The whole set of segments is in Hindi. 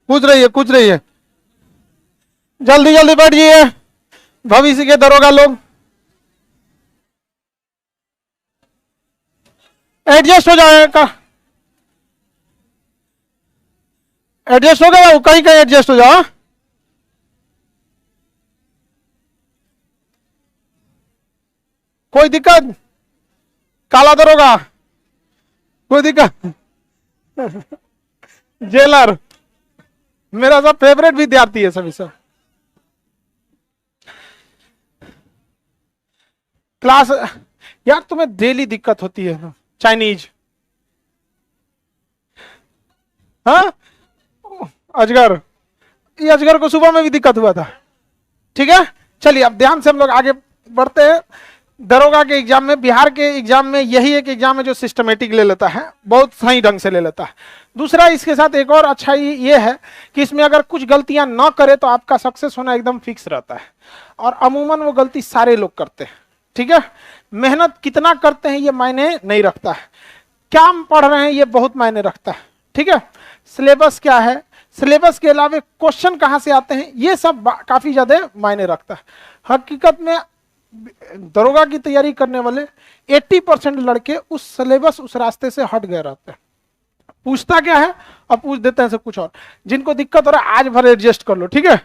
पूछ रही है। जल्दी जल्दी बैठ जाइए भविष्य के दरोगा लोग। एडजस्ट हो जाएगा, एडजस्ट हो गया, कहीं कहीं एडजस्ट हो जाओ। कोई दिक्कत? काला दरोगा, कोई दिक्कत? जेलर मेरा सब फेवरेट विद्यार्थी है सभी सब। क्लास यार तुम्हें डेली दिक्कत होती है ना चाइनीज। हाँ अजगर, ये अजगर को सुबह में भी दिक्कत हुआ था। ठीक है चलिए अब ध्यान से हम लोग आगे बढ़ते हैं। दरोगा के एग्जाम में, बिहार के एग्जाम में यही एक एग्जाम है जो सिस्टमेटिक ले लेता है, बहुत सही ढंग से ले लेता है। दूसरा इसके साथ एक और अच्छाई ये है कि इसमें अगर कुछ गलतियां ना करे तो आपका सक्सेस होना एकदम फिक्स रहता है, और अमूमन वो गलती सारे लोग करते हैं। ठीक है, मेहनत कितना करते हैं ये मायने नहीं रखता है, क्या हम पढ़ रहे हैं ये बहुत मायने रखता है। ठीक है, सिलेबस क्या है, सिलेबस के अलावा क्वेश्चन कहां से आते हैं, ये सब काफी ज्यादा मायने रखता है। हकीकत में दरोगा की तैयारी करने वाले 80% लड़के उस सिलेबस, उस रास्ते से हट गए रहते हैं। पूछता क्या है अब पूछ देते हैं सब कुछ और। जिनको दिक्कत हो रहा है आज भर एडजस्ट कर लो। ठीक है,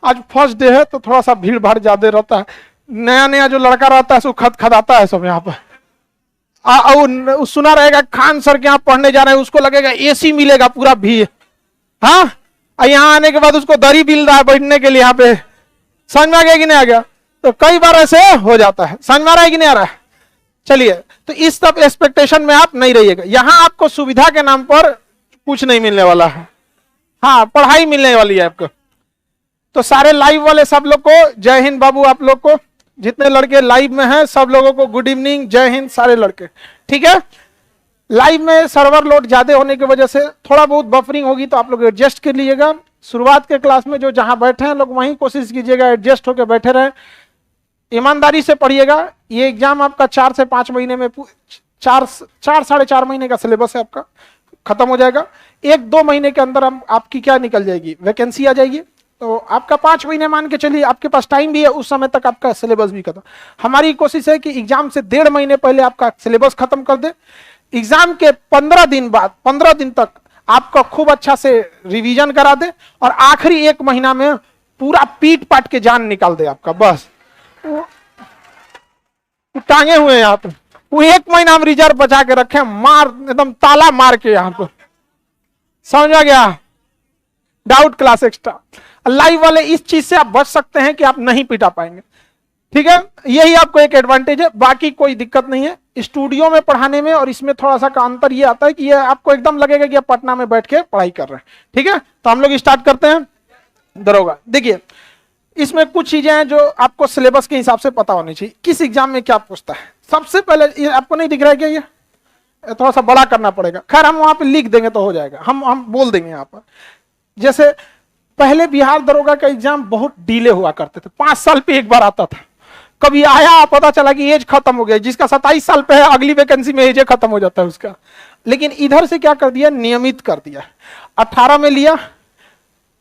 आज फर्स्ट डे है तो थोड़ा सा भीड़ भाड़ ज्यादा रहता है, नया नया जो लड़का रहता है सो खदाता है सब यहाँ पर। सुना रहेगा खान सर के यहाँ पढ़ने जा रहे हैं, उसको लगेगा एसी मिलेगा पूरा भी। हाँ, यहाँ आने के बाद उसको दरी मिल रहा है बैठने के लिए यहाँ पे। समझ में आ गया कि नहीं आ गया? तो कई बार ऐसे हो जाता है। समझ में आ रहा है कि नहीं आ रहा है? चलिए, तो इस सब एक्सपेक्टेशन में आप नहीं रहिएगा। यहां आपको सुविधा के नाम पर कुछ नहीं मिलने वाला है, हाँ पढ़ाई मिलने वाली है आपको। तो सारे लाइव वाले सब लोग को जय हिंद बाबू, आप लोग को जितने लड़के लाइव में हैं सब लोगों को गुड इवनिंग, जय हिंद सारे लड़के। ठीक है, लाइव में सर्वर लोड ज्यादा होने की वजह से थोड़ा बहुत बफरिंग होगी तो आप लोग एडजस्ट कर लीजिएगा। शुरुआत के क्लास में जो जहां बैठे हैं लोग वहीं कोशिश कीजिएगा एडजस्ट होकर बैठे रहें, ईमानदारी से पढ़िएगा। ये एग्जाम आपका 4 से 5 महीने में, 4 साढ़े 4 महीने का सिलेबस है आपका, खत्म हो जाएगा। 1-2 महीने के अंदर आपकी क्या निकल जाएगी, वैकेंसी आ जाएगी। तो आपका 5 महीने मान के चलिए, आपके पास टाइम भी है, उस समय तक आपका सिलेबस भी खत्म। हमारी कोशिश है कि एग्जाम से 1.5 महीने पहले आपका सिलेबस खत्म कर दे। एग्जाम के 15 दिन बाद, 15 दिन तक आपका खूब अच्छा से रिवीजन करा दे, और आखिरी 1 महीना में पूरा पीट पाट के जान निकाल दे आपका। बस टांगे हुए हैं यहाँ पे, वो 1 महीना हम रिजर्व बचा के रखे, मार एकदम ताला मार के यहाँ पे। समझ आ गया? डाउट क्लास एक्स्ट्रा लाइव वाले इस चीज से आप बच सकते हैं कि आप नहीं पिटा पाएंगे। ठीक है, यही आपको एक एडवांटेज है, बाकी कोई दिक्कत नहीं है। स्टूडियो में पढ़ाने में और इसमें थोड़ा सा का अंतर ये आता है कि ये आपको एकदम लगेगा कि आप पटना में बैठ के पढ़ाई कर रहे हैं। ठीक है, तो हम लोग स्टार्ट करते हैं दरोगा। देखिए, इसमें कुछ चीजें हैं जो आपको सिलेबस के हिसाब से पता होनी चाहिए, किस एग्जाम में क्या पूछता है। सबसे पहले ये आपको नहीं दिख रहा है क्या, ये थोड़ा सा बड़ा करना पड़ेगा, खैर हम वहां पे लिख देंगे तो हो जाएगा, हम बोल देंगे यहाँ पर। जैसे पहले बिहार दरोगा का एग्जाम बहुत डिले हुआ करते थे, 5 साल पे एक बार आता था। कभी आया पता चला कि एज खत्म हो गया, जिसका 27 साल पे है अगली वैकेंसी में एज खत्म हो जाता है उसका। लेकिन इधर से क्या कर दिया, नियमित कर दिया। 18 में लिया,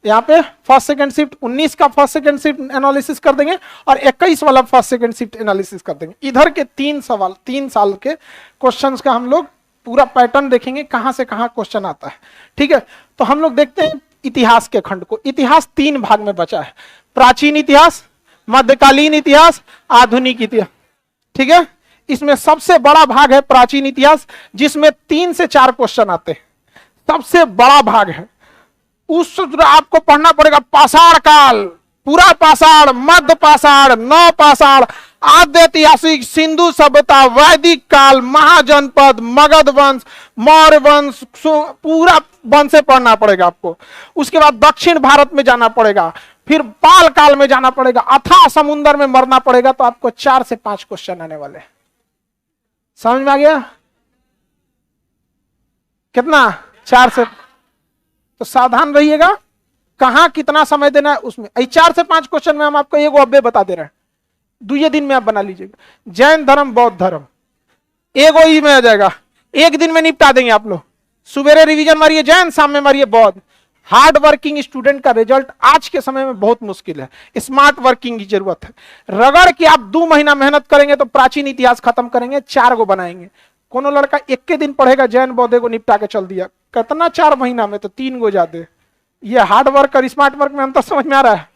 यहाँ पे फर्स्ट सेकंड शिफ्ट, 19 का फर्स्ट सेकंड शिफ्ट एनालिसिस कर देंगे, और 21 वाला फर्स्ट सेकंड शिफ्ट एनालिसिस कर देंगे। इधर के 3 सवाल, 3 साल के क्वेश्चंस का हम लोग पूरा पैटर्न देखेंगे, कहां से कहां क्वेश्चन आता है। ठीक है, तो हम लोग देखते हैं इतिहास के खंड को। इतिहास 3 भाग में बचा है, प्राचीन इतिहास, मध्यकालीन इतिहास, आधुनिक इतिहास। ठीक है, इसमें सबसे बड़ा भाग है प्राचीन इतिहास, जिसमें 3 से 4 क्वेश्चन आते हैं, सबसे बड़ा भाग है। उस आपको पढ़ना पड़ेगा पाषाण काल, पूरा पाषाण, मध्य पाषाण, नव पाषाण, आद्य ऐतिहासिक, सिंधु सभ्यता, वैदिक काल, महाजनपद, मगध वंश, मौर्य वंश, पूरा वंश से पढ़ना पड़ेगा आपको। उसके बाद दक्षिण भारत में जाना पड़ेगा, फिर पाल काल में जाना पड़ेगा, अथाह समुद्र में मरना पड़ेगा। तो आपको 4 से 5 क्वेश्चन आने वाले हैं। समझ में आ गया? कितना? 4 से। तो सावधान रहिएगा कहां कितना समय देना है उसमें। 4 से 5 क्वेश्चन में हम आपको एक अब्बे बता दे रहे हैं, 2 दिन में आप बना लीजिएगा। जैन धर्म, बौद्ध धर्म, एगो ही में आ जाएगा, 1 दिन में निपटा देंगे आप लोग। सुबेरे रिवीजन मारिए जैन, शाम में मारिए बौद्ध। हार्ड वर्किंग स्टूडेंट का रिजल्ट आज के समय में बहुत मुश्किल है, स्मार्ट वर्किंग की जरूरत है। रगड़ के आप 2 महीना मेहनत करेंगे तो प्राचीन इतिहास खत्म करेंगे, 4 गो बनाएंगे। कोनो लड़का 1 के दिन पढ़ेगा, जैन बौद्धे को निपटा के चल दिया, कितना 4 महीना में, तो 3 गो ज्यादा। ये हार्ड वर्क और स्मार्ट वर्क में अंतर समझ में आ रहा है?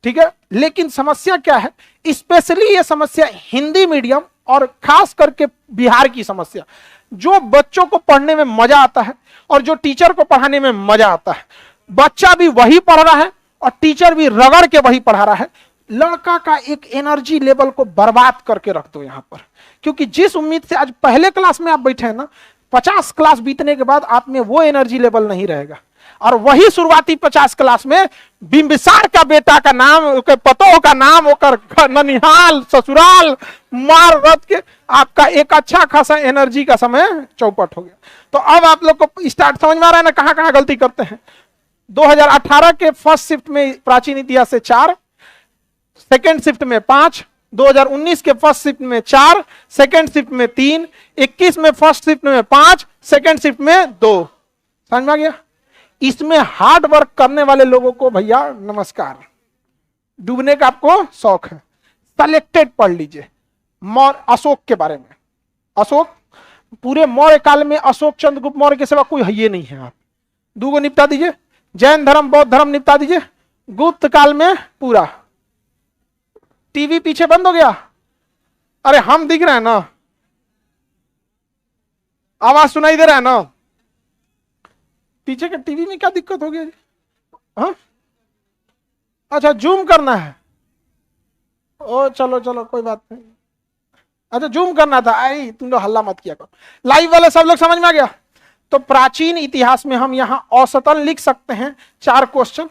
ठीक है, लेकिन समस्या क्या है, स्पेशली ये समस्या हिंदी मीडियम और खास करके बिहार की समस्या, जो बच्चों को पढ़ने में मजा आता है और जो टीचर को पढ़ाने में मजा आता है, बच्चा भी वही पढ़ रहा है और टीचर भी रगड़ के वही पढ़ा रहा है। लड़का का एक एनर्जी लेवल को बर्बाद करके रख दो यहां पर, क्योंकि जिस उम्मीद से आज पहले क्लास में आप बैठे हैं ना, 50 क्लास बीतने के बाद आप में वो एनर्जी लेवल नहीं रहेगा। और वही शुरुआती 50 क्लास में बिंबिसार का बेटा का नाम, पतोह का नाम, ननिहाल ससुराल मार रथ के आपका एक अच्छा खासा एनर्जी का समय चौपट हो गया। तो अब आप लोग को स्टार्ट समझ में आ रहा है ना कहां कहां गलती करते हैं। 2018 के फर्स्ट शिफ्ट में प्राचीन इतिहास से 4, सेकेंड शिफ्ट में 5, 2019 के फर्स्ट शिफ्ट में 4, सेकेंड शिफ्ट में 3, 21 में फर्स्ट शिफ्ट में 5, सेकेंड शिफ्ट में 2। समझ में आ गया? इसमें हार्ड वर्क करने वाले लोगों को भैया नमस्कार, डूबने का आपको शौक है, सेलेक्टेड पढ़ लीजिए। अशोक के बारे में, अशोक पूरे मौर्य काल में अशोक चंद्रगुप्त मौर्य के सिवा कोई है ये नहीं है। आप 2 को निपटा दीजिए, जैन धर्म बौद्ध धर्म निपटा दीजिए। गुप्त काल में पूरा, टीवी पीछे बंद हो गया, अरे हम दिख रहे हैं ना, आवाज सुनाई दे रहा है ना, पीछे के टीवी में क्या दिक्कत हो गई? हाँ अच्छा जूम करना है, ओ चलो चलो कोई बात नहीं, अच्छा जूम करना था, आई तुम लोग हल्ला मत किया करो। लाइव वाले सब लोग समझ में आ गया? तो प्राचीन इतिहास में हम यहां औसतन लिख सकते हैं 4 क्वेश्चन,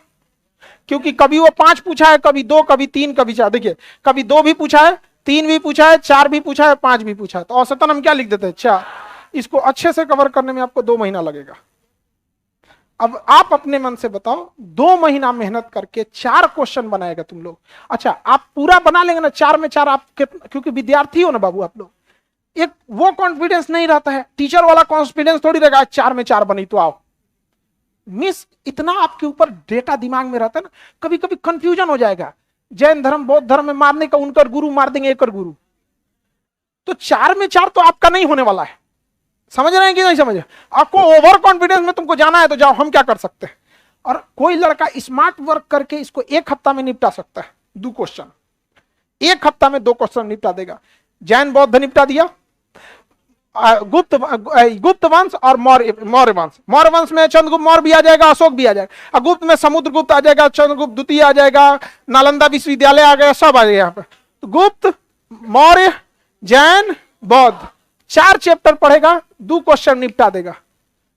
क्योंकि कभी वो 5 पूछा है, कभी 2, कभी 3, कभी 4। देखिए कभी 2 भी पूछा है, 3 भी पूछा है, 4 भी पूछा है, 5 भी पूछा है, तो औसतन हम क्या लिख देते हैं 4। इसको अच्छे से कवर करने में आपको 2 महीना लगेगा। अब आप अपने मन से बताओ, 2 महीना मेहनत करके 4 क्वेश्चन बनाएगा तुम लोग। अच्छा आप पूरा बना लेंगे ना 4 में 4, आप क्योंकि विद्यार्थी हो ना बाबू आप लोग, एक वो कॉन्फिडेंस नहीं रहता है, टीचर वाला कॉन्फिडेंस थोड़ी रहेगा 4 में 4 बनी तो आओ। मिस इतना आपके ऊपर डेटा दिमाग में रहता है ना, कभी कभी कंफ्यूजन हो जाएगा, जैन धर्म बौद्ध धर्म में मारने का उनका गुरु मार देंगे एक गुरु, तो 4 में 4 तो आपका नहीं होने वाला है। समझ रहे हैं कि नहीं समझ रहे? आपको ओवर कॉन्फिडेंस में तुमको जाना है तो जाओ, हम क्या कर सकते हैं। और कोई लड़का स्मार्ट वर्क करके इसको 1 हफ्ता में निपटा सकता है। 2 क्वेश्चन 1 हफ्ता में 2 क्वेश्चन निपटा देगा। जैन बौद्ध निपटा दिया, गुप्त वंश और मौर्य वंश। मौर्य वंश में चंद्रगुप्त मौर्य भी आ जाएगा, अशोक भी आ जाएगा, और गुप्त में समुद्रगुप्त आ जाएगा, चंद्रगुप्त द्वितीय आ जाएगा, नालंदा विश्वविद्यालय आ गया, सब आ जाएगा यहाँ पे। तो गुप्त, मौर्य, जैन, बौद्ध 4 चैप्टर पढ़ेगा, 2 क्वेश्चन निपटा देगा।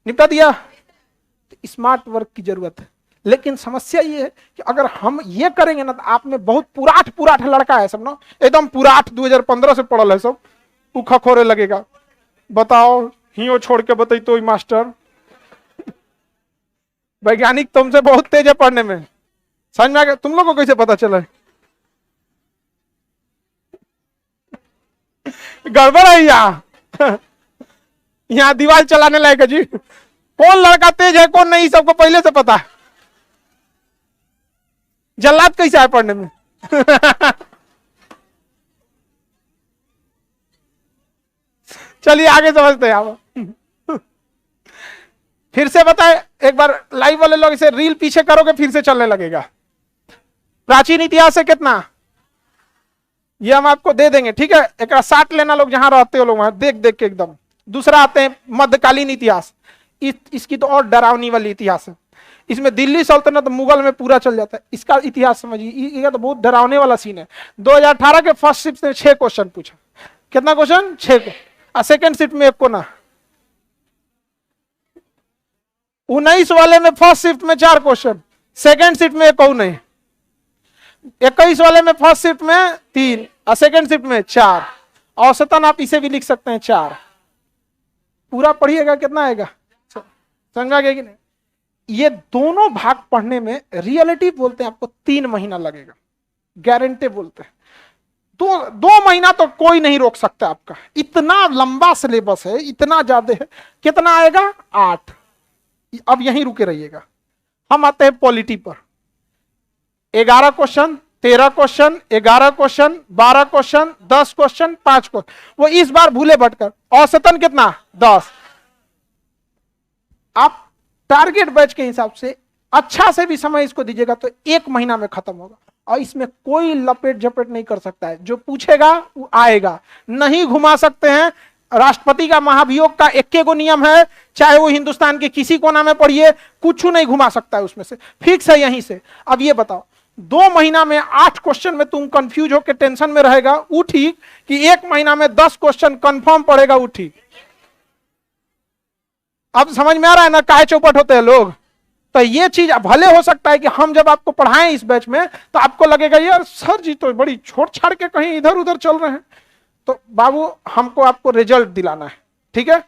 निपटा दिया। तो स्मार्ट वर्क की जरूरत है, लेकिन समस्या ये है कि अगर हम ये करेंगे ना तो आप में बहुत पुराठ लड़का है सब ना, एकदम पुराठ 2015 से पढ़ल है सब, उखा खोरे लगेगा। बताओ हियो छोड़ के बताई तो मास्टर वैज्ञानिक तुमसे बहुत तेज है पढ़ने में। समझ में आ गया? तुम लोग को कैसे पता चला? गड़बड़ है यहाँ दीवार चलाने लायक है जी। कौन लड़का तेज है कौन नहीं सबको पहले से पता है। जल्लाद कैसे है पढ़ने में? चलिए आगे समझते हैं आप। फिर से बताए एक बार, लाइव वाले लोग इसे रील पीछे करोगे फिर से चलने लगेगा। प्राचीन इतिहास है कितना, ये हम आपको दे देंगे, ठीक है। एक 60 लेना लोग जहां रहते हो लोग वहां देख देख के एकदम। दूसरा आते हैं मध्यकालीन इतिहास, इसकी तो और डरावनी वाली इतिहास है। इसमें दिल्ली सल्तनत मुगल में पूरा चल जाता है। इसका इतिहास समझिए, ये तो बहुत डरावने वाला सीन है। 2018 के फर्स्ट शिफ्ट में 6 क्वेश्चन पूछा। कितना क्वेश्चन? 6 को। और सेकेंड शिफ्ट में 1 को ना। 19 वाले में फर्स्ट शिफ्ट में 4 क्वेश्चन, सेकेंड शिफ्ट में 1 को नहीं। 21 वाले में फर्स्ट शिफ्ट में 3 और सेकेंड शिफ्ट में 4। औसतन आप इसे भी लिख सकते हैं 4। पूरा पढ़िएगा कितना आएगा, समझा गया कि नहीं? ये दोनों भाग पढ़ने में रियलिटी बोलते हैं आपको 3 महीना लगेगा, गारंटी बोलते हैं। 2 महीना तो कोई नहीं रोक सकता आपका। इतना लंबा सिलेबस है, इतना ज्यादा है। कितना आएगा? 8। अब यहीं रुके रहिएगा, हम आते हैं पॉलिटी पर। 11 question, 13 question, 11 question, 12 question, 10 question, 5 question, वो इस बार भूले भटकर औसतन कितना 10। आप टारगेट बैच के हिसाब से अच्छा से भी समय इसको दीजिएगा तो 1 महीना में खत्म होगा, और इसमें कोई लपेट झपेट नहीं कर सकता है। जो पूछेगा वो आएगा, नहीं घुमा सकते हैं। राष्ट्रपति का महाभियोग का 1 गो नियम है, चाहे वो हिंदुस्तान के किसी कोना में पढ़िए, कुछ नहीं घुमा सकता है उसमें से, फिक्स है यहीं से। अब ये बताओ 2 महीना में 8 क्वेश्चन में तुम कंफ्यूज होकर टेंशन में रहेगा, वो ठीक, कि 1 महीना में 10 क्वेश्चन कंफर्म पड़ेगा, वो ठीक। अब समझ में आ रहा है ना काहे चौपट होते हैं लोग। तो ये चीज भले हो सकता है कि हम जब आपको पढ़ाएं इस बैच में तो आपको लगेगा यार सर जी तो बड़ी छोड़ छाड़ के कहीं इधर उधर चल रहे हैं। तो बाबू हमको आपको रिजल्ट दिलाना है, ठीक है,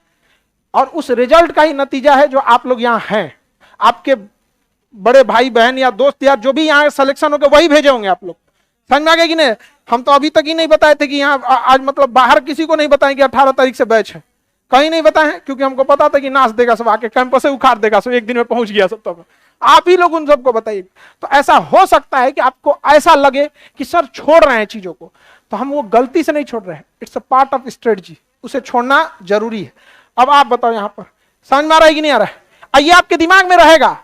और उस रिजल्ट का ही नतीजा है जो आप लोग यहाँ हैं। आपके बड़े भाई बहन या दोस्त यार जो भी यहाँ सिलेक्शन हो गए वही भेजे होंगे आप लोग, समझ में आ गया कि नहीं। हम तो अभी तक ही नहीं बताए थे कि यहाँ आज मतलब बाहर किसी को नहीं बताएं कि 18 तारीख से बैच है, कहीं नहीं बताए हैं, क्योंकि हमको पता था कि नाच देगा सब, आके कैंपस से उखाड़ देगा सब, एक दिन में पहुंच गया सब। तब आप ही लोग उन सबको बताइए। तो ऐसा हो सकता है कि आपको ऐसा लगे कि सर छोड़ रहे हैं चीजों को, तो हम वो गलती से नहीं छोड़ रहे हैं, it's a part of strategy, उसे छोड़ना जरूरी है। अब आप बताओ यहाँ पर समझ में आ रहा है कि नहीं आ रहा है। ये आपके दिमाग में रहेगा,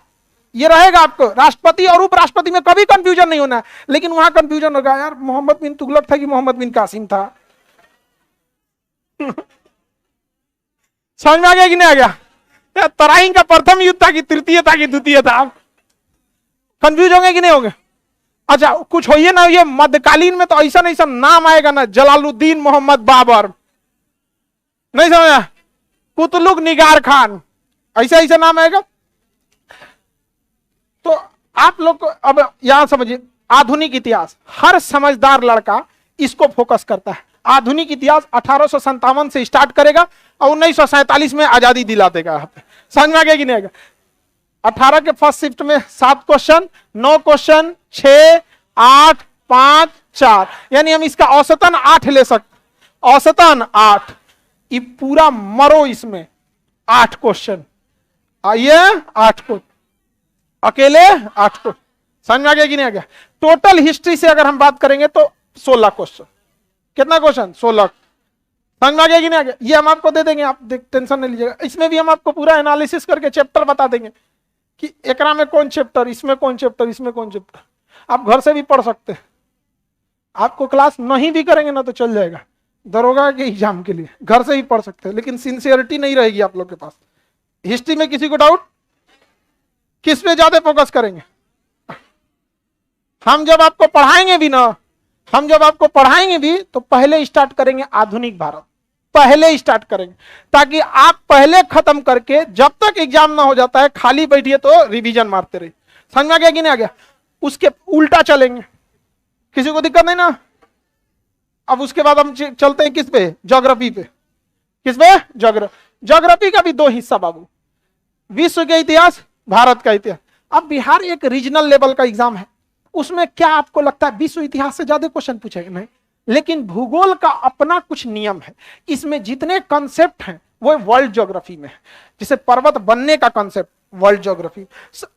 ये रहेगा आपको, राष्ट्रपति और उपराष्ट्रपति में कभी कंफ्यूजन नहीं होना है। लेकिन वहां कंफ्यूजन होगा यार मोहम्मद बिन तुगलक था कि मोहम्मद बिन कासिम था। समझ में आ गया कि नहीं आ गया। तराइन का प्रथम युद्ध था कि तृतीय था कि द्वितीय था, कंफ्यूज होंगे कि नहीं होंगे। अच्छा कुछ होइए ना, ये मध्यकालीन में तो ऐसा ऐसा नाम आएगा ना, जलालुद्दीन मोहम्मद बाबर, नहीं समझा, कुतलुक निगार खान, ऐसा ऐसा नाम आएगा। तो आप लोग को अब यहां समझिए, आधुनिक इतिहास हर समझदार लड़का इसको फोकस करता है। आधुनिक इतिहास 1857 से स्टार्ट करेगा और 1947 में आजादी दिला देगा। समझ में आ गया कि नहीं आएगा। 18 के फर्स्ट शिफ्ट में 7 क्वेश्चन, 9 क्वेश्चन, 6, 8, 5, 4, यानी हम इसका औसतन 8 ले सकते, औसतन 8। ये पूरा मरो इसमें 8 क्वेश्चन, आइए 8 को अकेले 8 को। समझ में आ गया कि नहीं आ गया। टोटल हिस्ट्री से अगर हम बात करेंगे तो 16 क्वेश्चन, कितना क्वेश्चन 16। समझ में आ गया कि नहीं आ गया। ये हम आपको दे देंगे, आप टेंशन नहीं लीजिएगा। इसमें भी हम आपको पूरा एनालिसिस करके चैप्टर बता देंगे कि एकरा में कौन चैप्टर, इसमें कौन चैप्टर, इसमें कौन चैप्टर। आप घर से भी पढ़ सकते हैं, आपको क्लास नहीं भी करेंगे ना तो चल जाएगा, दरोगा के एग्जाम के लिए घर से ही पढ़ सकते हैं, लेकिन सिंसियरिटी नहीं रहेगी आप लोग के पास। हिस्ट्री में किसी को डाउट, किस पे ज्यादा फोकस करेंगे। हम जब आपको पढ़ाएंगे भी ना, हम जब आपको पढ़ाएंगे भी तो पहले स्टार्ट करेंगे आधुनिक भारत, पहले स्टार्ट करेंगे, ताकि आप पहले खत्म करके जब तक एग्जाम ना हो जाता है खाली बैठिए तो रिवीजन मारते रहिए। समझ में आ गया कि नहीं आ गया। उसके उल्टा चलेंगे, किसी को दिक्कत नहीं ना। अब उसके बाद हम चलते हैं किस पे, ज्योग्राफी पे। किस पे, ज्योग्राफी का भी 2 हिस्सा बाबू, विश्व के इतिहास, भारत का इतिहास। अब बिहार एक रीजनल लेवल का एग्जाम है, उसमें क्या आपको लगता है विश्व इतिहास से ज्यादा क्वेश्चन पूछेगा? नहीं, लेकिन भूगोल का अपना कुछ नियम है। इसमें जितने कॉन्सेप्ट हैं वो वर्ल्ड ज्योग्राफी में है। जैसे पर्वत बनने का कॉन्सेप्ट वर्ल्ड ज्योग्राफी,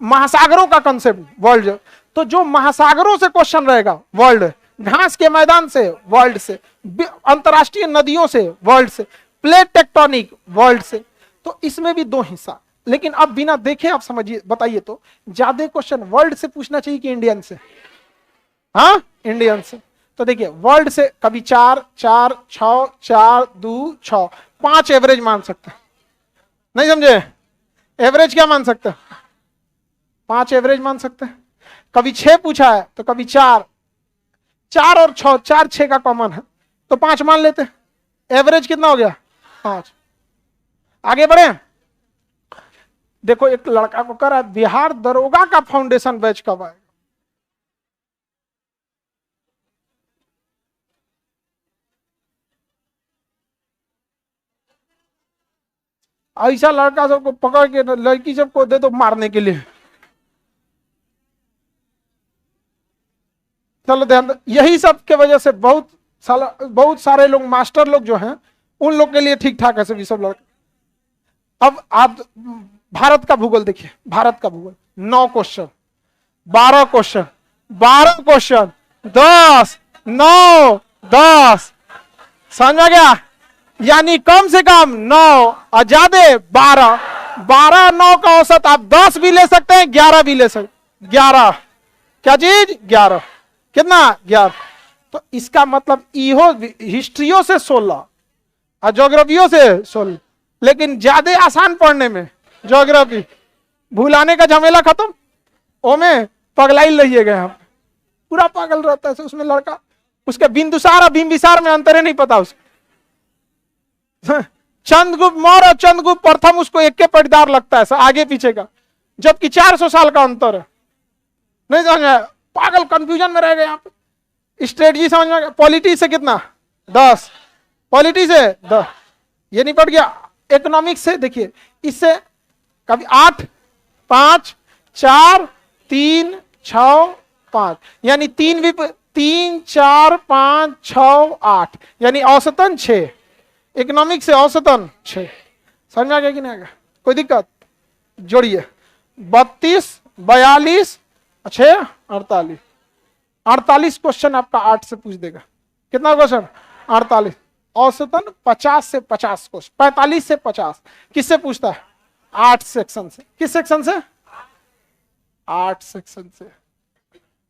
महासागरों का कॉन्सेप्ट वर्ल्ड, तो जो महासागरों से क्वेश्चन रहेगा वर्ल्ड, घास के मैदान से वर्ल्ड से, अंतरराष्ट्रीय नदियों से वर्ल्ड से, प्लेट टेक्टोनिक वर्ल्ड से। तो इसमें भी 2 हिस्सा। लेकिन अब बिना देखे आप समझिए, बताइए तो ज्यादा क्वेश्चन वर्ल्ड से पूछना चाहिए कि इंडियन से? हाँ, इंडियन से। तो देखिए वर्ल्ड से कभी 4, 4, 6, 4, 2, 6, 5 एवरेज मान सकते हैं। नहीं समझे, एवरेज क्या मान सकते हैं? 5 एवरेज मान सकते हैं। कभी 6 पूछा है तो कभी 4, 4 और 6, 4 6 का कॉमन है तो 5 मान लेते हैं। एवरेज कितना हो गया? 5। आगे बढ़े। देखो एक लड़का को कह रहा है बिहार दरोगा का फाउंडेशन बैच कब आएगा? ऐसा लड़का सबको पकड़ के लड़की सबको दे दो मारने के लिए। चलो ध्यान, यही सब के वजह से बहुत सारे लोग मास्टर लोग जो हैं उन लोग के लिए ठीक ठाक है सभी सब लड़के। अब आप भारत का भूगोल देखिए, भारत का भूगोल 9 क्वेश्चन, 12 क्वेश्चन, 12 क्वेश्चन, 10, 9, 10, समझ में गया? यानी कम से कम 9 और ज्यादा 12, 12 9 का औसत आप 10 भी ले सकते हैं, 11 भी ले सकते, 11 क्या चीज 11, कितना 11। तो इसका मतलब इहो हिस्ट्रियो से 16 और ज्योग्राफियों से 16, लेकिन ज्यादा आसान पढ़ने में ज्योग्राफी, भूलाने का झमेला खत्म, ओमे पगलाई रहिए गए हम, पूरा पागल रहता है उसमें लड़का, उसके बिंदुसार और बिंबिसार में अंतर नहीं पता उसको। चंद्रगुप्त मौर्य और चंद्रगुप्त प्रथम उसको एक के पटदार लगता है आगे पीछे का, जबकि 400 साल का अंतर है। नहीं समझ में, पागल कंफ्यूजन में रह गए यहाँ पे। स्ट्रेटजी समझ में, पॉलिटी से कितना 10, पॉलिटी से 10, ये नहीं पड़ गया। इकोनॉमिक्स से देखिए, इससे कभी 8, 5, 4, 3, 6, 5, यानी 3 भी 3, 4, 5, 6, 8, यानी औसतन 6। इकोनॉमिक्स से औसतन 6। समझ में आ गया कि नहीं आ गया? कोई दिक्कत? जोड़िए 32, 42, 6, 48, 48 क्वेश्चन आपका 8 से पूछ देगा। कितना क्वेश्चन? 48। औसतन 50 से 50 क्वेश्चन, 45 से 50 किससे पूछता है? 8 सेक्शन से। किस सेक्शन से? 8 सेक्शन से,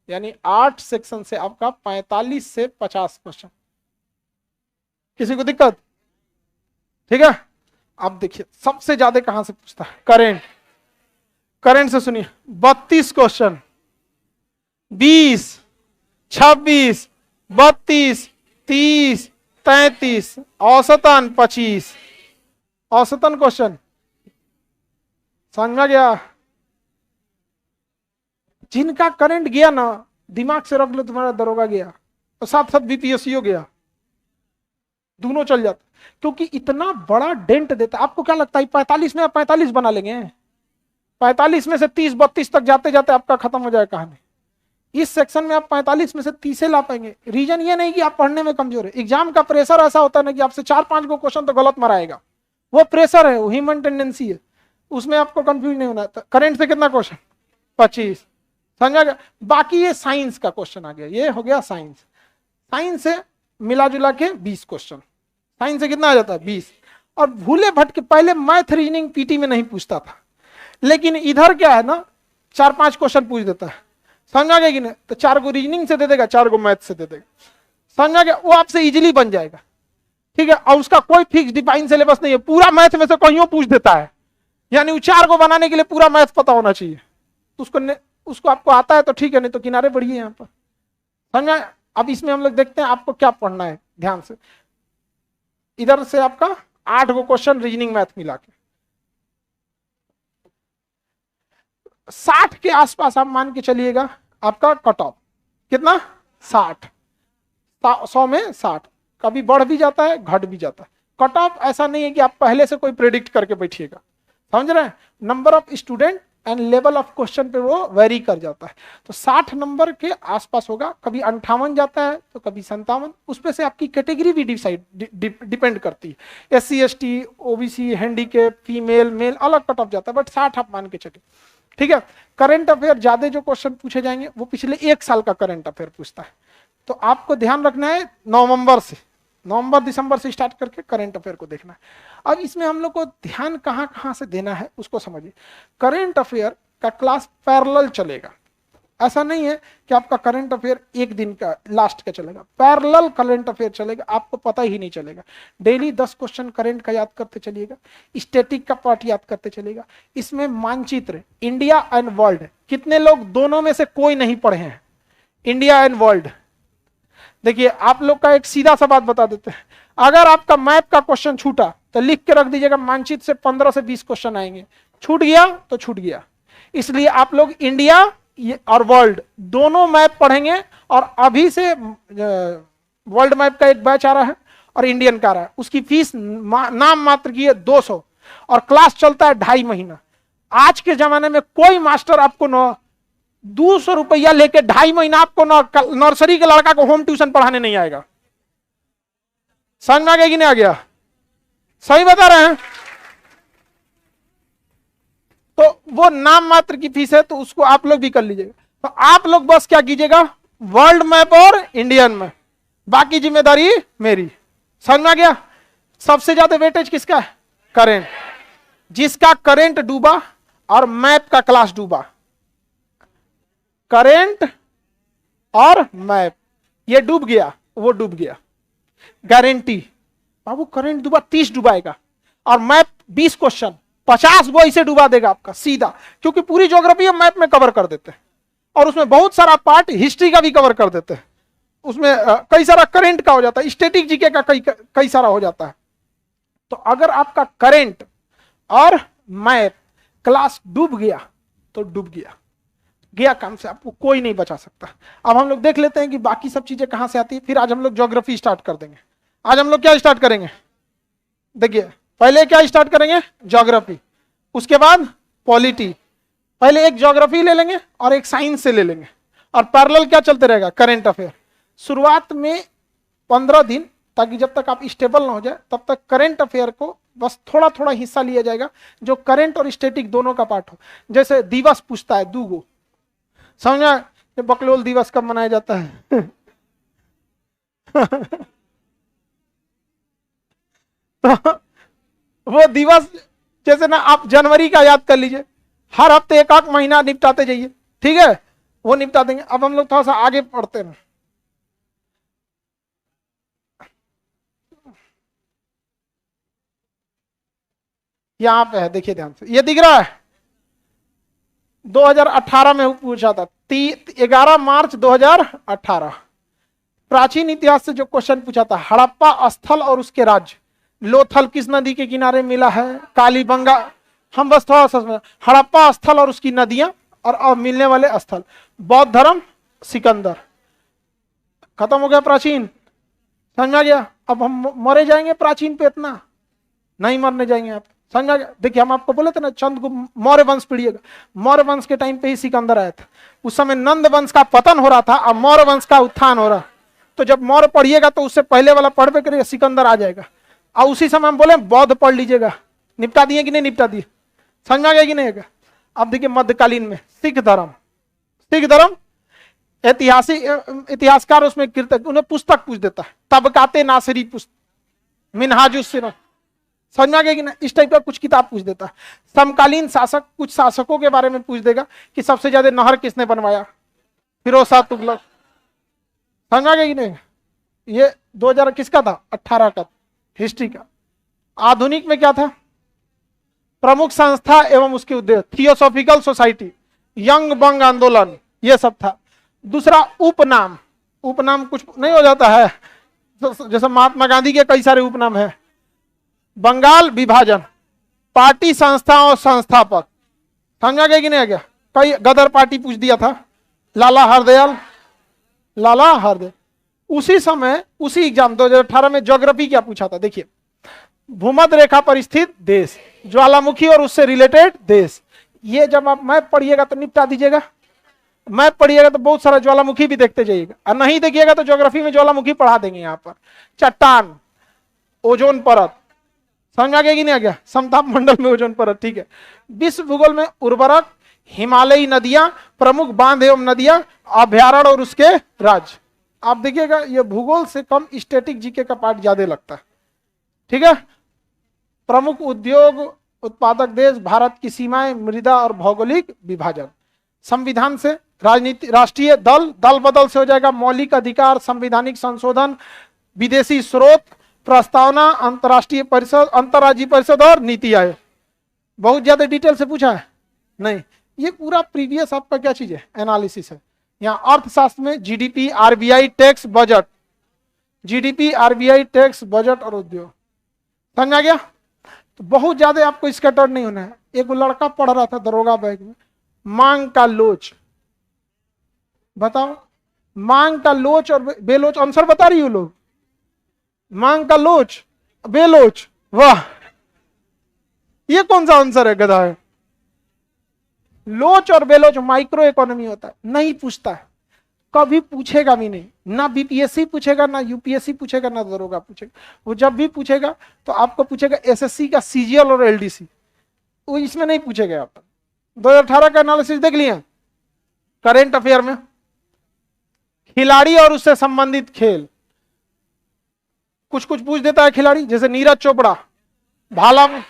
यानी 8 सेक्शन से आपका 45 से 50 क्वेश्चन। किसी को दिक्कत? ठीक है। अब देखिए सबसे ज्यादा कहां से पूछता है? करेंट। करेंट से सुनिए 32 क्वेश्चन, 20, 26, 32, 30, 33, औसतन 25। औसतन क्वेश्चन समझ में गया? जिनका करंट गया ना, दिमाग से रख लो, तुम्हारा दरोगा गया और साथ साथ बीपीएससी हो गया, दोनों चल जाते, क्योंकि इतना बड़ा डेंट देता है। आपको क्या लगता है 45 में आप 45 बना लेंगे? 45 में से 30 32 तक जाते जाते आपका खत्म हो जाए कहानी। इस सेक्शन में आप 45 में से 30 ला पाएंगे। रीजन ये नहीं कि आप पढ़ने में कमजोर है, एग्जाम का प्रेशर ऐसा होता है ना कि आपसे 4-5 को क्वेश्चन तो गलत मराएगा, वो प्रेशर है, वो ह्यूमन टेंडेंसी है, उसमें आपको कंफ्यूज नहीं होना। करंट से कितना क्वेश्चन? 25। समझा गया? बाकी ये साइंस का क्वेश्चन आ गया, ये हो गया साइंस। साइंस से मिला जुला के 20 क्वेश्चन। साइंस से कितना आ जाता है? 20। और भूले भटके पहले मैथ रीजनिंग पीटी में नहीं पूछता था, लेकिन इधर क्या है ना 4-5 क्वेश्चन पूछ देता है। समझा गया कि नहीं? तो 4 को रीजनिंग से दे देगा, 4 को मैथ से दे देगा। समझा गया? वो आपसे इजीली बन जाएगा। ठीक है। और उसका कोई फिक्स डिफाइन सिलेबस नहीं है, पूरा मैथ में से कहीं पूछ देता है, यानी वो 4 को बनाने के लिए पूरा मैथ पता होना चाहिए। तो उसको आपको आता है तो ठीक है, नहीं तो किनारे बढ़िए यहाँ पर। समझा? अब इसमें हम लोग देखते हैं आपको क्या पढ़ना है ध्यान से। इधर से आपका 8 को क्वेश्चन रीजनिंग मैथ मिला के 60 के आसपास आप मान के चलिएगा आपका कट ऑफ। कितना? 60। 100 में 60। कभी बढ़ भी जाता है, घट भी जाता है। कट ऑफ ऐसा नहीं है कि आप पहले से कोई प्रेडिक्ट करके बैठिएगा, समझ रहे हैं? Number of student and level of question पे वो वेरी कर जाता है। तो 60 नंबर के आसपास होगा, कभी 58 जाता है तो कभी 57। उस पे से आपकी कैटेगरी भी डिपेंड करती है। SC ST OBC handicap female male अलग कट ऑफ जाता है, बट 60 आप मान के चलिए। ठीक है। करंट अफेयर ज्यादा जो क्वेश्चन पूछे जाएंगे वो पिछले 1 साल का करंट अफेयर पूछता है। तो आपको ध्यान रखना है नवंबर दिसंबर से स्टार्ट करके करंट अफेयर को देखना है। अब इसमें हम लोग को ध्यान कहां कहां से देना है उसको समझिए। करंट अफेयर का क्लास पैरेलल चलेगा। ऐसा नहीं है कि आपका करंट अफेयर एक दिन का लास्ट का चलेगा, पैरेलल करंट अफेयर चलेगा, आपको पता ही नहीं चलेगा। डेली 10 क्वेश्चन करंट का याद करते चलिएगा, स्टैटिक का पार्ट याद करते चलिएगा। इसमें मानचित्र इंडिया एंड वर्ल्ड, कितने लोग दोनों में से कोई नहीं पढ़े हैं? इंडिया एंड वर्ल्ड देखिए, आप लोग का एक सीधा सा बात बता देते हैं। अगर आपका मैप का क्वेश्चन छूटा तो लिख के रख दीजिएगा, मानचित्र से 15 से 20 क्वेश्चन आएंगे। छूट गया तो छूट गया। इसलिए आप लोग इंडिया और वर्ल्ड दोनों मैप पढ़ेंगे। और अभी से वर्ल्ड मैप का एक बैच आ रहा है और इंडियन का आ रहा है, उसकी फीस नाम मात्र की है 200 और क्लास चलता है 2.5 महीना। आज के जमाने में कोई मास्टर आपको 200 रुपया लेके 2.5 महीना आपको नर्सरी के लड़का को होम ट्यूशन पढ़ाने नहीं आएगा। समझ में आ गया कि नहीं आ गया? सही बता रहे हैं? तो वो नाम मात्र की फीस है, तो उसको आप लोग भी कर लीजिएगा। तो आप लोग बस क्या कीजिएगा, वर्ल्ड मैप और इंडियन में, बाकी जिम्मेदारी मेरी। समझ में आ गया? सबसे ज्यादा वेटेज किसका है? करेंट। जिसका करेंट डूबा और मैप का क्लास डूबा, करेंट और मैप ये डूब गया, वो डूब गया, गारंटी। बाबू करेंट डूबा 30 डुबाएगा और मैप 20 क्वेश्चन 50 वो इसे डुबा देगा आपका सीधा, क्योंकि पूरी ज्योग्राफी हम मैप में कवर कर देते हैं और उसमें बहुत सारा पार्ट हिस्ट्री का भी कवर कर देते हैं। उसमें कई सारा करंट का हो जाता है, स्टैटिक जीके का कई सारा हो जाता है। तो अगर आपका करंट और मैप क्लास डूब गया तो डूब गया, गया काम से, आपको कोई नहीं बचा सकता। अब हम लोग देख लेते हैं कि बाकी सब चीजें कहां से आती है, फिर आज हम लोग ज्योग्राफी स्टार्ट कर देंगे। आज हम लोग क्या स्टार्ट करेंगे, देखिए पहले क्या स्टार्ट करेंगे, ज्योग्राफी, उसके बाद पॉलिटी। पहले एक ज्योग्राफी ले लेंगे और एक साइंस से ले लेंगे, और पैरेलल क्या चलते रहेगा, करंट अफेयर। शुरुआत में 15 दिन, ताकि जब तक आप स्टेबल ना हो जाए तब तक करंट अफेयर को बस थोड़ा थोड़ा हिस्सा लिया जाएगा जो करंट और स्टैटिक दोनों का पार्ट हो। जैसे दिवस पूछता है दूगो, समझा, बकलोल दिवस कब मनाया जाता है तो वो दिवस जैसे ना आप जनवरी का याद कर लीजिए, हर हफ्ते एक आध महीना निपटाते जाइए, ठीक है, वो निपटा देंगे। अब हम लोग थोड़ा सा आगे पढ़ते हैं। यहां पे है, देखिए ध्यान से, ये दिख रहा है 2018 में पूछा था, 11 मार्च 2018। प्राचीन इतिहास से जो क्वेश्चन पूछा था, हड़प्पा स्थल और उसके राज्य। लोथल किस नदी के किनारे मिला है, कालीबंगा। हम बस थोड़ा सा, हड़प्पा स्थल और उसकी नदियां और मिलने वाले स्थल। बौद्ध धर्म, सिकंदर। खत्म हो गया प्राचीन, समझ में आ गया? अब हम मरे जाएंगे प्राचीन पे, इतना नहीं मरने जाएंगे आप, समझ में आ गया? देखिए हम आपको बोले थे ना, चंद्रगुप्त मौर्य वंश पढ़िएगा, मौर्य वंश के टाइम पे ही सिकंदर आया था। उस समय नंद वंश का पतन हो रहा था और मौर्य वंश का उत्थान हो रहा। तो जब मौर्य पढ़िएगा तो उससे पहले वाला पढ़ पे करिएगा, सिकंदर आ जाएगा। और उसी समय हम बोले बौद्ध पढ़ लीजिएगा। निपटा दिए कि नहीं निपटा दिए, समझ में आ गया कि नहीं आएगा? अब देखिए मध्यकालीन में सिख धर्म, सिख धर्म ऐतिहासिक इतिहासकार उसमें कीर्तक उन्हें पुस्तक पूछ देता है, तबकाते नासिरी पुस्तक, मिनहाजुस सिरा, समझ में आ गया कि ना? इस टाइप का कुछ किताब पूछ देता है। समकालीन शासक, कुछ शासकों के बारे में पूछ देगा कि सबसे ज्यादा नहर किसने बनवाया, फिरोज शाह तुगलक, समझ में आ गया कि नहीं? ये 2000 किसका था, 18 का, हिस्ट्री का। आधुनिक में क्या था, प्रमुख संस्था एवं उसके उद्देश्य, थियोसॉफिकल सोसाइटी, यंग बंग आंदोलन, ये सब था। दूसरा उपनाम, उपनाम कुछ नहीं हो जाता है, जैसे महात्मा गांधी के कई सारे उपनाम है। बंगाल विभाजन, पार्टी संस्था और संस्थापक, समझा गया कि नहीं आ गया? कई गदर पार्टी पूछ दिया था, लाला हरदयाल, लाला हरदयाल। उसी समय उसी एग्जाम 2018 में ज्योग्राफी क्या पूछा था, देखिए, भूमध्य रेखा पर स्थित देश, ज्वालामुखी और उससे रिलेटेड देश। ये जब आप मैप पढ़िएगा तो निपटा दीजिएगा, मैप पढ़िएगा तो बहुत सारा ज्वालामुखी भी देखते जाइएगा, और नहीं देखिएगा तो ज्योग्राफी में ज्वालामुखी पढ़ा देंगे। यहाँ पर चट्टान, ओजोन परत, समझ आ गया कि नहीं आ गया? समताप मंडल में ओजोन परत, ठीक है। विश्व भूगोल में उर्वरक, हिमालयी नदियां, प्रमुख बांध एवं नदियां, अभ्यारण्य और उसके राज्य। आप देखिएगा ये भूगोल से कम स्टैटिक जीके का पार्ट ज्यादा लगता है, ठीक है। प्रमुख उद्योग उत्पादक देश, भारत की सीमाएं, मृदा और भौगोलिक विभाजन। संविधान से, राजनीति, राष्ट्रीय दल, दल बदल से हो जाएगा, मौलिक अधिकार, संवैधानिक संशोधन, विदेशी स्रोत, प्रस्तावना, अंतरराष्ट्रीय परिषद, अंतरराज्यीय परिषद और नीति आयोग। बहुत ज्यादा डिटेल से पूछा है नहीं, ये पूरा प्रीवियस आपका क्या चीज है, एनालिसिस है। यहाँ अर्थशास्त्र में GDP, RBI, tax, budget, GDP, RBI, tax, budget और उद्योग, समझ आ गया? तो बहुत ज्यादा आपको स्कैटर्ड नहीं होना है। एक लड़का पढ़ रहा था दरोगा बैग में, मांग का लोच, बताओ, मांग का लोच और बेलोच, आंसर बता रही हो लोग? मांग का लोच, बेलोच, वाह, ये कौन सा आंसर है, गधा है। लोच और बेलोच माइक्रो इकोनॉमी होता है, नहीं पूछता है, कभी पूछेगा भी नहीं, ना बीपीएससी पूछेगा, ना यूपीएससी पूछेगा, ना दरोगा पूछेगा। वो जब भी पूछेगा तो आपको पूछेगा एसएससी का सीजीएल और एलडीसी, वो इसमें नहीं पूछेगा आप। 2018 का एनालिसिस देख लिया। करेंट अफेयर में खिलाड़ी और उससे संबंधित खेल, कुछ कुछ पूछ देता है खिलाड़ी, जैसे नीरज चोपड़ा भाला में,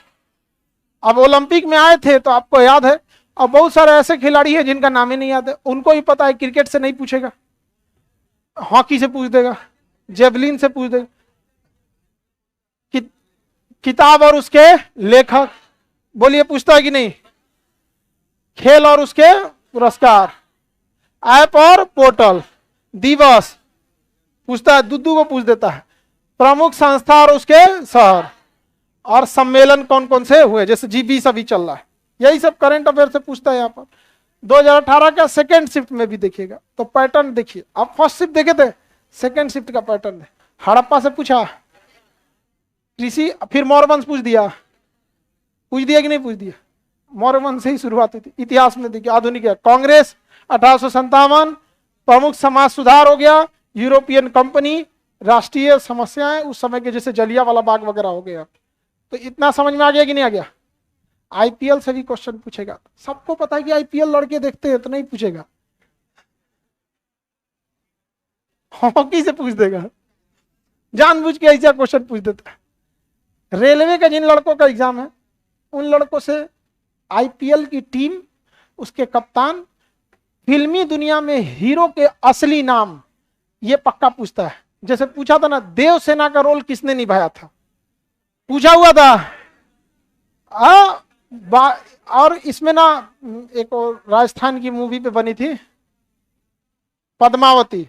अब ओलंपिक में आए थे तो आपको याद है। अब बहुत सारे ऐसे खिलाड़ी हैं जिनका नाम ही नहीं याद है, उनको ही पता है, क्रिकेट से नहीं पूछेगा, हॉकी से पूछ देगा, जेवलिन से पूछ देगा। किताब और उसके लेखक, बोलिए पूछता है कि नहीं। खेल और उसके पुरस्कार, ऐप और पोर्टल, दिवस पूछता है, दुद्दू को पूछ देता है। प्रमुख संस्था और उसके शहर, और सम्मेलन कौन कौन से हुए, जैसे G20 अभी चल रहा है, यही सब करंट अफेयर से पूछता है। यहाँ पर 2018 का सेकेंड शिफ्ट में भी देखिएगा तो पैटर्न देखिए। आप फर्स्ट शिफ्ट देखे थे, सेकेंड शिफ्ट का पैटर्न है। हड़प्पा से पूछा, कृषि, फिर मौर्यवंश पूछ दिया कि नहीं पूछ दिया। मौर्यवंश से ही शुरुआत हुई थी। इतिहास में देखिए, आधुनिक है, कांग्रेस 1857, प्रमुख समाज सुधार हो गया, यूरोपियन कंपनी, राष्ट्रीय समस्याएं उस समय के जैसे जलियांवाला बाग वगैरह हो गया। तो इतना समझ में आ गया कि नहीं आ गया। आईपीएल से भी क्वेश्चन पूछेगा, सबको पता है कि आईपीएल लड़के देखते हैं तो नहीं पूछेगा। हॉकी से पूछ देगा, जानबूझ के ऐसा क्वेश्चन पूछ देता है। रेलवे का जिन लड़कों का एग्जाम है उन लड़कों से आईपीएल की टीम, उसके कप्तान, फिल्मी दुनिया में हीरो के असली नाम, ये पक्का पूछता है। जैसे पूछा था ना, देवसेना का रोल किसने निभाया था, पूछा हुआ था। और इसमें ना एक और राजस्थान की मूवी पे बनी थी पद्मावती,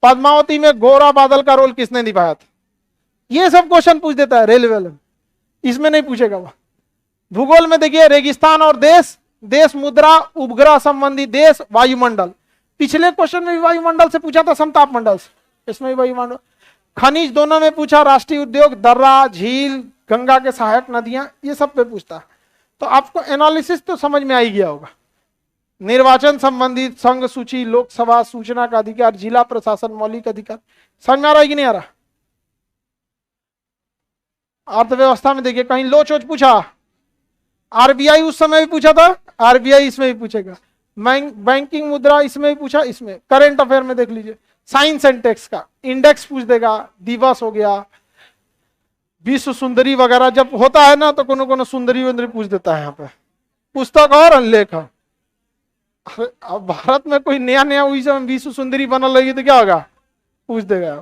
पद्मावती में गोरा बादल का रोल किसने निभाया था। ये सब क्वेश्चन पूछ देता है रेलवे में, इसमें नहीं पूछेगा वह। भूगोल में देखिए, रेगिस्तान और देश, देश मुद्रा, उपग्रह संबंधी देश, वायुमंडल। पिछले क्वेश्चन में भी वायुमंडल से पूछा था, समताप मंडल से, इसमें भी वायुमंडल। खनिज दोनों में पूछा, राष्ट्रीय उद्योग, दर्रा, झील, गंगा के सहायक नदियां, ये सब पे पूछता है। तो आपको एनालिसिस तो समझ में आ ही गया होगा। निर्वाचन संबंधित, संघ सूची, लोकसभा, सूचना का अधिकार, जिला प्रशासन, मौलिक अधिकार, समझ में आ रहा है कि नहीं आ रहा। अर्थव्यवस्था में देखिए, कहीं लोच वोच पूछा, आरबीआई उस समय भी पूछा था, आरबीआई इसमें भी पूछेगा। बैंकिंग मुद्रा इसमें भी पूछा, इसमें। करंट अफेयर में देख लीजिए, साइंस एंड टेक्स का इंडेक्स पूछ देगा, दिवस हो गया, विश्व सुंदरी वगैरह जब होता है ना तो कोनो कोनो सुंदरी वंदरी पूछ देता है यहाँ पे। पुस्तक और लेख, अब भारत में कोई नया नया हुई समय विश्व सुंदरी बनल लगी तो क्या होगा, पूछ देगा।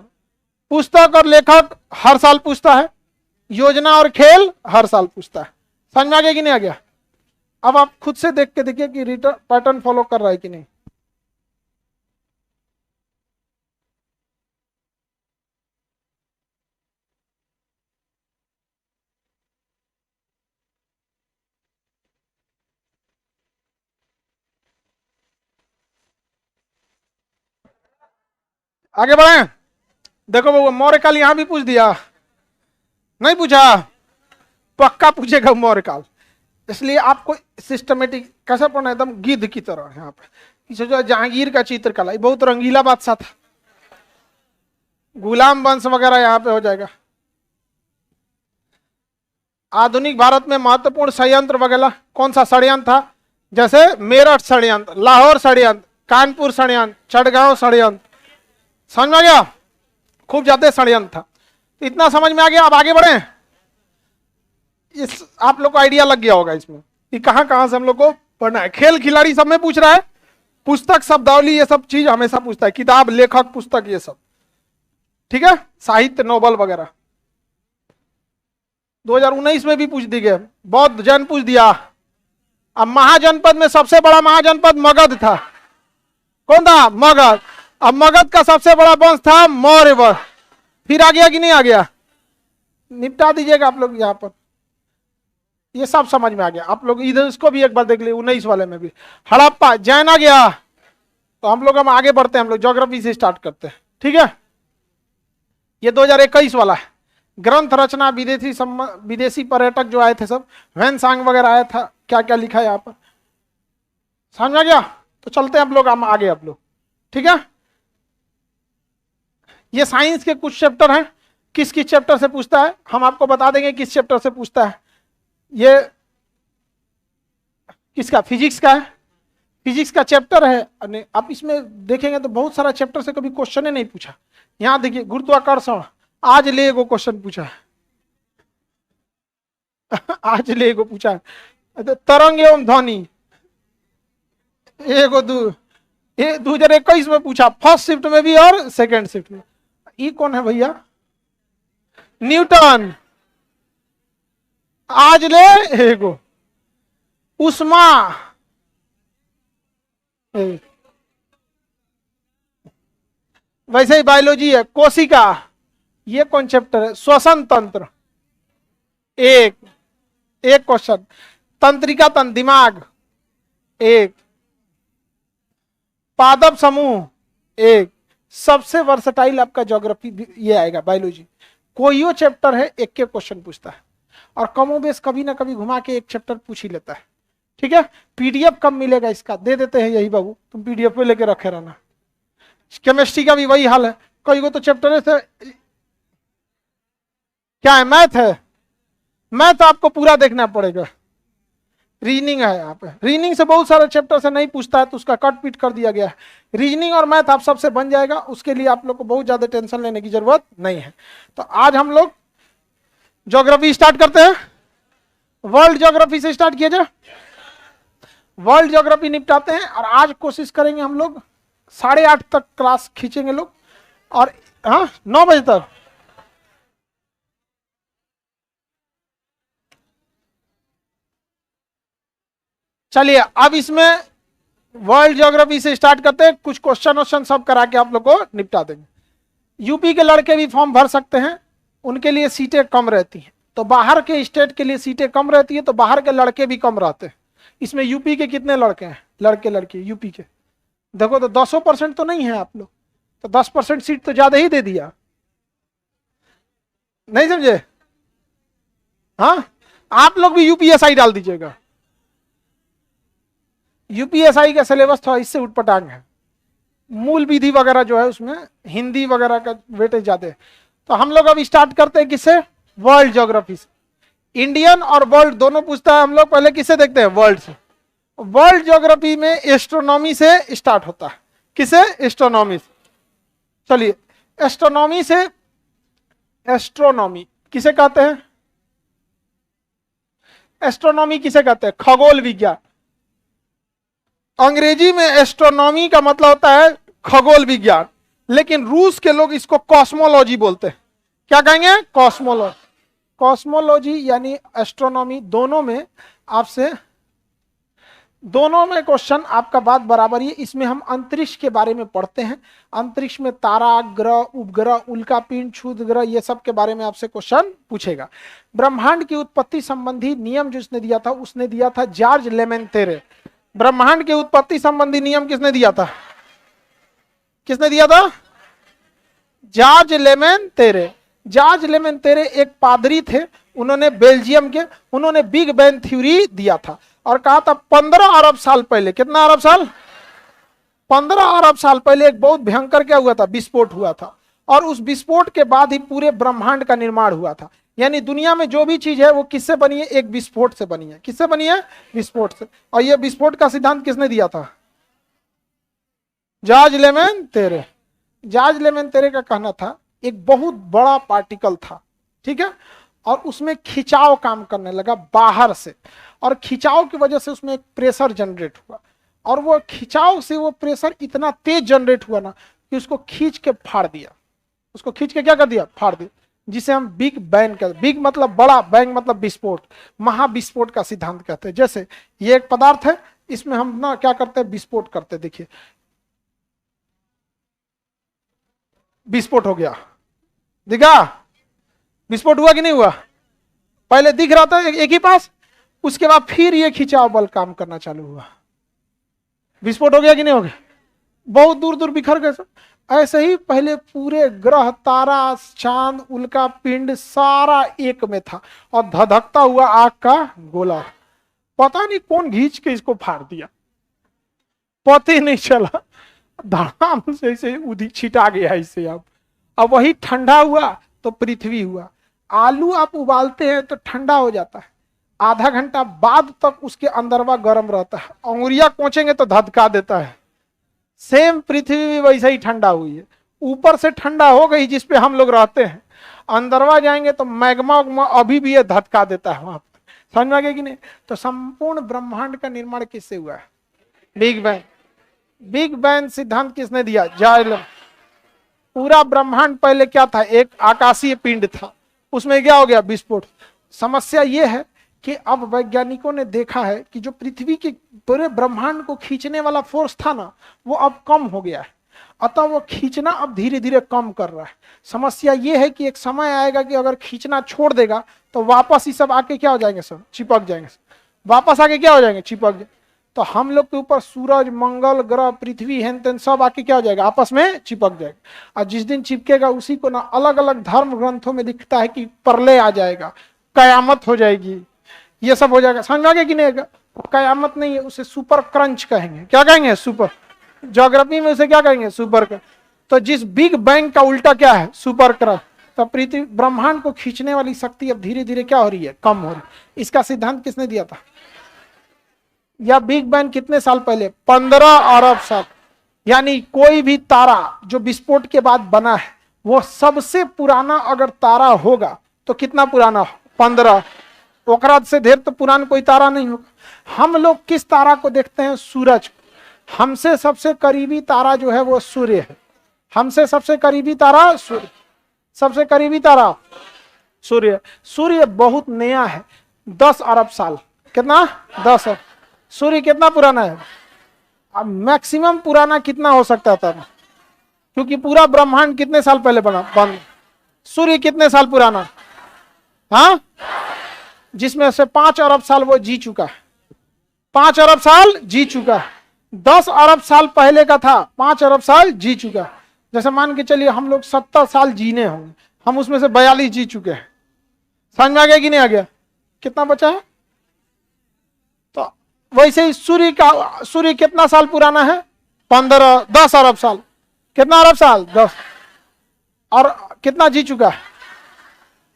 पुस्तक और लेखक हर साल पूछता है, योजना और खेल हर साल पूछता है। समझ में आ गया कि नहीं आ गया। अब आप खुद से देख के देखिए कि रिटर्न पैटर्न फॉलो कर रहा है कि नहीं। आगे बढ़े, देखो वो मौर्य काल यहां भी पूछ दिया, नहीं पूछा, पक्का पूछेगा मौर्य काल। इसलिए आपको सिस्टमेटिक कैसा पढ़ना है, एकदम गिद्ध की तरह। यहाँ पे जो जहांगीर का चित्रकला, बहुत रंगीला बादशाह था, गुलाम वंश वगैरह यहाँ पे हो जाएगा। आधुनिक भारत में महत्वपूर्ण षड्यंत्र वगैरह, कौन सा षड्यंत्र था, जैसे मेरठ षड्यंत्र, लाहौर षड्यंत्र, कानपुर षड्यंत्र, चटगांव षड्यंत्र। समझ में आ गया, खूब ज्यादा षड्यंत्र था। तो इतना समझ में आ गया। अब आगे बढ़े, इस आप लोग को आइडिया लग गया होगा इसमें कि कहां कहां से हम लोग को पढ़ना है। खेल खिलाड़ी सब में पूछ रहा है, पुस्तक शब्दावली ये सब चीज हमेशा पूछता है, किताब, लेखक, पुस्तक, ये सब, ठीक है, साहित्य, नोबल वगैरह। 2019 में भी पूछ दी गया, बौद्ध जैन पूछ दिया। अब महाजनपद में सबसे बड़ा महाजनपद मगध था, कौन था, मगध। अब मगध का सबसे बड़ा वंश था मौर्य वंश। फिर आ गया कि नहीं आ गया, निपटा दीजिएगा आप लोग यहाँ पर, ये सब समझ में आ गया। आप लोग इधर इसको भी एक बार देख लीजिए, 19 वाले में भी हड़प्पा जैन आ गया। तो हम आगे बढ़ते हैं, हम लोग ज्योग्राफी से स्टार्ट करते हैं, ठीक है। ये 2021 वाला है, ग्रंथ रचना, विदेशी पर्यटक जो आए थे सब, वैनसांग वगैरह आया था, क्या क्या लिखा है यहाँ पर, समझ में आ गया। तो चलते हैं हम लोग आगे, आप लोग, ठीक है। ये साइंस के कुछ चैप्टर हैं, किस किस चैप्टर से पूछता है हम आपको बता देंगे, किस चैप्टर से पूछता है। ये किसका? फिजिक्स का है। फिजिक्स का चैप्टर है। आप इसमें देखेंगे तो बहुत सारा चैप्टर से कभी क्वेश्चन ही नहीं पूछा। यहां देखिए गुरुत्वाकर्षण, आज ले एगो क्वेश्चन पूछा है आज ले एगो पूछा है। तरंग एवं ध्वनि एगो 2021 में पूछा, फर्स्ट शिफ्ट में भी और सेकेंड शिफ्ट में। ये कौन है भैया? न्यूटन। आज ले एगो उष्मा, वैसे ही बायोलॉजी है। कोशिका, ये कौन चैप्टर है? श्वसन तंत्र, एक क्वेश्चन। तंत्रिका तंत्र, दिमाग, एक। पादप समूह, एक। सबसे वर्सटाइल आपका ज्योग्राफी ये आएगा, बायोलॉजी। कोई चैप्टर है एक के क्वेश्चन पूछता है, और कमोबेश कभी ना कभी घुमा के एक चैप्टर पूछ ही लेता है। ठीक है, पीडीएफ कब मिलेगा इसका? दे देते हैं यही बाबू, तुम पीडीएफ पे लेके रखे रहना। केमिस्ट्री का भी वही हाल है, कई को तो चैप्टर से क्या है, मैथ है। मैथ आपको पूरा देखना पड़ेगा। रीजनिंग है यहाँ पे, रीजनिंग से बहुत सारे चैप्टर से नहीं पूछता है तो उसका कट पीट कर दिया गया है। रीजनिंग और मैथ आप सबसे बन जाएगा, उसके लिए आप लोग को बहुत ज्यादा टेंशन लेने की जरूरत नहीं है। तो आज हम लोग ज्योग्राफी स्टार्ट करते हैं। वर्ल्ड ज्योग्राफी से स्टार्ट किया जाए। वर्ल्ड ज्योग्राफी निपटाते हैं, और आज कोशिश करेंगे हम लोग 8:30 तक क्लास खींचेंगे लोग, और हाँ 9 बजे तक। चलिए अब इसमें वर्ल्ड ज्योग्राफी से स्टार्ट करते हैं। कुछ क्वेश्चन सब करा के आप लोग को निपटा देंगे। यूपी के लड़के भी फॉर्म भर सकते हैं, उनके लिए सीटें कम रहती हैं। तो बाहर के स्टेट के लिए सीटें कम रहती है, तो बाहर के लड़के भी कम रहते हैं। इसमें यूपी के कितने लड़के हैं? लड़के लड़के यूपी के देखो तो 10% तो नहीं है आप लोग, तो 10% सीट तो ज्यादा ही दे दिया, नहीं समझे? हाँ, आप लोग भी यूपीएसआई डाल दीजिएगा। यूपीएसआई का सिलेबस थोड़ा इससे उठपटांग है, मूल विधि वगैरह जो है उसमें हिंदी वगैरह का वेटेज ज्यादा है। तो हम लोग अब स्टार्ट करते हैं किससे? वर्ल्ड ज्योग्राफी से। इंडियन और वर्ल्ड दोनों पूछता है, हम लोग पहले किससे देखते हैं? वर्ल्ड से। वर्ल्ड ज्योग्राफी में एस्ट्रोनॉमी से स्टार्ट होता है। किसे? एस्ट्रोनॉमी से। चलिए एस्ट्रोनॉमी से, एस्ट्रोनॉमी किसे कहते हैं? एस्ट्रोनॉमी किसे कहते हैं? खगोल विज्ञान। अंग्रेजी में एस्ट्रोनॉमी का मतलब होता है खगोल विज्ञान, लेकिन रूस के लोग इसको कॉस्मोलॉजी बोलते हैं। क्या कहेंगे? कॉस्मोलॉजी। कॉस्मोलॉजी यानी एस्ट्रोनॉमी, दोनों में क्वेश्चन आपका बात बराबर ही है। इसमें हम अंतरिक्ष के बारे में पढ़ते हैं। अंतरिक्ष में तारा, ग्रह, उपग्रह, उल्कापिंड, क्षुद्र ग्रह, ये सब के बारे में आपसे क्वेश्चन पूछेगा। ब्रह्मांड की उत्पत्ति संबंधी नियम जिसने दिया था, उसने दिया था जॉर्ज लेमेंतेरे। ब्रह्मांड की उत्पत्ति संबंधी नियम किसने दिया था? किसने दिया था? जॉर्ज लेमेंतेरे। जॉर्ज लेमेंतेरे एक पादरी थे, उन्होंने बेल्जियम के, उन्होंने बिग बैंग थ्योरी दिया था और कहा था 15 अरब साल पहले, कितना अरब साल? 15 अरब साल पहले एक बहुत भयंकर क्या हुआ था? विस्फोट हुआ था, और उस विस्फोट के बाद ही पूरे ब्रह्मांड का निर्माण हुआ था। यानी दुनिया में जो भी चीज है वो किससे बनी है? एक विस्फोट से बनी है। किससे बनी है? विस्फोट से। और ये विस्फोट का सिद्धांत किसने दिया था? जॉर्ज लेमेंतेरे। जॉर्ज लेमेंतेरे का कहना था एक बहुत बड़ा पार्टिकल था, ठीक है, और उसमें खिंचाव काम करने लगा बाहर से, और खिंचाव की वजह से उसमें एक प्रेशर जनरेट हुआ, और वो खिंचाव से वो प्रेशर इतना तेज जनरेट हुआ ना कि उसको खींच के फाड़ दिया। उसको खींच के क्या कर दिया? फाड़ दिया, जिसे हम बिग बैंग कहते हैं। बिग मतलब बड़ा, बैंग मतलब विस्फोट, महाविस्फोट का सिद्धांत कहते हैं। जैसे ये एक पदार्थ है, इसमें हम ना क्या करते हैं? विस्फोट करते हैं। देखिए विस्फोट हो गया, दिखा? विस्फोट हुआ कि नहीं हुआ? पहले दिख रहा था एक ही पास, उसके बाद फिर ये खिंचाव बल काम करना चालू हुआ, विस्फोट हो गया कि नहीं हो गया? बहुत दूर दूर बिखर गए सब। ऐसे ही पहले पूरे ग्रह, तारा, चांद, उल्का पिंड सारा एक में था, और धधकता हुआ आग का गोला, पता नहीं कौन घींच के इसको फाड़ दिया, पता ही नहीं चला, धड़ाम से इसे छिटा गया इससे। अब वही ठंडा हुआ तो पृथ्वी हुआ। आलू आप उबालते हैं तो ठंडा हो जाता है, आधा घंटा बाद तक उसके अंदरवा गर्म रहता है, अंगुरिया कोचेंगे तो धधका देता है। सेम पृथ्वी भी वैसे ही ठंडा हुई है, ऊपर से ठंडा हो गई जिसपे हम लोग रहते हैं, अंदरवा जाएंगे तो मैग्मा अभी भी ये धधका देता है वहां पर। समझ में आ गया कि नहीं? तो संपूर्ण ब्रह्मांड का निर्माण किससे हुआ है? Big bang. बिग बैंग सिद्धांत किसने दिया? जाइलम। पूरा ब्रह्मांड पहले क्या था? एक आकाशीय पिंड था, उसमें क्या हो गया? विस्फोट। समस्या यह है कि अब वैज्ञानिकों ने देखा है कि जो पृथ्वी के पूरे ब्रह्मांड को खींचने वाला फोर्स था ना, वो अब कम हो गया है, अतः वो खींचना अब धीरे धीरे कम कर रहा है। समस्या ये है कि एक समय आएगा कि अगर खींचना छोड़ देगा तो वापस ही सब आके क्या हो जाएंगे? सब चिपक जाएंगे, वापस आके क्या हो जाएंगे? चिपक जाएंगे। तो हम लोग के ऊपर सूरज, मंगल ग्रह, पृथ्वी, हेन तेन सब आके क्या हो जाएगा? आपस में चिपक जाएगा। और जिस दिन चिपकेगा उसी को ना अलग अलग धर्म ग्रंथों में लिखता है कि प्रलय आ जाएगा, कयामत हो जाएगी, ये सब हो जाएगा। समझ आ गया कि नहीं? कयामत नहीं है, उसे सुपर क्रंच कहेंगे। क्या कहेंगे? सुपर। ज्योग्राफी में उसे क्या कहेंगे? Super crunch. तो जिस बिग बैंग का उल्टा क्या है? Super crunch. तो पृथ्वी ब्रह्मांड को खींचने वाली शक्ति अब धीरे धीरे क्या हो रही है? कम हो रही है। इसका सिद्धांत किसने दिया था? या बिग बैंग कितने साल पहले? 15 अरब साल। यानी कोई भी तारा जो विस्फोट के बाद बना है वो सबसे पुराना अगर तारा होगा तो कितना पुराना हो? 15। ओकरा से ढेर तो पुराना कोई तारा नहीं होगा। हम लोग किस तारा को देखते हैं? सूरज। हमसे सबसे करीबी तारा जो है वो सूर्य है। हमसे सबसे करीबी तारा सूर्य। सबसे करीबी तारा सूर्य। सूर्य बहुत नया है, 10 अरब साल। कितना? 10 अरब। सूर्य कितना पुराना है? अब मैक्सिमम पुराना कितना हो सकता था? क्योंकि पूरा ब्रह्मांड कितने साल पहले बन सूर्य कितने साल पुराना? हाँ, जिसमें से 5 अरब साल वो जी चुका है। 5 अरब साल जी चुका है। 10 अरब साल पहले का था, 5 अरब साल जी चुका है। जैसे मान के चलिए हम लोग 70 साल जीने होंगे, हम उसमें से 42 जी चुके हैं। समझ में आ गया कि नहीं आ गया? कितना बचा है? तो वैसे ही सूर्य कितना साल पुराना है? 10 अरब साल। कितना अरब साल? 10। और कितना जी चुका है?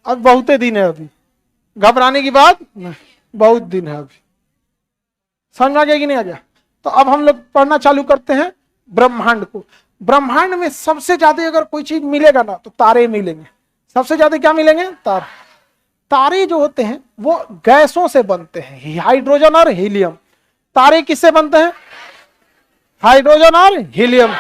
अब बहुते दिन है, अभी घबराने की बात नहीं, बहुत दिन है अभी। समझ में आ गया कि नहीं आ गया? तो अब हम लोग पढ़ना चालू करते हैं ब्रह्मांड को। ब्रह्मांड में सबसे ज्यादा अगर कोई चीज मिलेगा ना तो तारे मिलेंगे। सबसे ज्यादा क्या मिलेंगे? तारे। तारे जो होते हैं वो गैसों से बनते हैं, हाइड्रोजन और हीलियम। तारे किससे बनते हैं? हाइड्रोजन और हीलियम।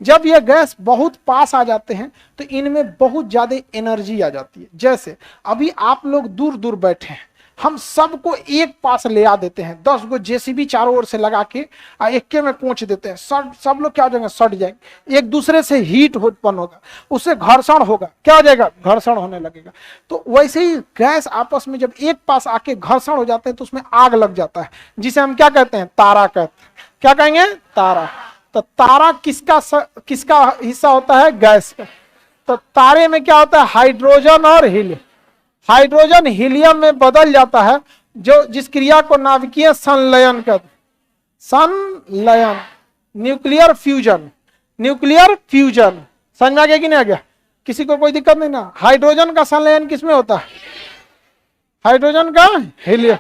जब ये गैस बहुत पास आ जाते हैं तो इनमें बहुत ज्यादा एनर्जी आ जाती है। जैसे अभी आप लोग दूर दूर बैठे हैं, हम सबको एक पास ले आ देते हैं, 10 गो जेसीबी चारों ओर से लगा के एक्के में पहुंच देते हैं, सब लोग क्या हो जाएंगे? सट जाएंगे। एक दूसरे से हीट उत्पन्न होगा, उससे घर्षण होगा। क्या हो जाएगा? घर्षण होने लगेगा। तो वैसे ही गैस आपस में जब एक पास आके घर्षण हो जाते हैं तो उसमें आग लग जाता है, जिसे हम क्या कहते हैं? तारा कहते हैं। क्या कहेंगे? तारा। तो तारा किसका हिस्सा होता है? गैस का। तो तारे में क्या होता है? हाइड्रोजन और हीलियम। हाइड्रोजन हीलियम में बदल जाता है, जो जिस क्रिया को नाभिकीय संलयन कहते हैं। संलयन, न्यूक्लियर फ्यूजन। Nuclear fusion. समझ में आ गया कि नहीं आ गया? किसी को कोई दिक्कत नहीं ना? हाइड्रोजन का संलयन किसमें होता है? हाइड्रोजन का हीलियम।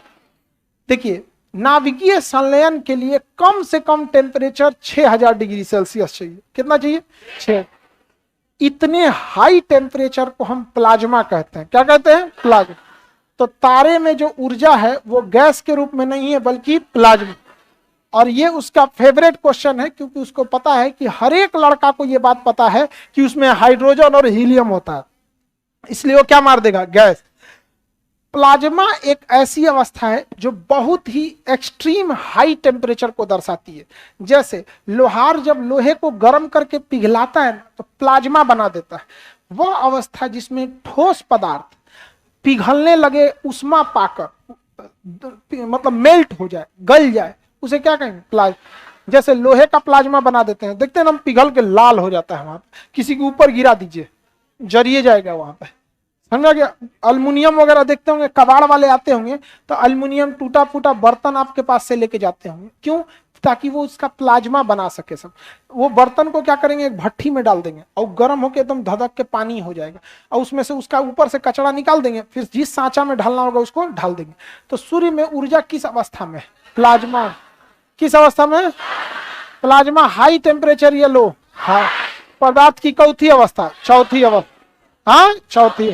देखिए, नाभिकीय संलयन के लिए कम से कम टेम्परेचर 6000 डिग्री सेल्सियस चाहिए। कितना चाहिए? 6। इतने हाई टेम्परेचर को हम प्लाज्मा कहते हैं। क्या कहते हैं? प्लाज्मा। तो तारे में जो ऊर्जा है वो गैस के रूप में नहीं है बल्कि प्लाज्मा। और ये उसका फेवरेट क्वेश्चन है, क्योंकि उसको पता है कि हर एक लड़का को ये बात पता है कि उसमें हाइड्रोजन और हीलियम होता है, इसलिए वो क्या मार देगा? गैस। प्लाज्मा एक ऐसी अवस्था है जो बहुत ही एक्सट्रीम हाई टेम्परेचर को दर्शाती है। जैसे लोहार जब लोहे को गर्म करके पिघलाता है तो प्लाज्मा बना देता है। वह अवस्था जिसमें ठोस पदार्थ पिघलने लगे, उष्मा पाकर मतलब मेल्ट हो जाए, गल जाए, उसे क्या कहेंगे? प्लाज्मा। जैसे लोहे का प्लाज्मा बना देते हैं, देखते हैं ना हम, पिघल के लाल हो जाता है। वहां पर किसी के ऊपर गिरा दीजिए, जरिए जाएगा वहां पे। समझ गया? अल्युमिनियम वगैरह देखते होंगे, कबाड़ वाले आते होंगे तो अल्युमिनियम टूटा फूटा बर्तन आपके पास से लेके जाते होंगे। क्यों? ताकि वो उसका प्लाज्मा बना सके सब। वो बर्तन को क्या करेंगे, एक भट्टी में डाल देंगे और गर्म होकर एकदम धधक के पानी हो जाएगा और उसमें से उसका ऊपर से कचरा निकाल देंगे, फिर जिस सांचा में ढालना होगा उसको ढाल देंगे। तो सूर्य में ऊर्जा किस अवस्था में, प्लाज्मा। किस अवस्था में, प्लाज्मा। हाई टेम्परेचर या लो, हाँ। पदार्थ की चौथी अवस्था, चौथी अवस्था, हाँ चौथी।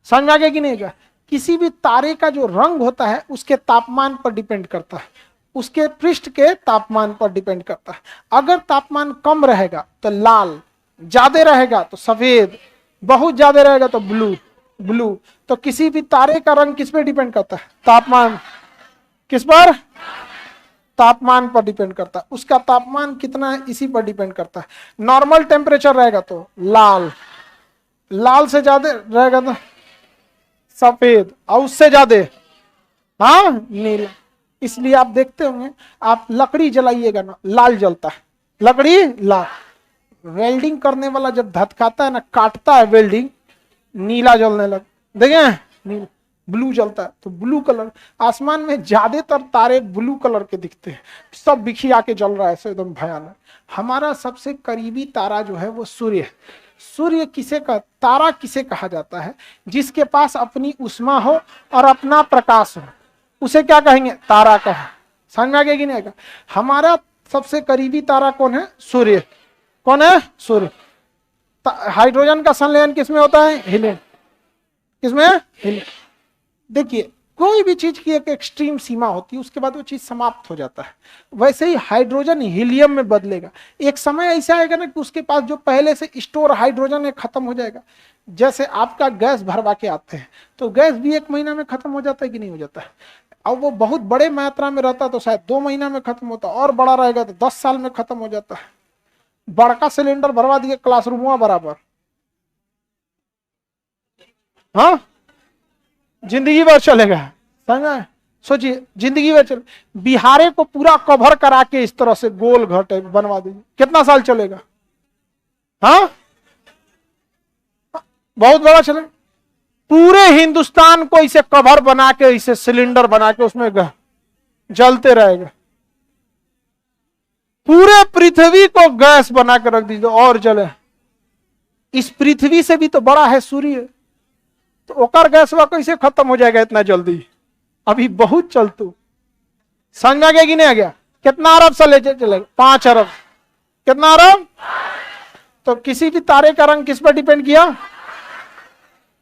समझ में आ गया कि नहीं? किसी भी तारे का जो रंग होता है उसके तापमान पर डिपेंड करता है, उसके पृष्ठ के तापमान पर डिपेंड करता है। अगर तापमान कम रहेगा तो लाल, ज्यादा रहेगा तो सफेद, बहुत ज्यादा रहेगा तो ब्लू। तो किसी भी तारे का रंग किस पे डिपेंड करता है, तापमान। किस पर, तापमान पर डिपेंड करता है। उसका तापमान कितना है इसी पर डिपेंड करता है। नॉर्मल टेम्परेचर रहेगा तो लाल, लाल से ज्यादा रहेगा तो सफेद, और उससे ज्यादा हाँ नीला। इसलिए आप देखते होंगे, आप लकड़ी जलाइएगा ना, लाल जलता है, लकड़ी लाल। वेल्डिंग करने वाला जब धधकाता है ना, काटता है वेल्डिंग, नीला जलने लग, देखें नीला, ब्लू जलता है तो ब्लू कलर। आसमान में ज्यादातर तारे ब्लू कलर के दिखते हैं, सब बिखिया के जल रहा है एकदम भयानक। हमारा सबसे करीबी तारा जो है वो सूर्य है। सूर्य किसे का तारा किसे कहा जाता है, जिसके पास अपनी उष्मा हो और अपना प्रकाश हो, उसे क्या कहेंगे, तारा कहें। समझ में आ गया कि नहीं आएगा? हमारा सबसे करीबी तारा कौन है, सूर्य। कौन है, सूर्य। हाइड्रोजन का संलयन किसमें होता है, हीलियम। किसमें, हीलियम। देखिए कोई भी चीज की एक एक्सट्रीम सीमा होती है, उसके बाद वो चीज समाप्त हो जाता है। वैसे ही हाइड्रोजन हीलियम में बदलेगा। एक समय ऐसा आएगा ना कि उसके पास जो पहले से स्टोर हाइड्रोजन है खत्म हो जाएगा। जैसे आपका गैस भरवा के आते हैं तो गैस भी 1 महीना में खत्म हो जाता है कि नहीं हो जाता है? अब वो बहुत बड़े मात्रा में रहता तो शायद 2 महीना में खत्म होता, और बड़ा रहेगा तो 10 साल में खत्म हो जाता है। बड़का सिलेंडर भरवा दिए क्लासरूम बराबर, हाँ जिंदगी भर चलेगा। समझ, सोचिए जिंदगी भर चले। बिहारे को पूरा कवर करा के इस तरह से गोल घट बनवा दीजिए, कितना साल चलेगा? हाँ बहुत बड़ा चलेगा। पूरे हिंदुस्तान को इसे कवर बना के, इसे सिलेंडर बना के उसमें जलते रहेगा। पूरे पृथ्वी को गैस बना के रख दीजिए और जले। इस पृथ्वी से भी तो बड़ा है सूर्य, तो ओकर गैसवा कैसे खत्म हो जाएगा इतना जल्दी? अभी बहुत चलतू। समझ में आ गया कि नहीं आ गया? कितना अरब से ले चलेगा? 5 अरब। कितना अरब? तो किसी भी तारे का रंग किस पर डिपेंड किया?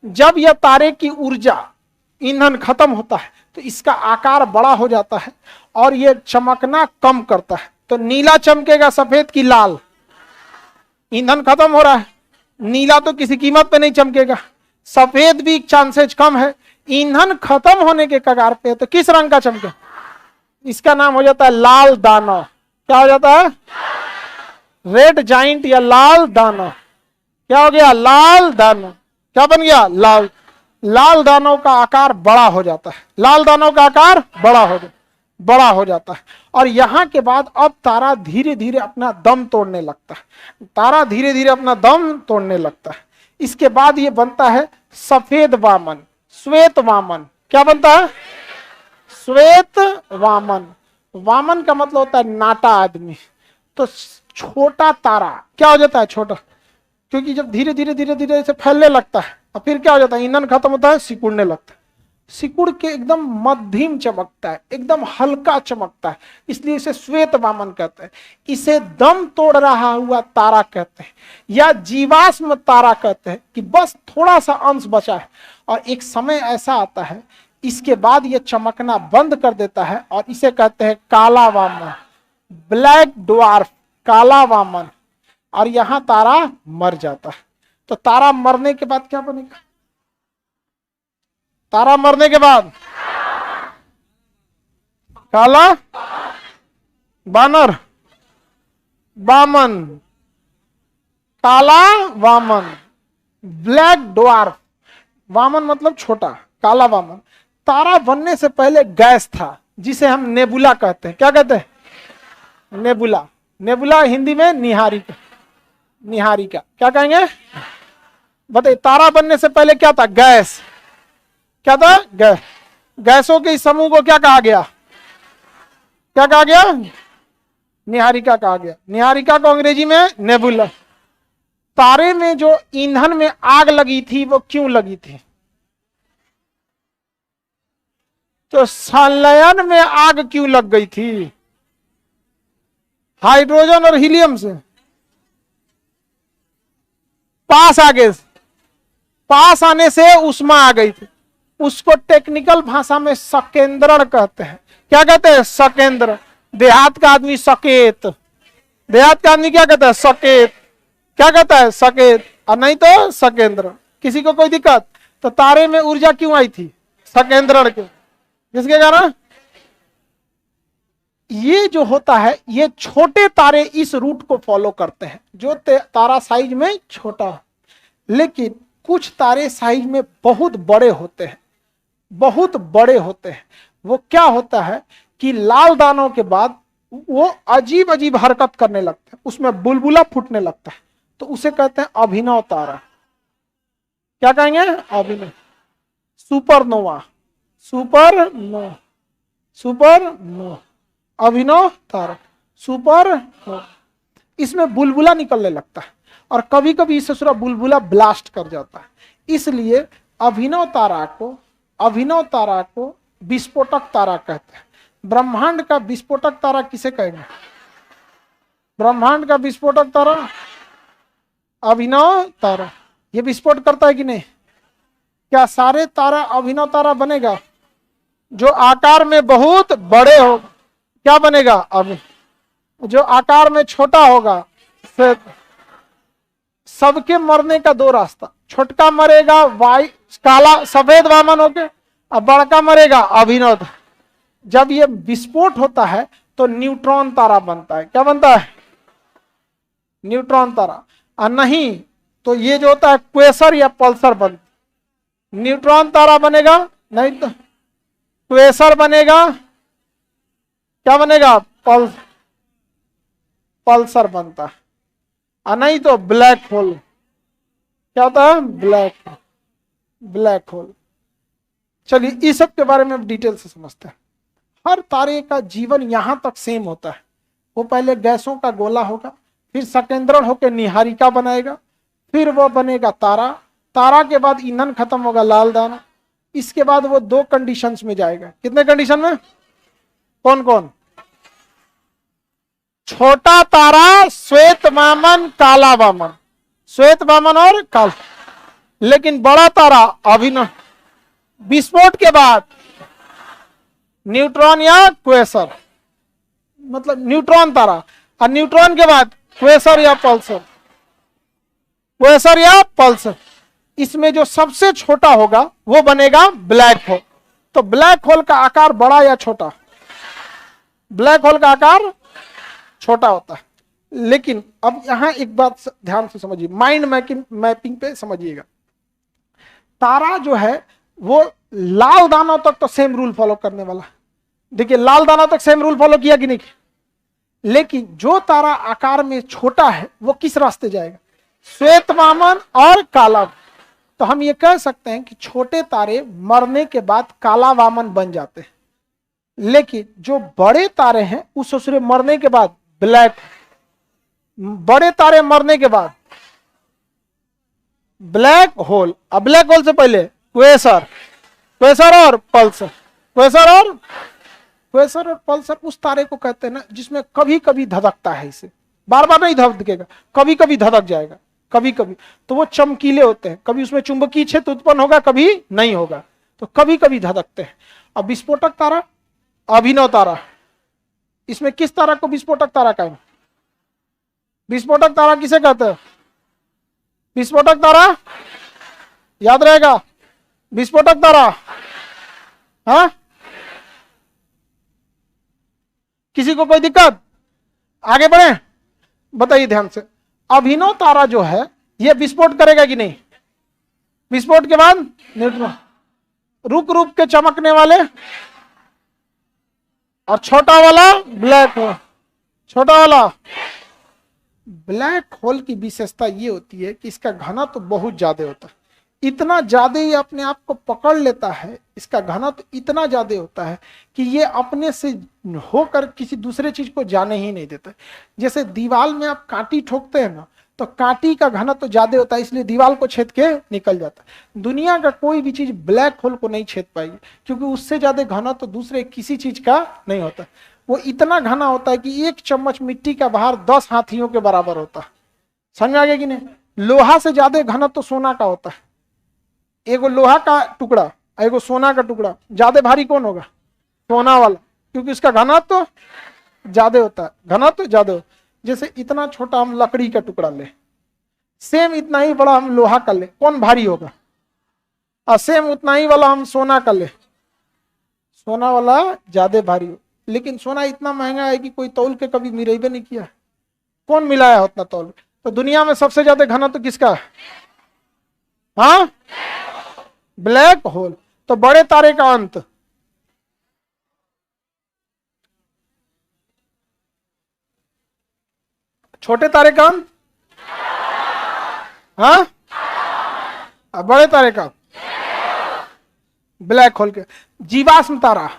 जब यह तारे की ऊर्जा, ईंधन खत्म होता है तो इसका आकार बड़ा हो जाता है और यह चमकना कम करता है। तो नीला चमकेगा, सफेद की लाल। ईंधन खत्म हो रहा है, नीला तो किसी कीमत पे नहीं चमकेगा, सफेद भी चांसेस कम है। ईंधन खत्म होने के कगार पे तो किस रंग का चमके? इसका नाम हो जाता है लाल दानव। क्या हो जाता है? रेड जाइंट या लाल दानव। क्या हो गया? लाल दानव। क्या बन गया? लाल। लाल दानव का आकार बड़ा हो जाता है, लाल दानव का आकार बड़ा हो जाता है। और यहां के बाद अब तारा धीरे धीरे अपना दम तोड़ने लगता है। तारा धीरे धीरे अपना दम तोड़ने लगता है। इसके बाद ये बनता है सफेद वामन, श्वेत वामन। क्या बनता है? श्वेत वामन। वामन का मतलब होता है नाटा आदमी। तो छोटा तारा क्या हो जाता है? छोटा, क्योंकि जब धीरे धीरे से फैलने लगता है और फिर क्या हो जाता है? ईंधन खत्म होता है, सिकुड़ने लगता है। सिकुड़ के एकदम मध्यम चमकता है, एकदम हल्का चमकता है, इसलिए इसे श्वेत वामन कहते हैं। इसे दम तोड़ रहा हुआ तारा कहते हैं या जीवाश्म तारा कहते हैं कि बस थोड़ा सा अंश बचा है और एक समय ऐसा आता है इसके बाद ये चमकना बंद कर देता है और इसे कहते हैं काला वामन, ब्लैक ड्वार्फ, काला वामन। और यहां तारा मर जाता है। तो तारा मरने के बाद क्या बनेगा? तारा मरने के बाद काला बानर, वामन, काला वामन, ब्लैक ड्वार्फ। वामन मतलब छोटा, काला वामन। तारा बनने से पहले गैस था जिसे हम नेबुला कहते हैं। क्या कहते हैं? नेबुला। नेबुला हिंदी में निहारिका। निहारिका क्या कहेंगे? बताइए, तारा बनने से पहले क्या था? गैस। क्या था? गैसों के इस समूह को क्या कहा गया? क्या कहा गया? निहारिका कहा गया। निहारिका को अंग्रेजी में नेबुला। तारे में जो ईंधन में आग लगी थी वो क्यों लगी थी? तो संलयन में आग क्यों लग गई थी? हाइड्रोजन और हीलियम से पास आने से उष्मा आ गई थी। उसको टेक्निकल भाषा में सकेंद्रण कहते हैं। क्या कहते हैं? सकेंद्र। देहात का आदमी सकेत, देहात का आदमी क्या कहता है? सकेत। क्या कहता है? सकेत, और नहीं तो सकेंद्र। किसी को कोई दिक्कत? तो तारे में ऊर्जा क्यों आई थी? सकेंद्रण के। किसके कारण? ये जो होता है, ये छोटे तारे इस रूट को फॉलो करते हैं, जो तारा साइज में छोटा, लेकिन कुछ तारे साइज में बहुत बड़े होते हैं, बहुत बड़े होते हैं। वो क्या होता है कि लाल दानों के बाद वो अजीब अजीब हरकत करने लगते हैं, उसमें बुलबुला फूटने लगता है, तो उसे कहते हैं अभिनव तारा। क्या कहेंगे? अभिनव। सुपरनोवा, सुपरनोवा, सुपरनोवा, अभिनव तारा, सुपरनोवा। इसमें बुलबुला निकलने लगता है और कभी कभी इससे पूरा बुलबुला ब्लास्ट कर जाता है। इसलिए अभिनव तारा को विस्फोटक तारा कहते हैं। ब्रह्मांड का विस्फोटक तारा किसे कहेंगे? ब्रह्मांड का विस्फोटक तारा अभिनव तारा। ये विस्फोट करता है कि नहीं? क्या सारे तारा अभिनव तारा बनेगा? जो आकार में बहुत बड़े हो क्या बनेगा? जो आकार में छोटा होगा। सबके मरने का दो रास्ता, छोटका मरेगा काला सफेद वामन होके, अब बड़का मरेगा अभिनव। जब ये विस्फोट होता है तो न्यूट्रॉन तारा बनता है। क्या बनता है? न्यूट्रॉन तारा। और नहीं तो ये जो होता है क्वेसर या पल्सर बनता। न्यूट्रॉन तारा बनेगा, नहीं तो क्वेसर बनेगा। क्या बनेगा? पल्सर बनता है। और नहीं तो ब्लैक होल। क्या होता है? Black hole. चलिए इस सब के बारे में अब डिटेल से समझते हैं। हर तारे का जीवन यहां तक सेम होता है। वो पहले गैसों का गोला होगा, फिर सकेंद्रण होकर निहारिका बनाएगा, फिर वो बनेगा तारा। तारा के बाद ईंधन खत्म होगा, लाल दाना। इसके बाद वो दो कंडीशंस में जाएगा। कितने कंडीशन में? कौन कौन? छोटा तारा श्वेत वामन, काला वामन, श्वेत वामन और काला। लेकिन बड़ा तारा अभिनव, विस्फोट के बाद न्यूट्रॉन या क्वेसर, मतलब न्यूट्रॉन तारा। और न्यूट्रॉन के बाद क्वेसर या पल्सर, क्वेसर या पल्सर। इसमें जो सबसे छोटा होगा वो बनेगा ब्लैक होल। तो ब्लैक होल का आकार बड़ा या छोटा? ब्लैक होल का आकार छोटा होता है। लेकिन अब यहां एक बात ध्यान से समझिए, माइंड मैपिंग पे समझिएगा। तारा जो है वो लाल दानों तक तो सेम रूल फॉलो करने वाला। देखिए लाल दानों तक सेम रूल फॉलो किया कि नहीं? लेकिन जो तारा आकार में छोटा है वो किस रास्ते जाएगा? श्वेत वामन और काला। तो हम ये कह सकते हैं कि छोटे तारे मरने के बाद काला वामन बन जाते हैं, लेकिन जो बड़े तारे हैं उस ससुरे मरने के बाद ब्लैक। बड़े तारे मरने के बाद ब्लैक होल। अब ब्लैक होल से पहले क्वेसर, क्वेसर और पल्सर, क्वेसर और पल्सर। उस तारे को कहते हैं ना जिसमें कभी कभी धधकता है, इसे बार बार नहीं धधकेगा, कभी कभी धधक जाएगा, कभी कभी। तो वो चमकीले होते हैं, कभी उसमें चुंबकीय क्षेत्र उत्पन्न होगा, कभी नहीं होगा, तो कभी कभी धधकते हैं। अब विस्फोटक तारा, अभिनव तारा, इसमें किस तारा को विस्फोटक तारा कहेंगे? विस्फोटक तारा किसे कहते हैं? विस्फोटक तारा याद रहेगा, विस्फोटक तारा। हाँ, किसी को कोई दिक्कत? आगे बढ़े, बताइए ध्यान से। अभिनव तारा जो है यह विस्फोट करेगा कि नहीं? विस्फोट के बाद न्यूट्रॉन, रुक रुक के चमकने वाले, और छोटा वाला ब्लैक होल। छोटा वाला ब्लैक होल की विशेषता ये होती है कि इसका घनत्व तो बहुत ज्यादा होता है। इतना ज्यादा ये अपने आप को पकड़ लेता है, इसका घनत्व इतना ज्यादा होता है कि ये अपने से होकर किसी दूसरे चीज को जाने ही नहीं देता। जैसे दीवार में आप कांटी ठोकते हैं ना, तो कांटी का घनत्व ज्यादा होता है, इसलिए दीवार को छेद के निकल जाता है। दुनिया का कोई भी चीज ब्लैक होल को नहीं छेद पाएगी, क्योंकि उससे ज्यादा घनत्व दूसरे किसी चीज का नहीं होता। वो इतना घना होता है कि 1 चम्मच मिट्टी का भार 10 हाथियों के बराबर होता है। समझ में आ गया कि नहीं? लोहा से ज्यादा घनत्व तो सोना का होता है। एगो लोहा का टुकड़ा, एगो सोना का टुकड़ा, ज्यादा भारी कौन होगा? सोना वाला, क्योंकि इसका घनत्व तो ज्यादा होता है, घनत्व तो ज्यादा। जैसे इतना छोटा हम लकड़ी का टुकड़ा ले, सेम इतना ही बड़ा हम लोहा का ले, कौन भारी होगा? और सेम उतना ही वाला हम सोना का ले, सोना वाला ज्यादा भारी हो। लेकिन सोना इतना महंगा है कि कोई तौल के कभी मिलाइबे नहीं किया। कौन मिलाया उतना तौल? तो दुनिया में सबसे ज्यादा घनत्व किसका? हाँ, ब्लैक होल। तो बड़े तारे का अंत, छोटे तारे का अंत, हाँ, और बड़े तारे का ब्लैक होल के। जीवाश्म तारा,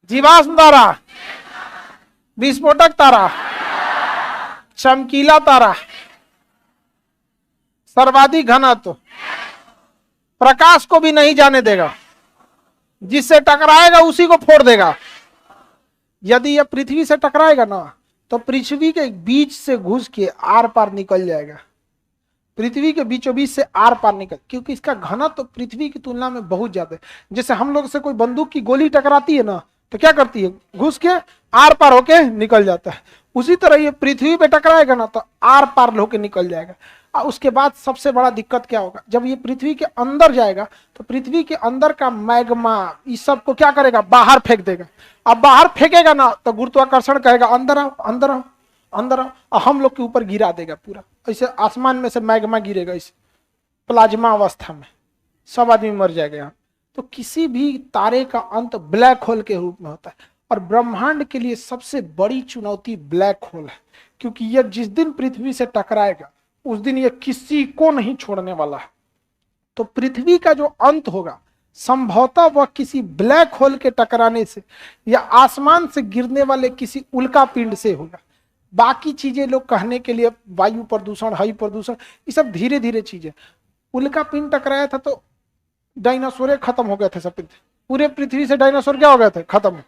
जीवाश्म तारा, विस्फोटक तारा, चमकीला तारा, सर्वाधिक घनत्व, प्रकाश को भी नहीं जाने देगा, जिससे टकराएगा उसी को फोड़ देगा। यदि यह पृथ्वी से टकराएगा ना, तो पृथ्वी के बीच से घुस के आर पार निकल जाएगा। पृथ्वी के बीचों बीच से आर पार निकल, क्योंकि इसका घनत्व तो पृथ्वी की तुलना में बहुत ज्यादा है। जैसे हम लोग से कोई बंदूक की गोली टकराती है ना, तो क्या करती है? घुस के आर पार होके निकल जाता है। उसी तरह ये पृथ्वी पे टकराएगा ना, तो आर पार होके निकल जाएगा। और उसके बाद सबसे बड़ा दिक्कत क्या होगा? जब ये पृथ्वी के अंदर जाएगा, तो पृथ्वी के अंदर का मैग्मा इस सब को क्या करेगा? बाहर फेंक देगा। अब बाहर फेंकेगा ना, तो गुरुत्वाकर्षण कहेगा अंदर आओ, अंदर आओ, अंदर आओ, और हम लोग के ऊपर गिरा देगा पूरा। ऐसे आसमान में से मैग्मा गिरेगा, इस प्लाज्मा अवस्था में सब आदमी मर जाएगा यहाँ। तो किसी भी तारे का अंत ब्लैक होल के रूप में होता है। और ब्रह्मांड के लिए सबसे बड़ी चुनौती ब्लैक होल है, क्योंकि यह जिस दिन पृथ्वी से टकराएगा, उस दिन यह किसी को नहीं छोड़ने वाला है। तो पृथ्वी का जो अंत होगा, संभवतः वह किसी ब्लैक होल के टकराने से या आसमान से गिरने वाले किसी उल्का पिंड से होगा। बाकी चीजें लोग कहने के लिए, वायु प्रदूषण, हवाई प्रदूषण, ये सब धीरे धीरे चीजें। उल्का पिंड टकराया था तो डायनासोर खत्म हो गए थे सब, पूरे पृथ्वी से डायनासोर क्या हो गए थे? खत्म।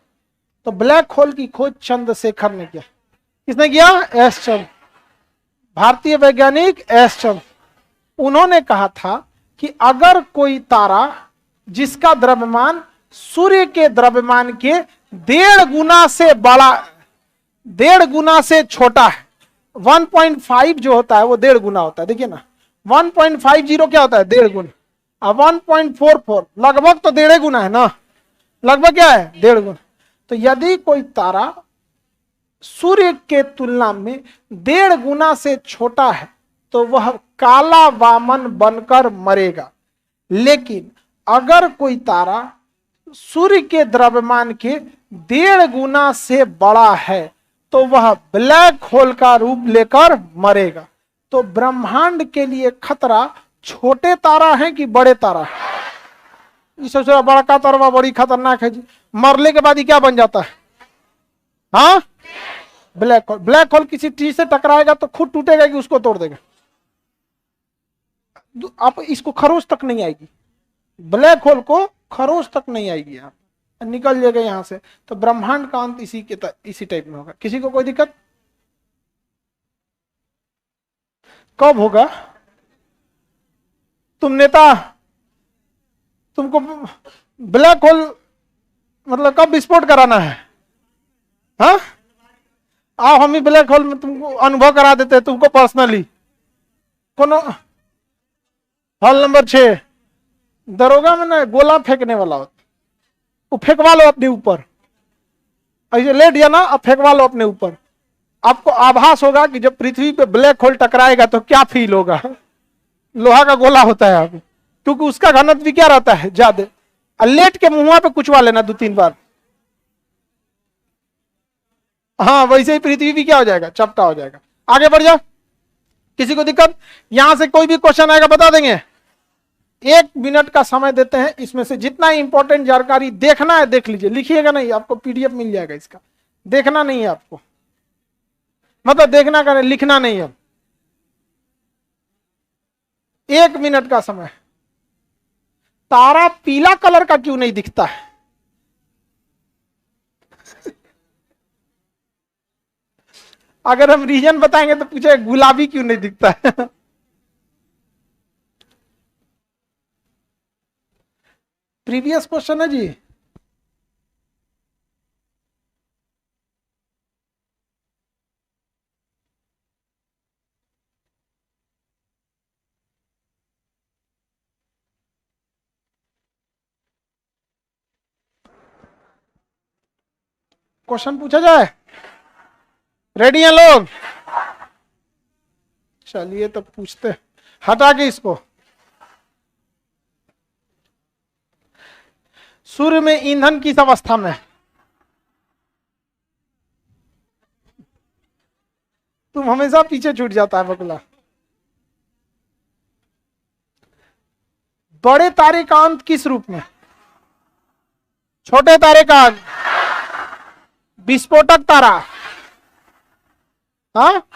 तो ब्लैक होल की खोज चंद्रशेखर ने किया। किसने किया? एस चंद्र, भारतीय वैज्ञानिक एस चंद्र। उन्होंने कहा था कि अगर कोई तारा जिसका द्रव्यमान सूर्य के द्रव्यमान के 1.5 गुना से बड़ा, 1.5 गुना से छोटा है, 1.5 जो होता है वो 1.5 गुना होता है। देखिए ना, 1.50 क्या होता है? 1.5 गुना। अब 1.44 लगभग तो 1.5 गुना है ना, लगभग क्या है? 1.5 गुना। तो यदि कोई तारा सूर्य के तुलना में 1.5 गुना से छोटा है, तो वह काला वामन बनकर मरेगा। लेकिन अगर कोई तारा सूर्य के द्रव्यमान के 1.5 गुना से बड़ा है, तो वह ब्लैक होल का रूप लेकर मरेगा। तो ब्रह्मांड के लिए खतरा छोटे तारा है कि बड़े तारा है? सबसे बड़ा का तारा बड़ी खतरनाक है जी। मरने के बाद ही क्या बन जाता है? हाँ, ब्लैक होल। ब्लैक होल किसी चीज से टकराएगा तो खुद टूटेगा कि उसको तोड़ देगा? आप इसको खरोच तक नहीं आएगी, ब्लैक होल को खरोच तक नहीं आएगी, आप निकल जाएगा यहां से। तो ब्रह्मांड का अंत इसी टाइप में होगा। किसी को कोई दिक्कत? कब होगा? तुम नेता, तुमको ब्लैक होल मतलब कब विस्फोट कराना है? हाँ, आओ हम ही ब्लैक होल में तुमको अनुभव करा देते हैं, तुमको पर्सनली। कोनो हॉल नंबर 6 दरोगा में ना गोला फेंकने वाला होता, वो फेंकवा लो अपने ऊपर, ऐसे लेट जाना, अब फेंकवा लो अपने ऊपर। आपको आभास होगा कि जब पृथ्वी पे ब्लैक होल टकराएगा तो क्या फील होगा। लोहा का गोला होता है आप, क्योंकि उसका घनत्व भी क्या रहता है? ज्यादा। लेट के मुंह पे कुचवा लेना 2-3 बार। हाँ, वैसे ही पृथ्वी भी क्या हो जाएगा? चपटा हो जाएगा। आगे बढ़ जा। किसी को दिक्कत? यहां से कोई भी क्वेश्चन आएगा बता देंगे। 1 मिनट का समय देते हैं, इसमें से जितना इंपॉर्टेंट जानकारी देखना है देख लीजिए, लिखिएगा नहीं, आपको पीडीएफ मिल जाएगा इसका, देखना नहीं है आपको, मतलब देखना का लिखना नहीं है। 1 मिनट का समय। तारा पीला कलर का क्यों नहीं दिखता है? अगर हम रीजन बताएंगे तो पूछे गुलाबी क्यों नहीं दिखता है? प्रीवियस क्वेश्चन है जी। क्वेश्चन पूछा जाए, रेडी हैं लोग? चलिए तो पूछते, हटा के इसको। सूर्य में ईंधन किस अवस्था में? तुम हमेशा पीछे छूट जाता है बकुला। बड़े तारे का अंत किस रूप में? छोटे तारे का अंत विस्फोटक तारा, हाँ,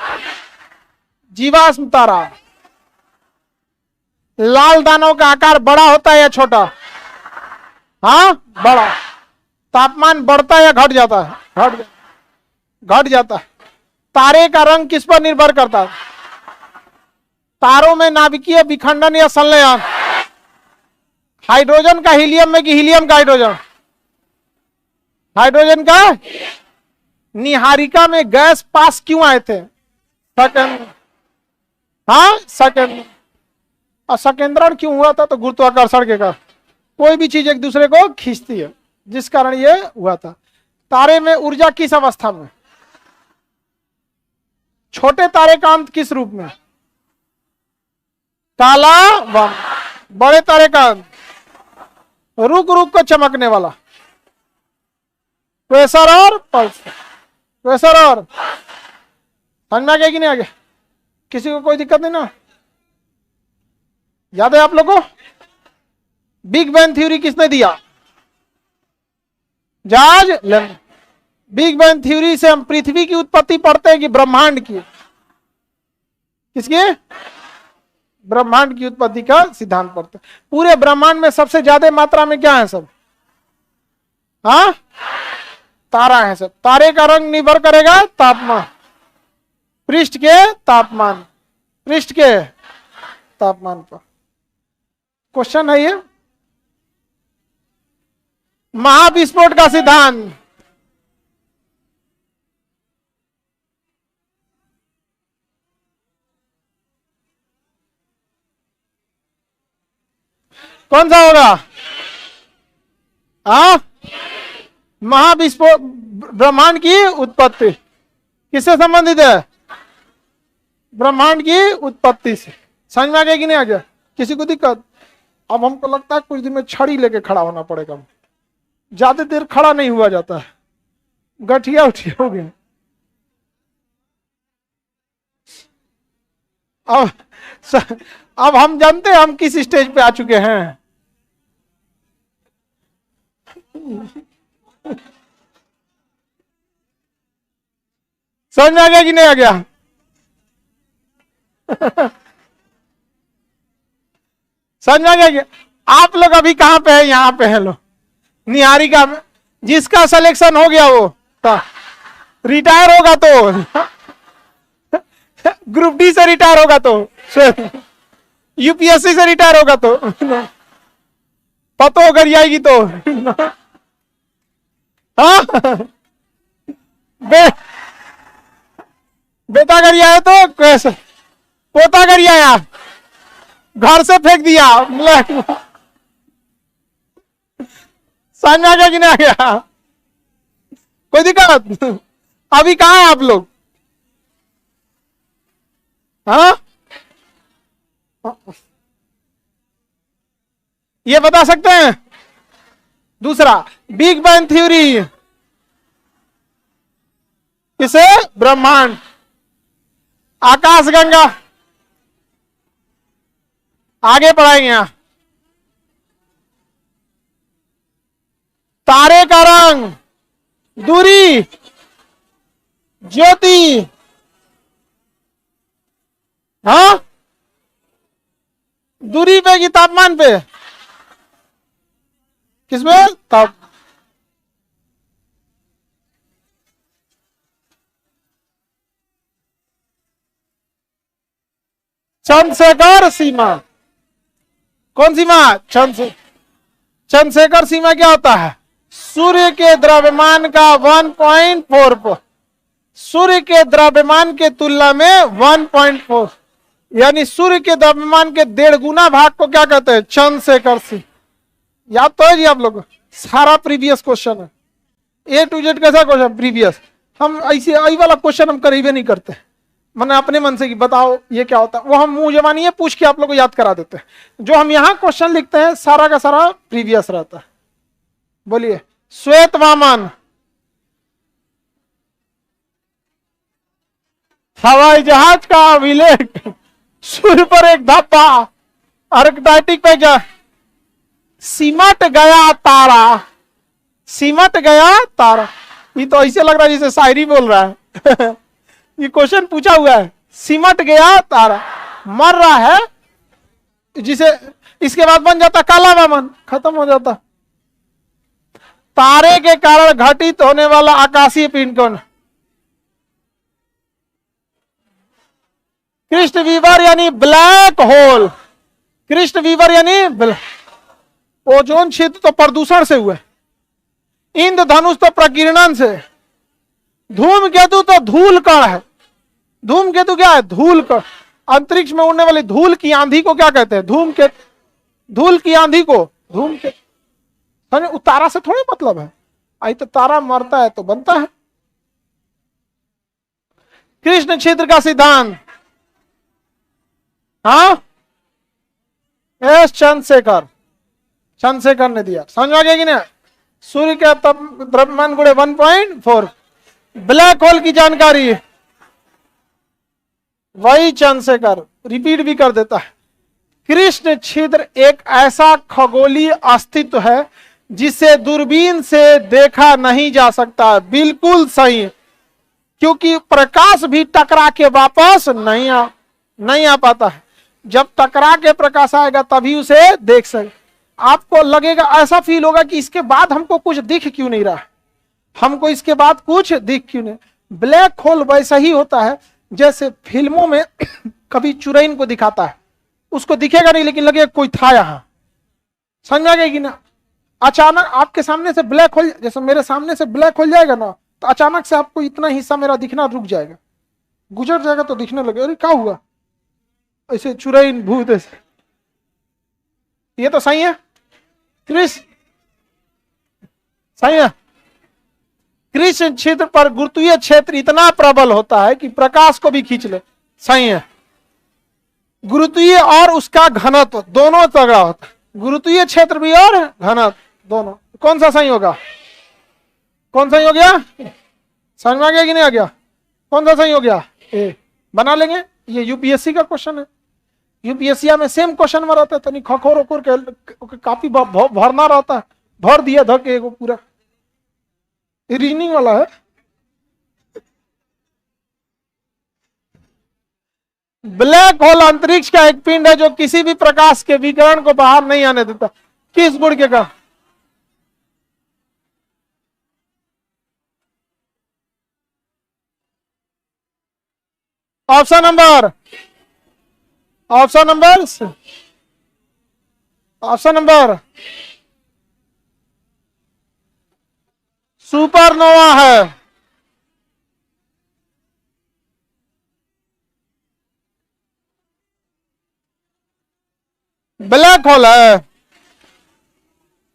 जीवाश्म तारा। लाल दानों का आकार बड़ा होता है या छोटा? हाँ, बड़ा। तापमान बढ़ता है या घट जाता है? घट जाता है। तारे का रंग किस पर निर्भर करता है? तारों में नाभिकीय विखंडन या संलयन? हाइड्रोजन का हीलियम में कि हीलियम का हाइड्रोजन? हाइड्रोजन का। निहारिका में गैस पास क्यों आए थे? सेकंड, हाँ सेकंड। और सकेंद्रण क्यों हुआ था? तो गुरुत्वाकर्षण के कारण कोई भी चीज एक दूसरे को खींचती है, जिस कारण ये हुआ था। तारे में ऊर्जा किस अवस्था में? छोटे तारे का अंत किस रूप में? काला व बड़े तारे का अंत रुक रुक को चमकने वाला। प्रेशर और पल्स, प्रेशर और, समझ में आ गया कि नहीं आ गया? किसी को कोई दिक्कत नहीं ना? याद है आप लोगों को? बिग बैंग थ्योरी किसने दिया? George Lang. Big bang theory से हम पृथ्वी की उत्पत्ति पढ़ते हैं कि ब्रह्मांड की? किसकी? ब्रह्मांड की उत्पत्ति का सिद्धांत पढ़ते हैं। पूरे ब्रह्मांड में सबसे ज्यादा मात्रा में क्या है सब? हाँ, तारा है सब। तारे का रंग निर्भर करेगा तापमान, पृष्ठ के तापमान, पृष्ठ के तापमान पर। क्वेश्चन है ये। महाविस्फोट का सिद्धांत कौन सा होगा? हाँ, महाविस्फोट ब्रह्मांड की उत्पत्ति किससे संबंधित है? ब्रह्मांड की उत्पत्ति से। समझ में आ गया कि नहीं आ गया? किसी को दिक्कत? अब हमको लगता है कुछ दिन में छड़ी लेके खड़ा होना पड़ेगा, ज्यादा देर खड़ा नहीं हुआ जाता है, गठिया उठिया हो गया। अब हम जानते हैं हम किस स्टेज पे आ चुके हैं। समझ में आ गया कि नहीं आ गया? समझ में आ गया? आप लोग अभी कहां पे है? यहां पे है लोग निहारिका में। जिसका सिलेक्शन हो गया वो तो रिटायर होगा, तो ग्रुप डी से रिटायर होगा, तो यूपीएससी से रिटायर होगा, तो पतो अगर आएगी तो हाँ, बेटा अगर आया तो कैसे? पोता अगर आया घर से फेंक दिया। समझ में आ गया कि नहीं आ गया? कोई दिक्कत? अभी कहाँ है आप लोग? हाँ, ये बता सकते हैं? दूसरा, बिग बैंग थ्योरी किसे? ब्रह्मांड। आकाशगंगा आगे पढ़ाएंगे यहां। तारे का रंग, दूरी, ज्योति, हाँ, दूरी पे कि तापमान पे? किसमें? ताप। चंद्रशेखर सीमा। कौन सीमा? चंद्रशेखर सीमा क्या होता है? सूर्य के द्रव्यमान का 1.4, सूर्य के द्रव्यमान के तुलना में 1.4, यानी सूर्य के द्रव्यमान के 1.5 गुना भाग को क्या कहते हैं? चंद्रशेखर सीमा। याद तो है जी आप लोग, सारा प्रीवियस क्वेश्चन है, A to Z कैसा क्वेश्चन प्रीवियस। हम ऐसे आई वाला क्वेश्चन हम करीबे नहीं करते, मैंने अपने मन से कि बताओ ये क्या होता है, वो हम मुंह जबानी है पूछ के आप लोग को याद करा देते हैं। जो हम यहाँ क्वेश्चन लिखते हैं सारा का सारा प्रीवियस रहता है। बोलिए। श्वेत वामन, हवाई जहाज का अभिलेख, सूर्य पर एक धब्बा, अर्कटाइटिक पे क्या? सिमट गया तारा, सिमट गया तारा। ये तो ऐसे लग रहा है जैसे शायरी बोल रहा है। ये क्वेश्चन पूछा हुआ है, सिमट गया तारा, मर रहा है, जिसे इसके बाद बन जाता काला वामन, खत्म हो जाता। तारे के कारण घटित होने वाला आकाशीय पिंड कौन? कृष्ण वीवर यानी ब्लैक होल, कृष्ण वीवर यानी ओजोन क्षेत्र तो प्रदूषण से हुआ, इंद्रधनुष तो प्रकीर्णन से, धूमकेतु तो धूल कण है। धूमकेतु क्या है? धूल कण। अंतरिक्ष में उड़ने वाली धूल की आंधी को क्या कहते हैं? धूमकेतु। धूल की आंधी को धूमकेतु। समझे? तारा से थोड़ी मतलब है, आई तो तारा मरता है तो बनता है। कृष्ण क्षेत्र का सिद्धांत, हाँ, एस चंद्रशेखर, चंद्रशेखर ने दिया। समझ आ गया कि नहीं? सूर्य का द्रव्यमान गुणे 1.4। ब्लैक होल की जानकारी वही चंद्रशेखर रिपीट भी कर देता है। कृष्ण छिद्र एक ऐसा खगोलीय अस्तित्व है जिसे दूरबीन से देखा नहीं जा सकता। बिल्कुल सही, क्योंकि प्रकाश भी टकरा के वापस नहीं आ पाता है। जब टकरा के प्रकाश आएगा तभी उसे देख सके। आपको लगेगा, ऐसा फील होगा कि इसके बाद हमको कुछ दिख क्यों नहीं रहा है, हमको इसके बाद कुछ दिख क्यों नहीं। ब्लैक होल वैसा ही होता है जैसे फिल्मों में कभी चुड़ैल को दिखाता है, उसको दिखेगा नहीं लेकिन लगेगा कोई था यहां। समझ आ गई ना? अचानक आपके सामने से ब्लैक होल, जैसे मेरे सामने से ब्लैक होल जाएगा ना, तो अचानक से आपको इतना हिस्सा मेरा दिखना रुक जाएगा, गुजर जाएगा तो दिखने लगे, अरे क्या हुआ, ऐसे चुड़ैल भूत ऐसे। ये तो सही है कृष्ण, सही है। कृष्ण क्षेत्र पर गुरुत्वीय क्षेत्र इतना प्रबल होता है कि प्रकाश को भी खींच ले। सही है। गुरुत्वीय और उसका घनत्व दोनों तगड़ा होता है, गुरुत्वीय क्षेत्र भी और घनत्व दोनों। कौन सा सही होगा? कौन सही हो गया? समझ में आ गया कि नहीं आ गया? कौन सा सही हो गया? ए बना लेंगे। ये यूपीएससी का क्वेश्चन है, यूपीएससी में सेम क्वेश्चन में रहता है, तनी खखोर ओखोर के काफी भरना रहता है, भर दिया धके एगो पूरा रीजनिंग वाला है। ब्लैक होल अंतरिक्ष का एक पिंड है जो किसी भी प्रकाश के विकिरण को बाहर नहीं आने देता। किस गुण के कारण? ऑप्शन नंबर सुपरनोवा है। ब्लैक होल है,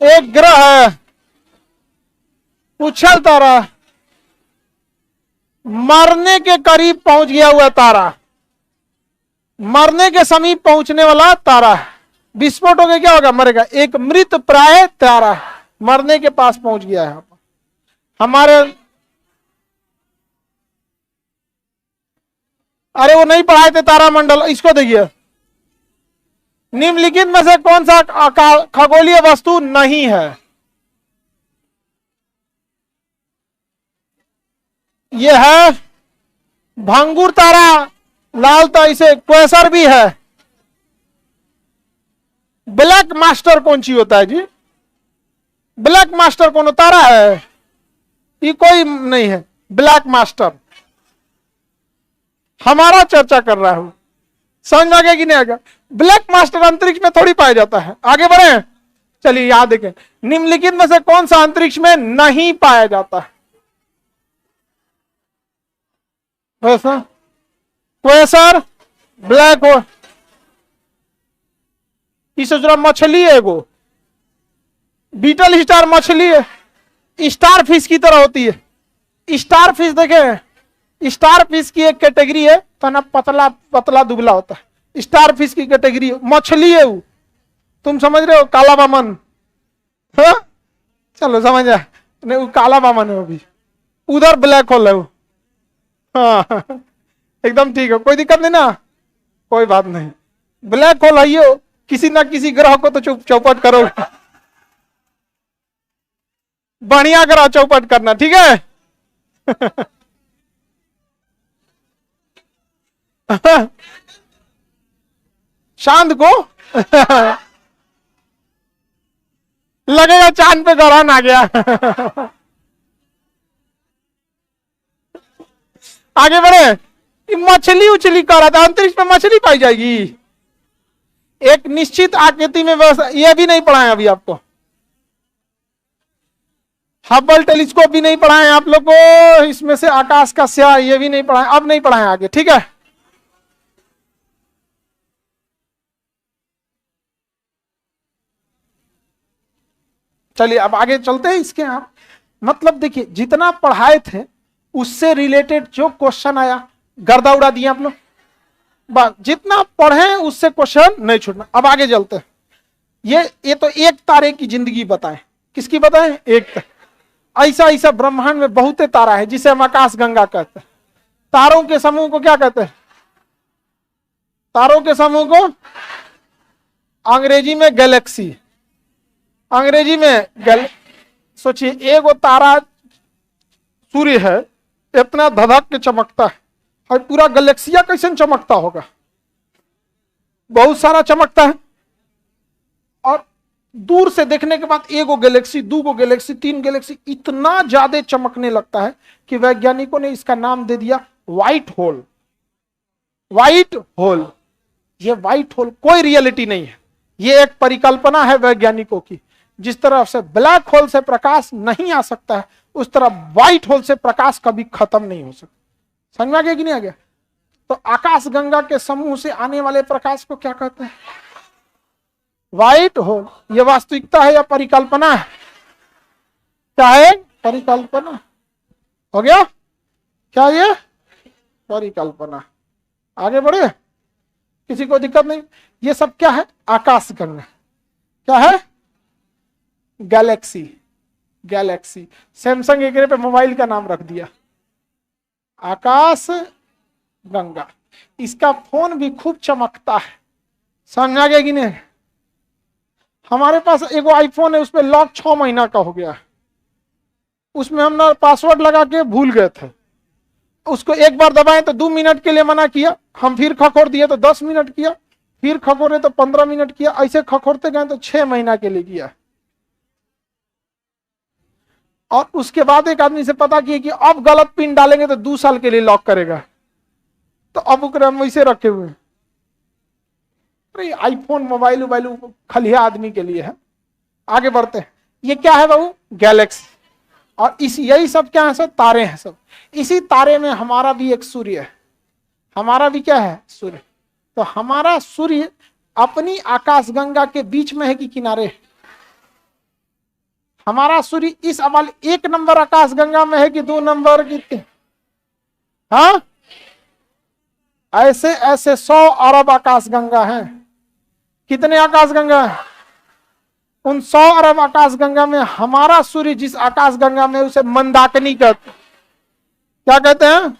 एक ग्रह है, उछल तारा, मरने के करीब पहुंच गया हुआ तारा, मरने के समीप पहुंचने वाला तारा है। विस्फोट हो गया क्या होगा? मरेगा। एक मृत प्राय तारा है, मरने के पास पहुंच गया है। हमारे अरे वो नहीं पढ़ाए थे तारा मंडल, इसको देखिए, निम्नलिखित में से कौन सा खगोलीय वस्तु नहीं है? यह है भंगुर तारा, लाल तो इसे क्वेसर भी है। ब्लैक मास्टर कौन सी होता है जी? ब्लैक मास्टर कौन तारा है? ये कोई नहीं है ब्लैक मास्टर। हमारा चर्चा कर रहा हूं, समझ में आ गया कि नहीं आ गया? ब्लैक मास्टर अंतरिक्ष में थोड़ी पाया जाता है। आगे बढ़े, चलिए याद देखें, निम्नलिखित में से कौन सा अंतरिक्ष में नहीं पाया जाता है? वैसा क्वेसर, ब्लैक होल। इसे जरा मछली है, एगो बीटल स्टार मछली है, स्टार फिश की तरह होती है। स्टार फिश देखे, स्टार फिश की एक कैटेगरी है तो ना पतला पतला दुबला होता है, स्टार फिश की कैटेगरी मछली है वो। तुम समझ रहे हो काला बामन? हाँ चलो समझ आया, नहीं वो काला बामन है वो भी, उधर ब्लैक होल है वो। हाँ एकदम ठीक है, कोई दिक्कत नहीं ना, कोई बात नहीं। ब्लैक होल है ये, किसी ना किसी ग्रह को तो चौपट करो, बढ़िया ग्रह चौपट करना, ठीक है? चांद को लगेगा चांद पे ग्रहण आ गया। आगे बढ़े, मछली उछली कर रहा था, अंतरिक्ष में मछली पाई जाएगी? एक निश्चित आकृति में व्यवस्था, यह भी नहीं पढ़ाए अभी आपको। हबल टेलीस्कोप भी नहीं पढ़ाए आप लोग को, इसमें से आकाश का स्याह ये भी नहीं पढ़ाए, अब नहीं पढ़ाए आगे, ठीक है? चलिए अब आगे चलते हैं इसके। आप मतलब देखिए, जितना पढ़ाए थे उससे रिलेटेड जो क्वेश्चन आया गर्दा उड़ा दिया आप लोग, बस जितना पढ़े उससे क्वेश्चन नहीं छूटना। अब आगे चलते हैं। ये तो एक तारे की जिंदगी बताएं, किसकी बताएं? एक ऐसा ऐसा ब्रह्मांड में बहुते तारा है जिसे हम आकाश गंगा कहते हैं। तारों के समूह को क्या कहते हैं? तारों के समूह को अंग्रेजी में गैलेक्सी, अंग्रेजी में सोचिए, एगो तारा सूर्य है, इतना धधक के चमकता है, और पूरा गैलेक्सिया कैसे चमकता होगा? बहुत सारा चमकता है, और दूर से देखने के बाद एगो गैलेक्सी, दूगो गैलेक्सी, तीन गैलेक्सी, इतना ज्यादा चमकने लगता है कि वैज्ञानिकों ने इसका नाम दे दिया व्हाइट होल। व्हाइट होल, ये व्हाइट होल कोई रियलिटी नहीं है, ये एक परिकल्पना है वैज्ञानिकों की। जिस तरह से ब्लैक होल से प्रकाश नहीं आ सकता है, उस तरह व्हाइट होल से प्रकाश कभी खत्म नहीं हो सकता। समझ में आ गया कि नहीं आ गया? तो आकाश गंगा के समूह से आने वाले प्रकाश को क्या कहते हैं? White hole. यह वास्तविकता है या परिकल्पना है? क्या है? परिकल्पना। हो गया क्या? ये परिकल्पना। आगे बढ़े, किसी को दिक्कत नहीं? ये सब क्या है? आकाश गंगा। क्या है? गैलेक्सी। गैलेक्सी, सैमसंग एक पे मोबाइल का नाम रख दिया आकाश गंगा। इसका फोन भी खूब चमकता है, समझ आ गया कि नहीं? हमारे पास एगो आईफोन है, उसमें लॉक 6 महीना का हो गया है, उसमें हम ना पासवर्ड लगा के भूल गए थे। उसको एक बार दबाएं तो 2 मिनट के लिए मना किया, हम फिर खखोर दिए तो 10 मिनट किया, फिर खखोरे तो 15 मिनट किया, ऐसे खखोरते गए तो 6 महीना के लिए किया। और उसके बाद एक आदमी से पता किया कि अब गलत पिन डालेंगे तो 2 साल के लिए लॉक करेगा, तो अब हम वैसे रखे हुए। अरे आईफोन मोबाइल खलिया आदमी के लिए है। आगे बढ़ते हैं। ये क्या है बाबू? गैलेक्सी। और इस यही सब क्या है? सब तारे हैं सब। इसी तारे में हमारा भी एक सूर्य है। हमारा भी क्या है? सूर्य। तो हमारा सूर्य अपनी आकाशगंगा के बीच में है कि किनारे है? हमारा सूर्य इस अवाल 1 नंबर आकाशगंगा में है कि 2 नंबर की? हाँ, ऐसे ऐसे 100 अरब आकाशगंगा हैं। कितने आकाशगंगा हैं? उन 100 अरब आकाशगंगा में हमारा सूर्य जिस आकाशगंगा में, उसे मंदाकिनी कहते हैं। क्या कहते हैं?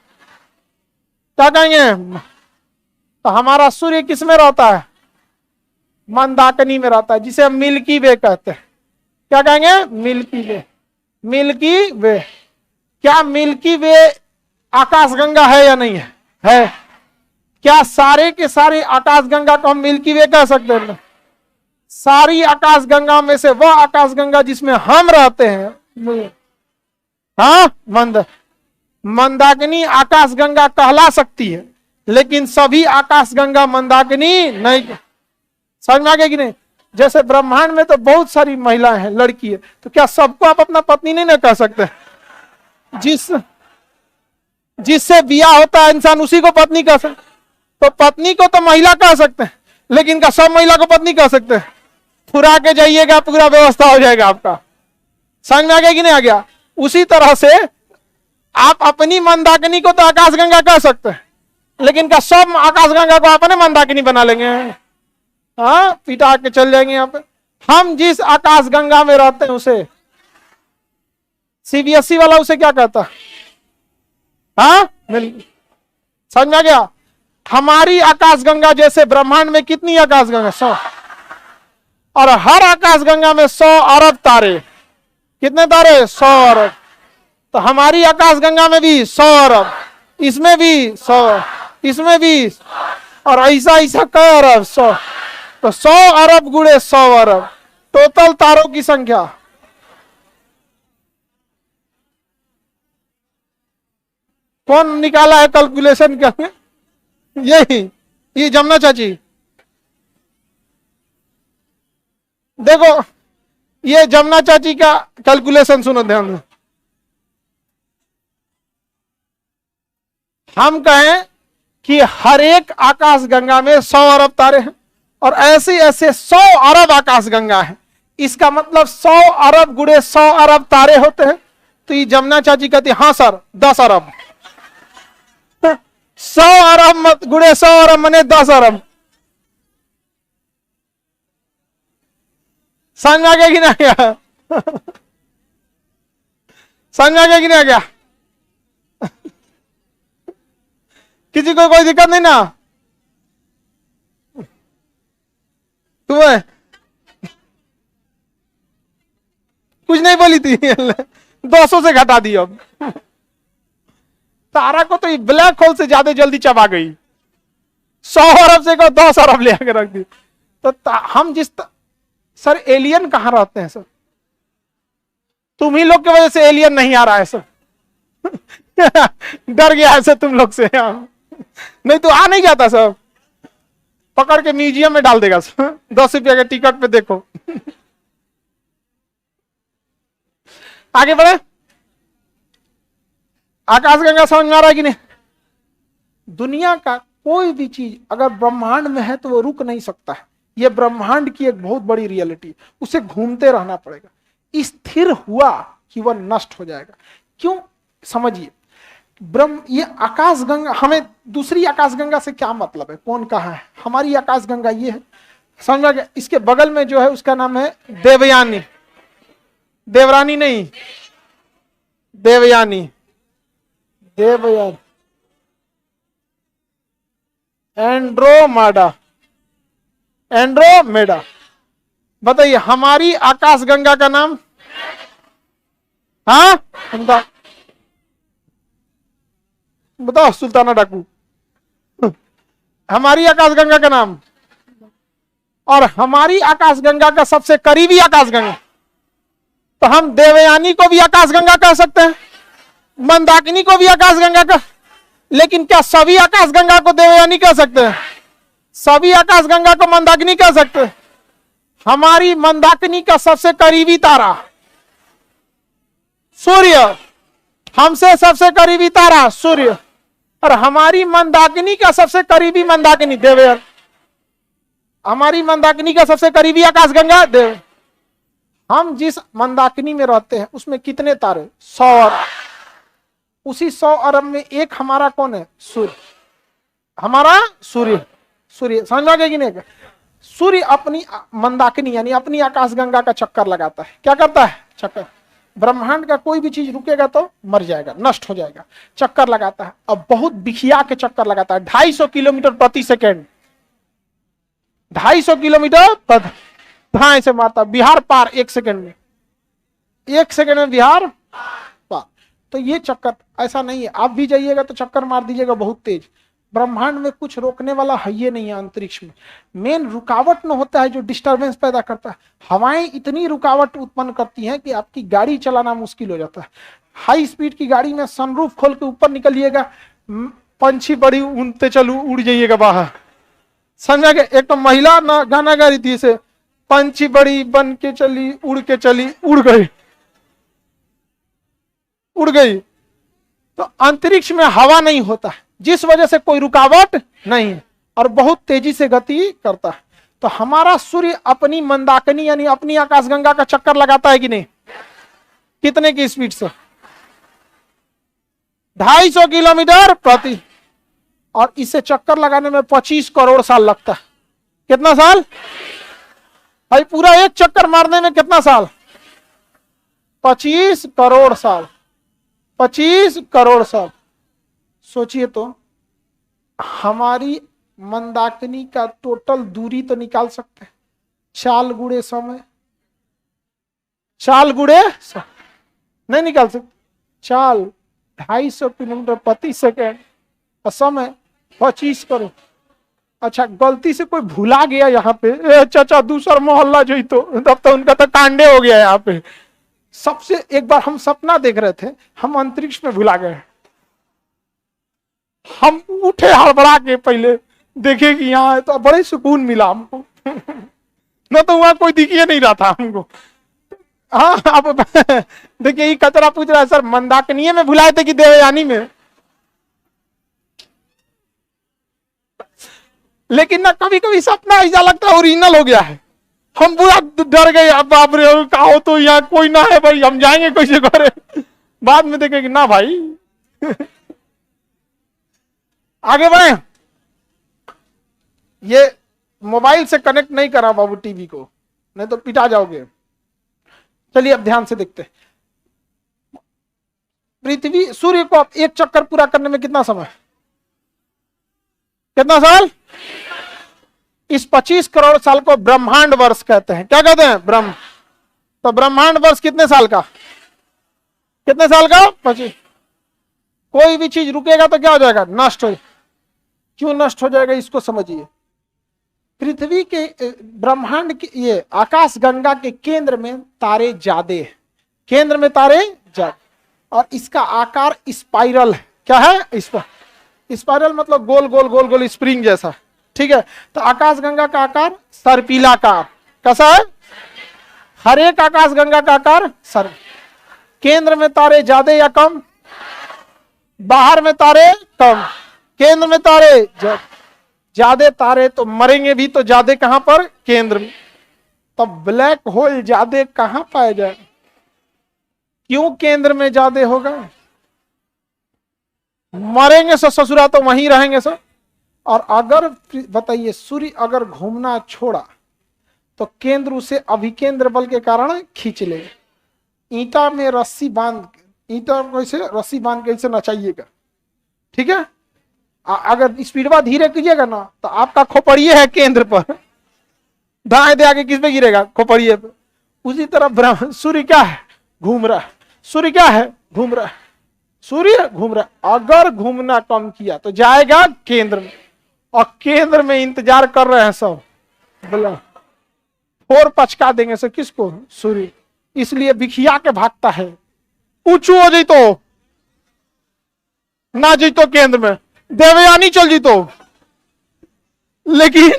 क्या कहेंगे? तो हमारा सूर्य किस में रहता है? मंदाकिनी में रहता है, जिसे हम मिल्की वे कहते हैं। क्या कहेंगे? मिल्की वे। मिल्की वे, क्या मिल्की वे आकाशगंगा है या नहीं है? है। क्या सारे के सारे आकाशगंगा को हम मिल्की वे कह सकते हैं? सारी आकाशगंगा में से वह आकाशगंगा जिसमें हम रहते हैं, हाँ, मंदाकिनी आकाशगंगा कहला सकती है, लेकिन सभी आकाशगंगा मंदाकिनी नहीं। समझ में आ गया कि नहीं? जैसे ब्रह्मांड में तो बहुत सारी महिलाएं हैं, लड़की है, तो क्या सबको आप अपना पत्नी नहीं ना कह सकते? जिससे बियाह होता है इंसान, उसी को पत्नी कह सकते। तो पत्नी को तो महिला कह सकते हैं, लेकिन क्या सब महिला को पत्नी कह सकते हैं? फुरा के जाइएगा, पूरा व्यवस्था हो जाएगा आपका। समझ में आ गया कि नहीं आ गया? उसी तरह से आप अपनी मंदाकिनी को तो आकाशगंगा कह सकते हैं, लेकिन क्या सब आकाशगंगा को अपने मंदाकिनी बना लेंगे? हाँ, पिटा के चल जाएंगे यहाँ पे। हम जिस आकाशगंगा में रहते हैं उसे सीबीएसई वाला उसे क्या कहता? हाँ, समझ में आ गया? हमारी आकाशगंगा जैसे ब्रह्मांड में कितनी आकाशगंगा? 100। और हर आकाशगंगा में 100 अरब तारे। कितने तारे? 100 अरब। तो हमारी आकाशगंगा में भी 100 अरब, इसमें भी 100, इसमें भी, और ऐसा ऐसा कई अरब? 100। तो 100 अरब गुणे 100 अरब, टोटल तारों की संख्या। कौन निकाला है कैलकुलेशन करके? ये जमुना चाची। देखो, ये जमुना चाची का कैलकुलेशन सुनो ध्यान में। हम कहें कि हर एक आकाशगंगा में 100 अरब तारे हैं, और ऐसे ऐसे 100 अरब आकाशगंगा है। इसका मतलब 100 अरब गुणे 100 अरब तारे होते हैं। तो ये जमुना चाची कहती है, हाँ सर 10 अरब। 100 अरब गुणे 100 अरब मने 10 अरब। समझ में आ गया कि नहीं गया? समझ में आ गया कि नहीं गया? किसी को कोई दिक्कत नहीं ना? तुम्हें कुछ नहीं बोली थी? 200 से घटा दी। अब तारा को तो ब्लैक होल से ज्यादा जल्दी चबा गई। 100 अरब से को 10 अरब ले आके रख दी। तो हम सर एलियन कहां रहते हैं सर? तुम ही लोग की वजह से एलियन नहीं आ रहा है सर। डर गया है सर तुम लोग से। नहीं तो आ नहीं जाता सर, पकड़ के म्यूजियम में डाल देगा सर। 10 रुपया के टिकट पे देखो। आगे बढ़े। आकाशगंगा समझ में आ रहा है कि नहीं? दुनिया का कोई भी चीज अगर ब्रह्मांड में है तो वो रुक नहीं सकता है। ये ब्रह्मांड की एक बहुत बड़ी रियलिटी, उसे घूमते रहना पड़ेगा। स्थिर हुआ कि वह नष्ट हो जाएगा। क्यों? समझिए, ये आकाशगंगा, हमें दूसरी आकाशगंगा से क्या मतलब है? कौन कहाँ है? हमारी आकाशगंगा ये है, समझ में गया? इसके बगल में जो है उसका नाम है देवयानी। देवरानी नहीं, देवयानी। देवयानी, एंड्रोमेडा। एंड्रोमेडा। बताइए हमारी आकाशगंगा का नाम? हाँ, बताओ सुल्ताना डाकू। हमारी आकाशगंगा का नाम। और हमारी आकाशगंगा का सबसे करीबी आकाशगंगा, तो हम देवयानी को भी आकाशगंगा कह सकते हैं, मंदाकिनी को भी आकाशगंगा का। लेकिन क्या सभी आकाशगंगा को देवयानी कह सकते हैं? सभी आकाशगंगा को मंदाकिनी कह सकते हैं? हमारी मंदाकिनी का सबसे करीबी तारा सूर्य, हमसे सबसे करीबी तारा सूर्य, और हमारी मंदाकिनी का सबसे करीबी मंदाकिनी देवयानी। हमारी मंदाकिनी का सबसे करीबी आकाशगंगा देव। हम जिस मंदाकिनी में रहते हैं उसमें कितने तारे? 100 अरब। उसी 100 अरब में एक हमारा कौन है? सूर्य। हमारा सूर्य। सूर्य समझ आ गया कि नहीं? सूर्य अपनी मंदाकिनी यानी अपनी आकाशगंगा का चक्कर लगाता है। क्या करता है? चक्कर। ब्रह्मांड का कोई भी चीज रुकेगा तो मर जाएगा, नष्ट हो जाएगा। चक्कर लगाता है, अब बहुत बिखिया के चक्कर लगाता है। 250 किलोमीटर प्रति सेकेंड। 250 किलोमीटर धाए से मारता, बिहार पार 1 सेकंड में, 1 सेकंड में बिहार पार। तो ये चक्कर ऐसा नहीं है, आप भी जाइएगा तो चक्कर मार दीजिएगा बहुत तेज। ब्रह्मांड में कुछ रोकने वाला है ये नहीं है। अंतरिक्ष में मेन रुकावट न होता है जो डिस्टरबेंस पैदा करता है। हवाएं इतनी रुकावट उत्पन्न करती हैं कि आपकी गाड़ी चलाना मुश्किल हो जाता है। हाई स्पीड की गाड़ी में सनरूफ खोल के ऊपर निकलिएगा, पंछी बड़ी उड़ते चलू, उड़ जाइएगा बाहर, समझा गया। एक तो महिला ना गाना गा रही थी से, पंछी बड़ी बन के चली, उड़ के चली, उड़ गई, उड़ गई। तो अंतरिक्ष में हवा नहीं होता है, जिस वजह से कोई रुकावट नहीं है और बहुत तेजी से गति करता है। तो हमारा सूर्य अपनी मंदाकिनी यानी अपनी आकाशगंगा का चक्कर लगाता है कि नहीं? कितने की स्पीड से? 250 किलोमीटर प्रति। और इसे चक्कर लगाने में 25 करोड़ साल लगता है। कितना साल भाई? पूरा एक चक्कर मारने में कितना साल? 25 करोड़ साल। 25 करोड़ साल। सोचिए तो, हमारी मंदाकिनी का टोटल दूरी तो निकाल सकते हैं, चाल गुड़े समय, चाल गुड़े नहीं निकाल सकते। चाल 250 किलोमीटर प्रति सेकेंड और समय 25 करोड़। अच्छा, गलती से कोई भूला गया यहाँ पे, चाचा दूसरा मोहल्ला जो ही तो, तब तो उनका तो कांडे हो गया यहाँ पे। सबसे एक बार हम सपना देख रहे थे, हम अंतरिक्ष में भुला गए। हम उठे हड़बड़ा के, पहले देखे कि यहाँ है, तो बड़े सुकून मिला हमको। न तो वहां कोई दिखिए नहीं रहा था हमको। हाँ, अब देखिए ये कचरा पूछ रहा है, सर मंदाकिनी में भुलाए थे कि देवयानी में? लेकिन ना कभी कभी सपना ऐसा लगता है ओरिजिनल हो गया है। हम पूरा डर गए, अब बाप रे कहो तो यहाँ कोई ना है भाई, हम जाएंगे कैसे करे। बाद में देखेंगे ना भाई। आगे बढ़े। ये मोबाइल से कनेक्ट नहीं करा बाबू टीवी को, नहीं तो पिटा जाओगे। चलिए अब ध्यान से देखते हैं। पृथ्वी सूर्य को एक चक्कर पूरा करने में कितना समय? कितना साल? इस 25 करोड़ साल को ब्रह्मांड वर्ष कहते हैं। क्या कहते हैं? ब्रह्म। तो ब्रह्मांड वर्ष कितने साल का? कितने साल का? 25। कोई भी चीज रुकेगा तो क्या हो जाएगा? नष्ट हो। क्यों नष्ट हो जाएगा इसको समझिए। पृथ्वी के ब्रह्मांड के ये आकाश गंगा के केंद्र में तारे ज्यादा है, केंद्र में तारे ज्यादा, और इसका आकार स्पाइरल है। क्या है? स्पाइरल मतलब गोल गोल गोल गोल स्प्रिंग जैसा, ठीक है। तो आकाश गंगा का आकार सर्पिलाकार। कैसा है? हर एक आकाश गंगा का आकार सर। केंद्र में तारे ज्यादा या कम? बाहर में तारे कम, केंद्र में तारे ज्यादा। तारे तो मरेंगे भी तो ज्यादा कहां पर? केंद्र में। तब ब्लैक होल ज्यादा कहां पाया जाए? क्यों केंद्र में ज्यादा होगा? मरेंगे सो ससुरा तो वहीं रहेंगे सर। और अगर बताइए सूर्य अगर घूमना छोड़ा तो केंद्र उसे अभिकेंद्र बल के कारण खींच ले। ईंटा में रस्सी बांध, ईंटा कैसे रस्सी बांध के इसे नचाइएगा, ठीक है। अगर स्पीडवा धीरे कीजिएगा ना तो आपका खोपड़िए है केंद्र पर, दाएं दे आगे किस पे गिरेगा? खोपड़िए पे। उसी तरह सूर्य क्या है? घूम रहा है। सूर्य क्या है? घूम रहा है। सूर्य घूम रहा है। अगर घूमना कम किया तो जाएगा केंद्र में, और केंद्र में इंतजार कर रहे हैं सब, बोला और पचका देंगे से किसको? सूर्य। इसलिए बिखिया के भागता है। ऊंचू हो जाई तो ना जीतो केंद्र में, देवयानी चल जीतो, लेकिन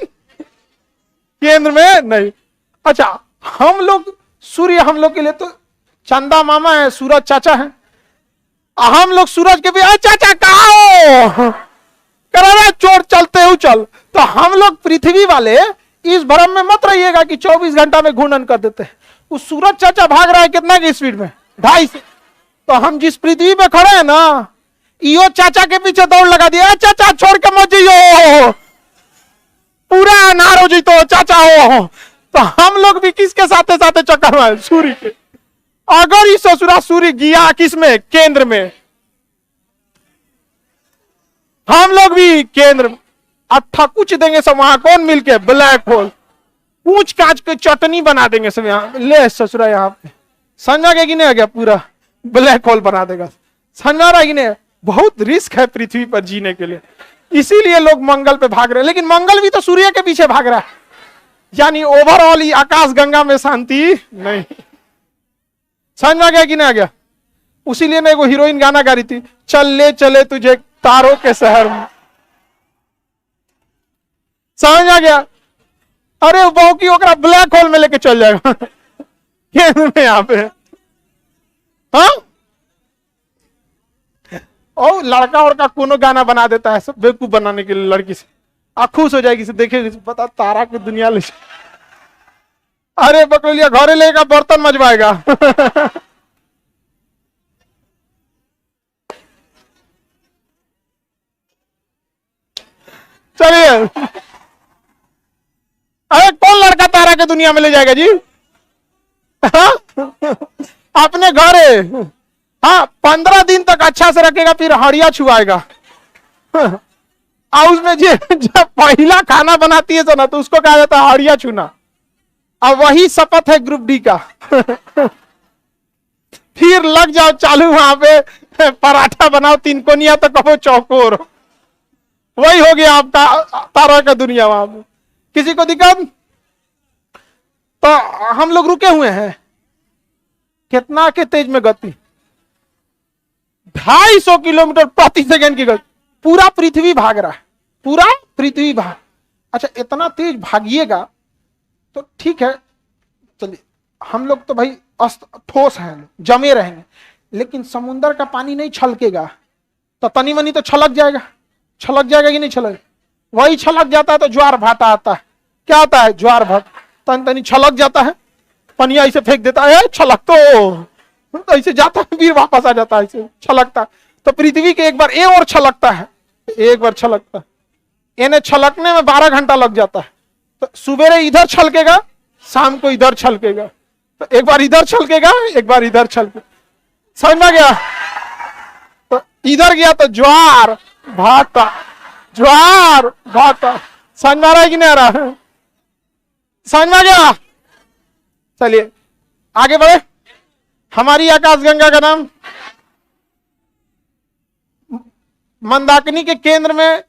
केंद्र में नहीं। अच्छा, हम लोग सूर्य हम लोग के लिए तो चंदा मामा है, सूरज चाचा है। हम लोग सूरज के भी चाचा कहा हो करा चोट चलते हो चल। तो हम लोग पृथ्वी वाले इस भ्रम में मत रहिएगा कि 24 घंटा में घूर्णन कर देते हैं। उस सूरज चाचा भाग रहा है कितना की स्पीड में? 250। तो हम जिस पृथ्वी पे खड़े हैं ना, यो चाचा के पीछे दौड़ लगा दिया, चाचा छोड़ के मत जाइयो, पूरा अनार हो जी तो चाचा हो। तो हम लोग भी किसके साथे साथे चक्कर में? सूर्य के। अगर इस ससुरा सूर्य गया किसमें? केंद्र में, हम लोग भी केंद्र में। अट्ठा कुछ देंगे सब वहां, कौन मिलके? Black hole. पूछ काच के चटनी बना देंगे सब यहाँ, ले ससुरा यहाँ पे। समझा गया कि नहीं? आ गया पूरा ब्लैक होल बना देगा। समझा रहा कि नहीं? बहुत रिस्क है पृथ्वी पर जीने के लिए, इसीलिए लोग मंगल पे भाग रहे हैं। लेकिन मंगल भी तो सूर्य के पीछे भाग रहा है, यानी ओवरऑल आकाश गंगा में शांति नहीं। समझ में आ गया कि नहीं आ गया? उसीलिए ना एगो हीरोइन गाना गा रही थी, चल ले चले तुझे तारों के शहर में। समझ आ गया? अरे बहु की ओकरा ब्लैक होल में लेके चल जाएगा केंद्र में यहाँ पे। हाँ, और लड़का और का कोनो गाना बना देता है सब बेवकूफ बनाने के लिए लड़की से, खुश हो जाएगी से देखेगी, पता तारा की दुनिया ले। अरे बकलिया घरे लेगा बर्तन मजवाएगा चलिए, अरे कौन लड़का तारा के दुनिया में ले जाएगा जी? हाँ? अपने घर है। हाँ, 15 दिन तक अच्छा से रखेगा, फिर हड़िया छुआएगा। और उसमें जब पहला खाना बनाती है ना, तो उसको कहा जाता है हड़िया छूना। अब वही शपथ है ग्रुप डी का फिर लग जाओ चालू वहां पे, पराठा बनाओ 3 कोनिया तो कहो चौकोर। वही हो गया आपका तारा का दुनिया वहां पे। किसी को दिक्कत? तो हम लोग रुके हुए हैं, कितना के तेज में गति? 250 किलोमीटर प्रति सेकंड की गति। पूरा पृथ्वी भाग रहा है, पूरा पृथ्वी भाग। अच्छा, इतना तेज भागिएगा तो ठीक है, चलिए हम लोग तो भाई ठोस हैं, जमे रहेंगे। लेकिन समुद्र का पानी नहीं छलकेगा तो तनी मनी तो छलक जाएगा। छलक जाएगा कि नहीं छलक? वही छलक जाता है तो ज्वार भाटा आता है। क्या आता है? ज्वार भाट। तन तनी छलक जाता है, पनिया ऐसे फेंक देता है, छलक तो ऐसे जाता है, फिर वापस आ जाता है, ऐसे छलकता। तो पृथ्वी के एक बार ये और छलकता है, एक बार छलकता है, इन्हें छलकने में 12 घंटा लग जाता है। तो सुबेरे इधर छलकेगा, शाम को इधर छलकेगा, तो एक बार इधर छलकेगा, एक बार इधर छलकेगा। समझ में गया? तो इधर गया तो ज्वार भाटा, ज्वार भाटा। समझ में आ रहा है कि नहीं आ रहा है? समझ में आ गया? चलिए आगे बढ़े। हमारी आकाशगंगा का नाम मंदाकिनी के केंद्र में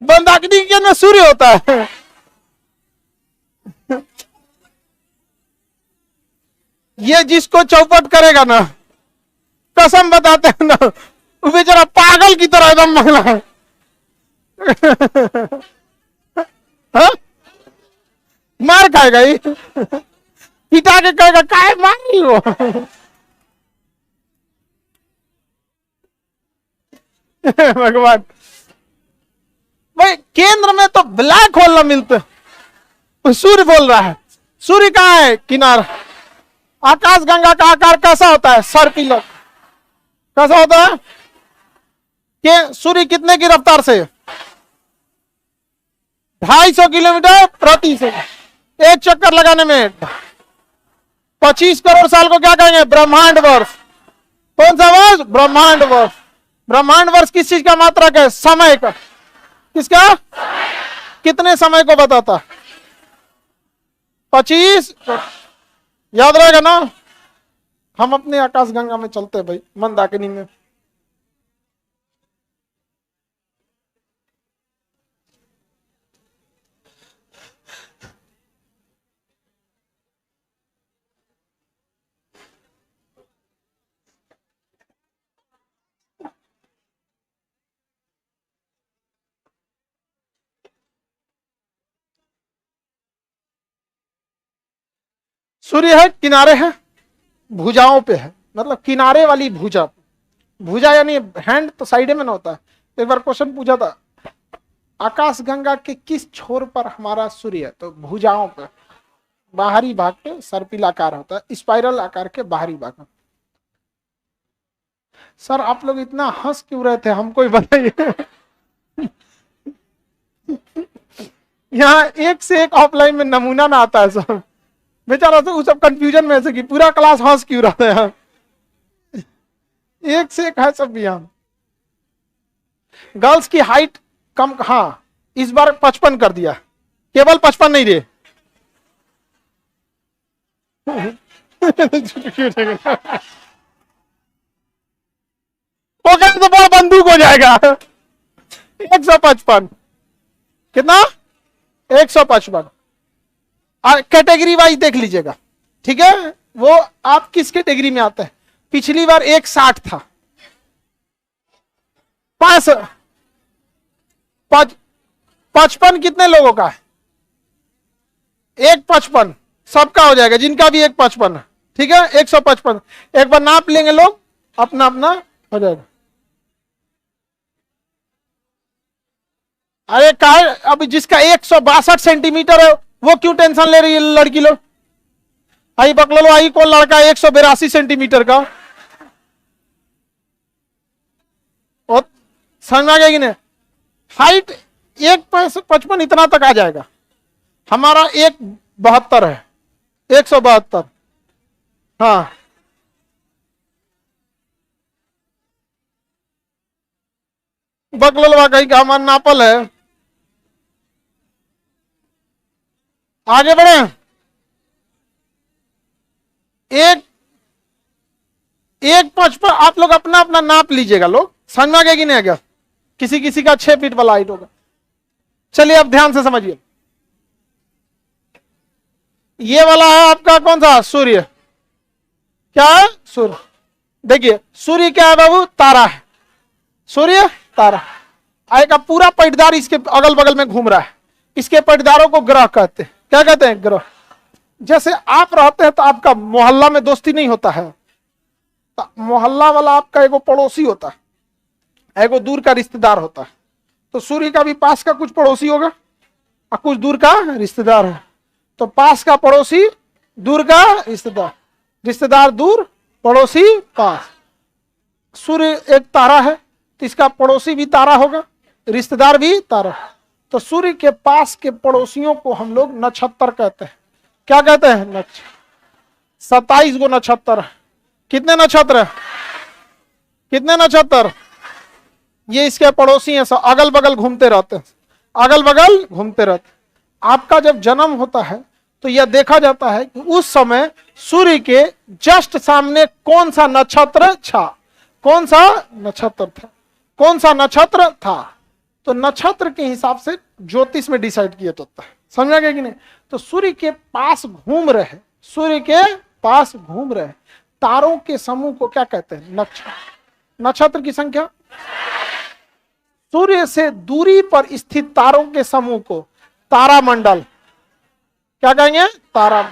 मंदाकिनी के केंद्र में सूर्य होता है। ये जिसको चौपट करेगा ना, कसम बताते हैं ना, वो बेचारा पागल की तरह एकदम मंगला है। हाँ? मार खाएगा ही, पिटा के कहेगा काय मार रही हो। भगवान, भाई केंद्र में तो ब्लैक होल ना मिलते, सूर्य बोल रहा है। सूर्य कहाँ है? किनारा। आकाशगंगा का आकार कैसा होता है? सर्पिलर। कैसा होता है? कि सूर्य कितने की रफ्तार से? 250 किलोमीटर प्रति सेकंड। एक चक्कर लगाने में 25 करोड़ साल को क्या कहेंगे? ब्रह्मांड वर्ष। कौन सा वर्ष? ब्रह्मांड वर्ष। ब्रह्मांड वर्ष किस चीज का मात्रक है? समय का। किसका? कितने समय को बताता? 25। याद रहेगा ना? हम अपने आकाशगंगा में चलते हैं भाई, मंदाकिनी में। सूर्य है, किनारे है, भुजाओं पे है, मतलब किनारे वाली भुजा। भुजा यानी हैंड तो साइड में ना होता है। एक बार क्वेश्चन पूछा था, आकाश गंगा के किस छोर पर हमारा सूर्य है? तो भुजाओं पर, बाहरी भाग पे सर्पिल आकार होता है, स्पाइरल आकार के बाहरी भाग में। सर आप लोग इतना हंस क्यों रहे थे, हमको ही बताइए। यहाँ एक से एक ऑफलाइन में नमूना ना आता है सर, बेचारा तो उस सब कंफ्यूजन में से कि पूरा क्लास हंस क्यों रहा है। एक से एक है सब यहाँ। गर्ल्स की हाइट कम, हाँ इस बार 55 कर दिया, केवल 55 नहीं रे। वो तो बड़ा बंदूक हो जाएगा। 155 कितना? 155। कैटेगरी वाइज देख लीजिएगा, ठीक है। वो आप किस कैटेगरी में आते हैं? पिछली बार 160 था, 55 कितने लोगों का है? 155 सबका हो जाएगा, जिनका भी 155 है, ठीक है। 155 एक बार नाप लेंगे लोग, अपना अपना हो जाएगा। अरे का अब जिसका 162 सेंटीमीटर है वो क्यों टेंशन ले रही है लड़की लोग? आई बकलो आई को लड़का 182 सेंटीमीटर का, और समझ आ गया कि नहीं? हाइट 155 इतना तक आ जाएगा। हमारा 172 है, 172। हाँ बकलोलवा कहीं का हमारा नापल है। आगे बढ़े। एक 155 आप लोग अपना अपना नाप लीजिएगा लोग, समझ में आ गया कि नहीं आ गया? किसी किसी का 6 फीट वाला हाइट होगा। चलिए अब ध्यान से समझिए, ये वाला है आपका कौन सा? सूर्य। क्या है? सूर्य। देखिए सूर्य क्या है बाबू? तारा है। सूर्य तारा आएगा, पूरा पटदार इसके अगल बगल में घूम रहा है। इसके पटदारों को ग्रह कहते हैं। क्या कहते हैं? ग्रह। जैसे आप रहते हैं तो आपका मोहल्ला में दोस्ती नहीं होता है, तो मोहल्ला वाला आपका एगो पड़ोसी होता है, एगो दूर का रिश्तेदार होता है। तो सूर्य का भी पास का कुछ पड़ोसी होगा और कुछ दूर का रिश्तेदार है। तो पास का पड़ोसी, दूर का रिश्तेदार, रिश्तेदार दूर, पड़ोसी पास। सूर्य एक तारा है तो इसका पड़ोसी भी तारा होगा, रिश्तेदार भी तारा। तो सूर्य के पास के पड़ोसियों को हम लोग नक्षत्र कहते हैं। क्या कहते हैं? नक्षत्र। 27 गो नक्षत्र है। कितने नक्षत्र? कितने नक्षत्र? ये इसके पड़ोसी हैं, सब अगल बगल घूमते रहते हैं, अगल बगल घूमते रहते हैं। आपका जब जन्म होता है तो यह देखा जाता है कि उस समय सूर्य के जस्ट सामने कौन सा नक्षत्र था, कौन सा नक्षत्र था, कौन सा नक्षत्र था। तो नक्षत्र के हिसाब से ज्योतिष में डिसाइड किया जाता है। समझा गया कि नहीं? तो सूर्य के पास घूम रहे, सूर्य के पास घूम रहे तारों के समूह को क्या कहते हैं? नक्षत्र। नक्षत्र की संख्या, सूर्य से दूरी पर स्थित तारों के समूह को तारामंडल क्या कहेंगे? तारा।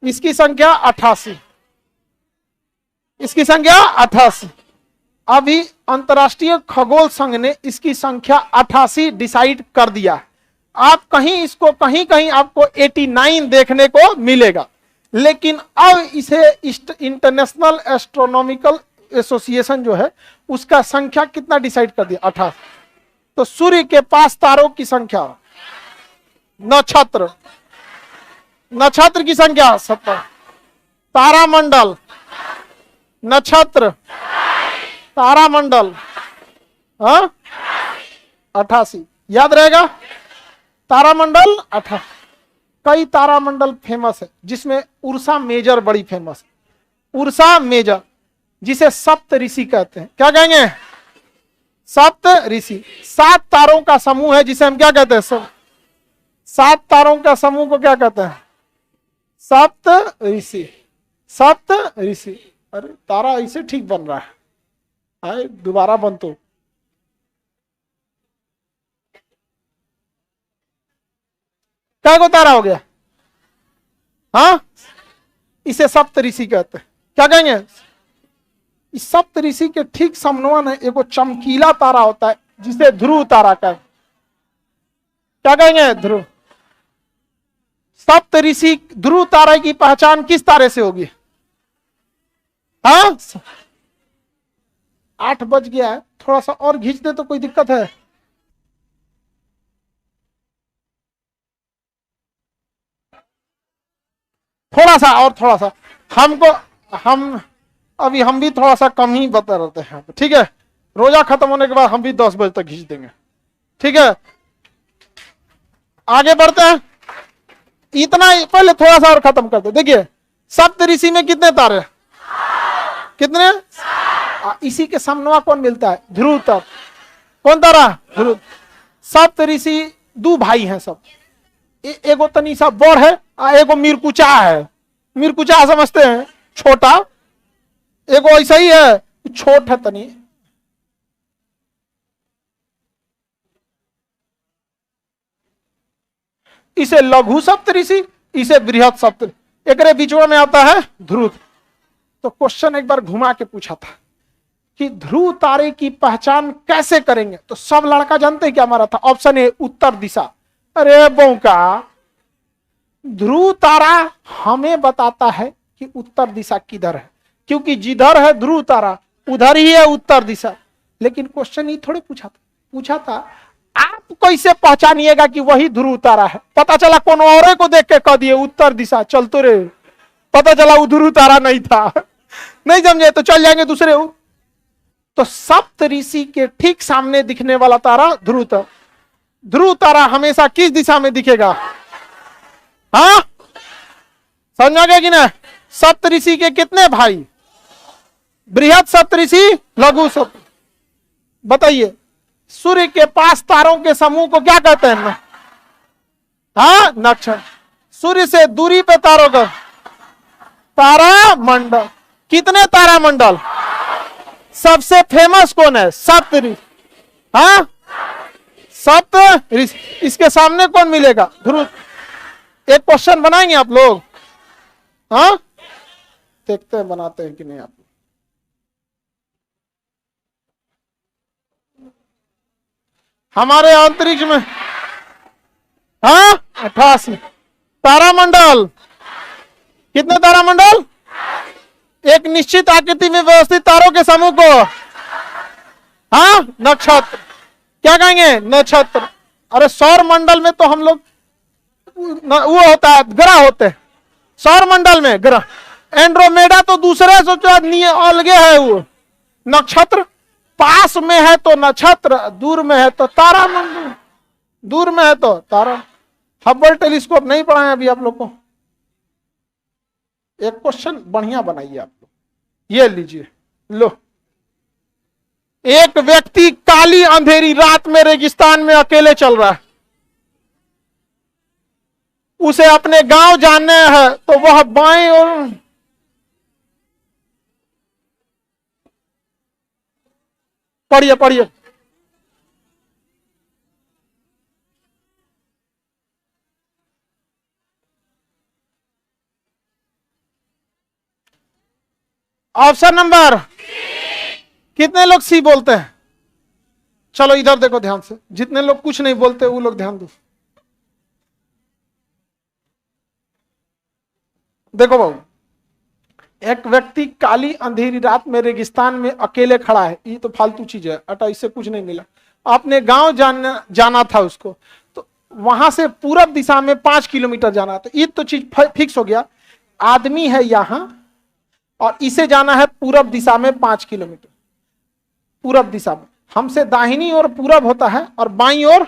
इसकी संख्या 88, इसकी संख्या 88। अभी अंतरराष्ट्रीय खगोल संघ ने इसकी संख्या 88 डिसाइड कर दिया। आप कहीं इसको कहीं कहीं आपको 89 देखने को मिलेगा, लेकिन अब इसे इंटरनेशनल एस्ट्रोनॉमिकल एसोसिएशन जो है उसका संख्या कितना डिसाइड कर दिया? 88। तो सूर्य के पास तारों की संख्या, नक्षत्र, नक्षत्र की संख्या 70, तारामंडल, नक्षत्र, तारामंडल, हाँ 88। याद रहेगा? तारामंडल 88। कई तारामंडल फेमस है जिसमें उर्सा मेजर बड़ी फेमस है। उर्सा मेजर जिसे सप्त ऋषि कहते हैं। क्या कहेंगे? सप्त ऋषि। 7 तारों का समूह है जिसे हम क्या कहते हैं? 7 तारों का समूह को क्या कहते हैं? सप्त ऋषि। सप्त ऋषि। अरे तारा इसे ठीक बन रहा है, आए दोबारा बन तो। क्या को तारा हो गया? हाँ इसे सप्त ऋषि कहते हैं। क्या कहेंगे? इस सप्त ऋषि के ठीक समन्वय में एगो चमकीला तारा होता है जिसे ध्रुव तारा कहते हैं। क्या कहेंगे? ध्रुव। सप्त ऋषि ध्रुव तारे की पहचान किस तारे से होगी? हाँ, 8 बज गया है, थोड़ा सा और खींच दे तो कोई दिक्कत है? थोड़ा सा और, थोड़ा सा हमको, हम भी थोड़ा सा कम ही बता रहते हैं, ठीक है? रोजा खत्म होने के बाद हम भी 10 बजे तक खींच देंगे, ठीक है? आगे बढ़ते हैं, इतना ही, पहले थोड़ा सा और खत्म करते। देखिए सप्त ऋषि में कितने तारे? कितने? इसी के समनवा कौन मिलता है? ध्रुव तारा। कौन तारा? ध्रुव। सप्त ऋषि 2 भाई हैं सब, एगो तनी सा बड़ है, एगो मिरकुचा है। मिरकुचा समझते हैं? छोटा। एगो ऐसा ही है, छोट है तनी। इसे लघु सप्तऋषि, इसे बृहत सप्तऋषि, एक बीच में आता है ध्रुव। तो क्वेश्चन एक बार घुमा के पूछा था कि ध्रुव तारे की पहचान कैसे करेंगे? तो सब लड़का जानते हैं क्या हमारा था? ऑप्शन ए उत्तर दिशा। अरे बौका, ध्रुव तारा हमें बताता है कि उत्तर दिशा किधर है, क्योंकि जिधर है ध्रुव तारा उधर ही है उत्तर दिशा। लेकिन क्वेश्चन ये थोड़े पूछा था आप कैसे पहचानिएगा कि वही ध्रुव तारा है? पता चला कौन और को देख के कह दिए उत्तर दिशा, चल तो रे, पता चला वो ध्रुव तारा नहीं था। नहीं समझे तो चल जाएंगे दूसरे। तो सप्त ऋषि के ठीक सामने दिखने वाला तारा ध्रुव तारा। ध्रुव तारा हमेशा किस दिशा में दिखेगा? हाँ, समझ गए कि ना? सप्त ऋषि के कितने भाई? बृहत सप्तऋषि, लघु सप्त। बताइए, सूर्य के पास तारों के समूह को क्या कहते हैं? हाँ, नक्षत्र। सूर्य से दूरी पे तारों का तारा मंडल। कितने तारा मंडल? सबसे फेमस कौन है? सप्त ऋषि। हाँ, सप्त ऋषि। इसके सामने कौन मिलेगा? ध्रुव। एक क्वेश्चन बनाएंगे आप लोग? हाँ, देखते हैं बनाते हैं कि नहीं आप। हमारे अंतरिक्ष में, हाँ, 88 तारामंडल। कितने तारामंडल? एक निश्चित आकृति में व्यवस्थित तारों के समूह को, हाँ, नक्षत्र। क्या कहेंगे? नक्षत्र। अरे सौर मंडल में तो हम लोग वो होता है, ग्रह होते हैं सौर मंडल में, ग्रह। एंड्रोमेडा तो दूसरे सोचो अलगे है। वो नक्षत्र पास में है तो नक्षत्र, दूर में है तो तारा मंडल। दूर में है तो तारा। हबल टेलीस्कोप नहीं पढ़ाए अभी आप लोग को? एक क्वेश्चन बढ़िया बनाइए आप लोग, ये लीजिए, लो। एक व्यक्ति काली अंधेरी रात में रेगिस्तान में अकेले चल रहा है। उसे अपने गांव जाने हैं, तो वह बाएं और पढ़िए पढ़िए। ऑप्शन नंबर, कितने लोग सी बोलते हैं? चलो इधर देखो ध्यान से, जितने लोग कुछ नहीं बोलते वो लोग ध्यान दो। देखो बाबू, एक व्यक्ति काली अंधेरी रात में रेगिस्तान में अकेले खड़ा है। ये तो फालतू चीज है, अटा, इससे कुछ नहीं मिला। अपने गांव जाना था उसको, तो वहां से पूरब दिशा में 5 किलोमीटर जाना था। ये तो चीज फिक्स हो गया। आदमी है यहां और इसे जाना है पूरब दिशा में 5 किलोमीटर। पूरब दिशा में हमसे दाहिनी ओर पूरब होता है और बाईं ओर,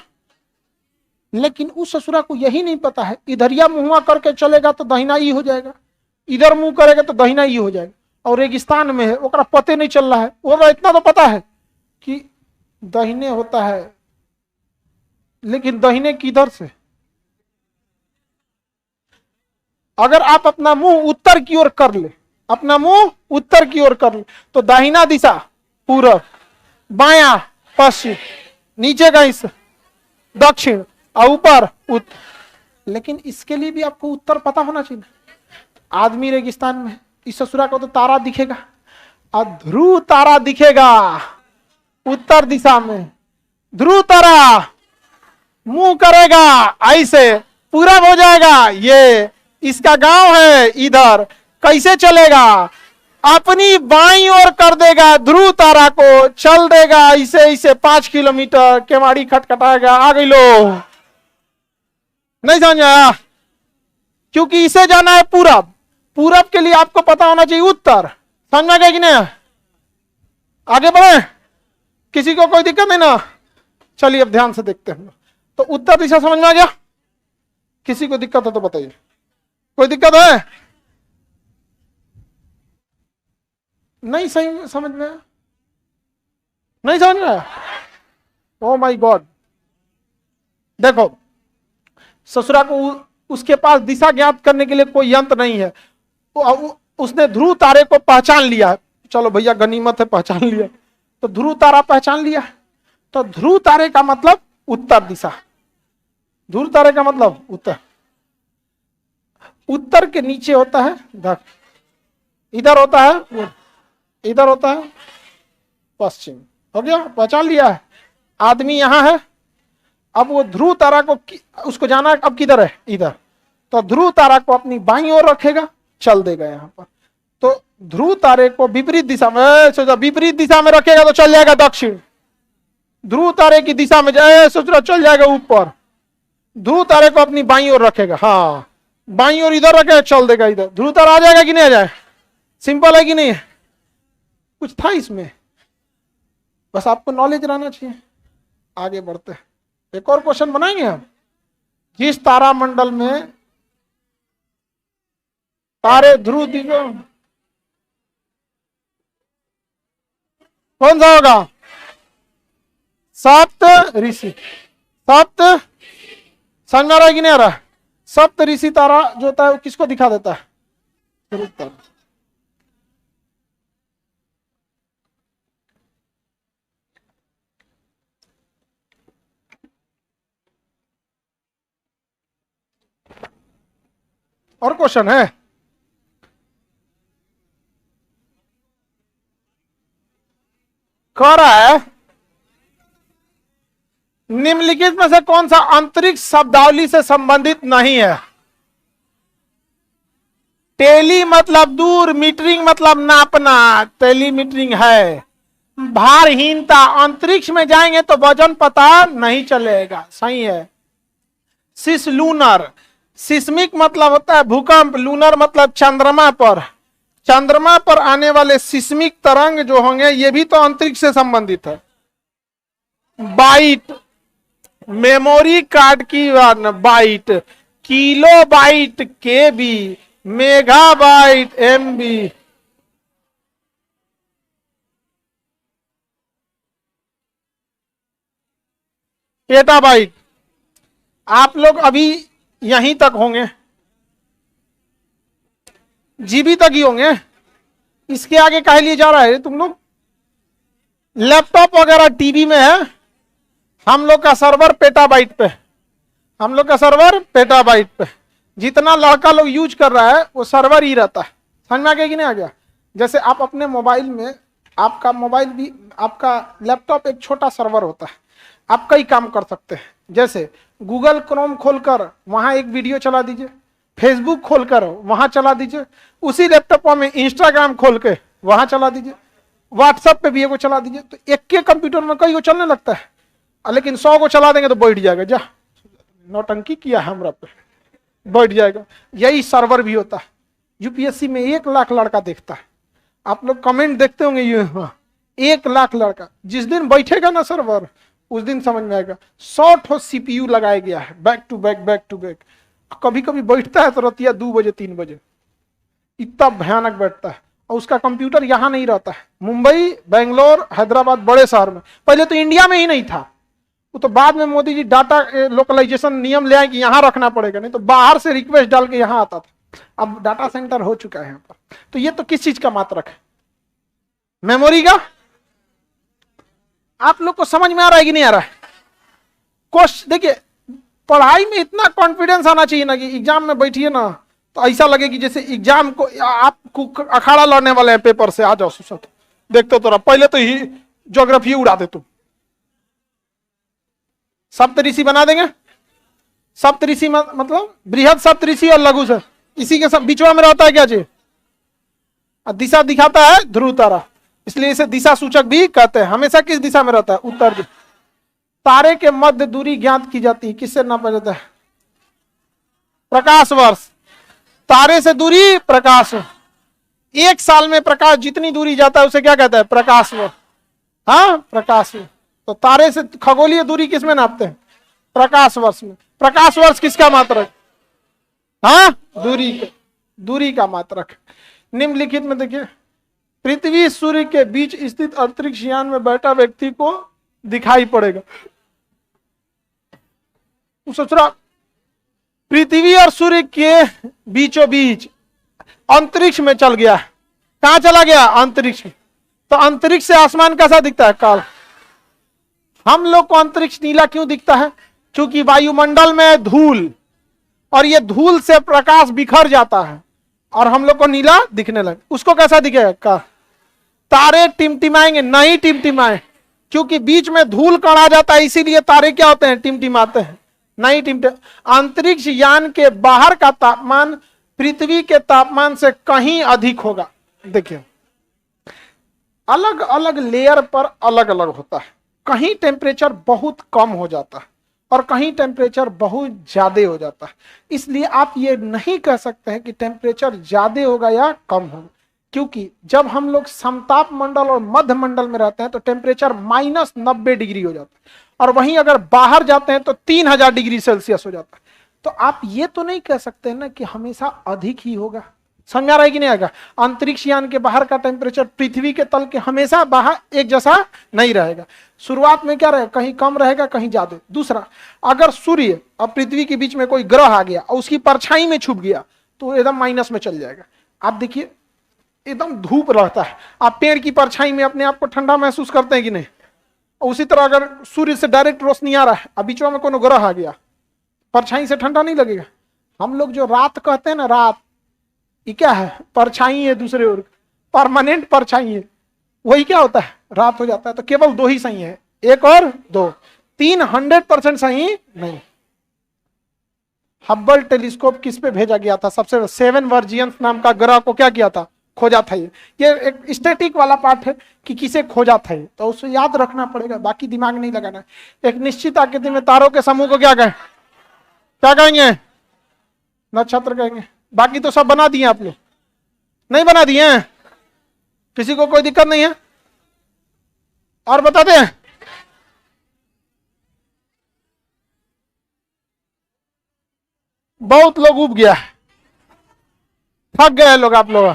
लेकिन उस ससुरा को यही नहीं पता है, इधरिया मुंह करके चलेगा तो दहिना ही हो जाएगा, इधर मुंह करेगा तो दहिना ही हो जाएगा। और रेगिस्तान में है, ओकरा पते नहीं चल रहा है। वो इतना तो पता है कि दहिने होता है, लेकिन दहिने किधर से? अगर आप अपना मुंह उत्तर की ओर कर ले, अपना मुंह उत्तर की ओर कर ले, तो दाहिना दिशा पूरब, बायां पश्चिम, नीचे का हिस्सा दक्षिण और ऊपर उत्तर। लेकिन इसके लिए भी आपको उत्तर पता होना चाहिए। आदमी रेगिस्तान में, इस ससुरा को तो तारा दिखेगा और ध्रुव तारा दिखेगा उत्तर दिशा में। ध्रुव तारा मुंह करेगा ऐसे, पूरब हो जाएगा, ये इसका गांव है इधर, कैसे चलेगा, अपनी बाईं ओर कर देगा ध्रुव तारा को, चल देगा इसे इसे 5 किलोमीटर, केवाड़ी खटखटाएगा, आ गई लो। नहीं समझ आया? क्योंकि इसे जाना है पूरब, पूरब के लिए आपको पता होना चाहिए उत्तर। समझ में गया कि नहीं? आगे बढ़े, किसी को कोई दिक्कत नहीं ना? चलिए अब ध्यान से देखते हैं। तो उत्तर दिशा समझ में आ गया? किसी को दिक्कत है तो बताइए। कोई दिक्कत है? नहीं सही समझ में? नहीं समझ में? Oh my God. देखो, ससुरा को उसके पास दिशा ज्ञात करने के लिए कोई यंत्र नहीं है, तो उसने ध्रुव तारे को पहचान लिया। चलो भैया गनीमत है, पहचान लिया, तो ध्रुव तारा पहचान लिया, तो ध्रुव तारे का मतलब उत्तर दिशा। ध्रुव तारे का मतलब उत्तर, उत्तर के नीचे होता है दक्षिण, इधर होता है, इधर होता है पश्चिम। हो गया, पहचान लिया है। आदमी यहां है, अब वो ध्रुव तारा को उसको जाना अब किधर है, इधर, तो ध्रुव तारा को अपनी बाईं ओर रखेगा, चल देगा यहां पर। तो ध्रुव तारे को विपरीत दिशा में, सोचा विपरीत दिशा में रखेगा तो चल जाएगा दक्षिण। ध्रुव तारे की दिशा में जाए, सोच रहा चल जाएगा ऊपर। ध्रुव तारे को अपनी बाईं ओर रखेगा, हाँ बाईं ओर इधर रखेगा, चल देगा इधर। ध्रुव तारा आ जाएगा कि नहीं आ जाए? सिंपल है कि नहीं? कुछ था इसमें, बस आपको नॉलेज रहना चाहिए। आगे बढ़ते हैं, एक और क्वेश्चन बनाएंगे हम। जिस तारा मंडल में तारे ध्रुव दिशा, कौन सा होगा? सप्त ऋषि। सप्त समझ में आ रहा है कि नहीं आ रहा? सप्त ऋषि तारा जो होता है वो किसको दिखा देता है? ध्रुव तारा। और क्वेश्चन है? कह रहा है निम्नलिखित में से कौन सा अंतरिक्ष शब्दावली से संबंधित नहीं है? टेली मतलब दूर, मीटरिंग मतलब नापना, टेलीमीटरिंग है। भारहीनता, अंतरिक्ष में जाएंगे तो वजन पता नहीं चलेगा, सही है। सिस लूनर, सिस्मिक मतलब होता है भूकंप, लूनर मतलब चंद्रमा पर, चंद्रमा पर आने वाले सिस्मिक तरंग जो होंगे ये भी तो अंतरिक्ष से संबंधित है। बाइट, मेमोरी कार्ड की बाइट, किलो बाइट केबी, मेगाबाइट एमबी। पेटाबाइट। आप लोग अभी यहीं तक होंगे, जीबी तक ही होंगे, इसके आगे कह लिए जा रहा है तुम लोग? लैपटॉप वगैरह टीवी में है, हम लोग का सर्वर पेटाबाइट पे, हम लोग का सर्वर पेटाबाइट पे। जितना लड़का लोग यूज कर रहा है वो सर्वर ही रहता है। समझ में आ गया कि नहीं आ गया? जैसे आप अपने मोबाइल में, आपका मोबाइल भी, आपका लैपटॉप एक छोटा सर्वर होता है, आप कई काम कर सकते हैं। जैसे गूगल क्रोम खोलकर वहां एक वीडियो चला दीजिए, फेसबुक खोलकर वहां चला दीजिए, उसी लैपटॉप में इंस्टाग्राम खोल के वहां चला दीजिए, व्हाट्सएप पे भी एगो चला दीजिए, तो एक के कंप्यूटर में कई गो चलने लगता है। लेकिन 100 को चला देंगे तो बैठ जाएगा, जा नौटंकी किया है हमरा पे, बैठ जाएगा। यही सर्वर भी होता है। यूपीएससी में 1 लाख लड़का देखता है, आप लोग कमेंट देखते होंगे ये, हाँ 1 लाख लड़का। जिस दिन बैठेगा ना सर्वर उस दिन समझ में आएगा। 100 ठो सीपीयू लगाया गया है, बैक टू बैक। कभी कभी बैठता है तो रतिया 2 बजे 3 बजे, इतना भयानक बैठता है। और उसका कंप्यूटर यहाँ नहीं रहता है, मुंबई, बेंगलोर, हैदराबाद, बड़े शहर में। पहले तो इंडिया में ही नहीं था, वो तो बाद में मोदी जी डाटा लोकलाइजेशन नियम ले आए कि यहाँ रखना पड़ेगा, नहीं तो बाहर से रिक्वेस्ट डाल के यहाँ आता था। अब डाटा सेंटर हो चुका है यहाँ पर। तो ये तो किस चीज का मात्रक है? मेमोरी का। आप लोग को समझ में आ रहा है कि नहीं आ रहा है? क्वेश्चन देखिए, पढ़ाई में इतना कॉन्फिडेंस आना चाहिए ना कि एग्जाम में बैठिए ना तो ऐसा लगे कि जैसे एग्जाम को आपको अखाड़ा लड़ने वाले हैं पेपर से। आ जाओ सुसत, देखते तो पहले तो ही ज्योग्राफी उड़ा दे तुम। सप्तऋषि बना देंगे। सप्तऋषि मतलब बृहद सप्तऋषि और लघु से, इसी के सब बीचवा में रहता है क्या चीज, दिशा दिखाता है ध्रुव तारा, इसलिए इसे दिशा सूचक भी कहते हैं। हमेशा किस दिशा में रहता है, उत्तर दिशा। तारे के मध्य दूरी ज्ञात की जाती है, किससे नापा जाता है, प्रकाश वर्ष। तारे से दूरी प्रकाश, एक साल में प्रकाश जितनी दूरी जाता है उसे क्या कहता है, प्रकाश वर्ष। हाँ, प्रकाश वर्ष। तो तारे से खगोलीय दूरी किस में नापते हैं, प्रकाश वर्ष में। प्रकाश वर्ष किसका मात्रक, हाँ, दूरी का मात्रक। निम्नलिखित में देखिए, पृथ्वी सूर्य के बीच स्थित अंतरिक्ष यान में बैठा व्यक्ति को दिखाई पड़ेगा। सोच रहा, पृथ्वी और सूर्य के बीचों बीच अंतरिक्ष में चल गया। कहां चला गया, अंतरिक्ष में। तो अंतरिक्ष से आसमान कैसा दिखता है, काल। हम लोग को अंतरिक्ष नीला क्यों दिखता है, क्योंकि वायुमंडल में धूल, और ये धूल से प्रकाश बिखर जाता है और हम लोग को नीला दिखने लगे। उसको कैसा दिखेगा, काल। तारे टिमटिमाएंगे, नहीं टिमटिमाए, क्योंकि बीच में धूल कण आ जाता है, इसीलिए तारे क्या होते हैं, टिमटिमाते हैं, नहीं टिमटिम। अंतरिक्ष यान के बाहर का तापमान पृथ्वी के तापमान से कहीं अधिक होगा। देखिए, अलग अलग लेयर पर अलग अलग होता है। कहीं टेम्परेचर बहुत कम हो जाता है और कहीं टेम्परेचर बहुत ज्यादा हो जाता है। इसलिए आप ये नहीं कह सकते हैं कि टेम्परेचर ज्यादा होगा या कम होगा, क्योंकि जब हम लोग समताप मंडल और मध्य मंडल में रहते हैं तो टेम्परेचर -90 डिग्री हो जाता है, और वहीं अगर बाहर जाते हैं तो 3000 डिग्री सेल्सियस हो जाता है। तो आप ये तो नहीं कह सकते ना कि हमेशा अधिक ही होगा। समझ आ रहा है कि नहीं आएगा। अंतरिक्ष यान के बाहर का टेम्परेचर पृथ्वी के तल के हमेशा बाहर एक जैसा नहीं रहेगा। शुरुआत में क्या रहेगा, कहीं कम रहेगा, कहीं ज्यादा। दूसरा, अगर सूर्य और पृथ्वी के बीच में कोई ग्रह आ गया और उसकी परछाई में छुप गया तो एकदम माइनस में चल जाएगा। आप देखिए, एकदम धूप रहता है, आप पेड़ की परछाई में अपने आप को ठंडा महसूस करते हैं कि नहीं। और उसी तरह अगर सूर्य से डायरेक्ट रोशनी आ रहा है, अब बीच में कोनो ग्रह आ गया, परछाई से ठंडा नहीं लगेगा। हम लोग जो रात कहते हैं ना, रात, ये क्या है, परछाई है दूसरे ओर, परमानेंट परछाई है, वही क्या होता है, रात हो जाता है। तो केवल 2 ही सही है, 1 और 2, 3 100% सही नहीं। हब्बल टेलीस्कोप किस पे भेजा गया था, सबसे 7 वर्जियंस नाम का ग्रह को क्या किया था, खोजा था। ये एक स्टैटिक वाला पार्ट है कि किसे खोजा था, तो उसे याद रखना पड़ेगा, बाकी दिमाग नहीं लगाना। एक निश्चित आकृति में तारों के समूह को क्या कहें, क्या कहेंगे, नक्षत्र कहेंगे। बाकी तो सब बना दिए आप लोग, नहीं बना दिए हैं, किसी को कोई दिक्कत नहीं है। और बताते हैं, बहुत लोग उब गया, थक गए लोग आप लोग।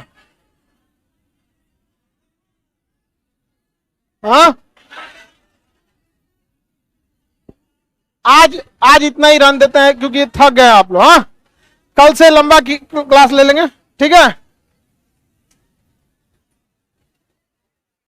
हाँ, आज इतना ही रन देते हैं क्योंकि थक गए आप लोग। हाँ, कल से लंबा क्लास ले लेंगे, ठीक है।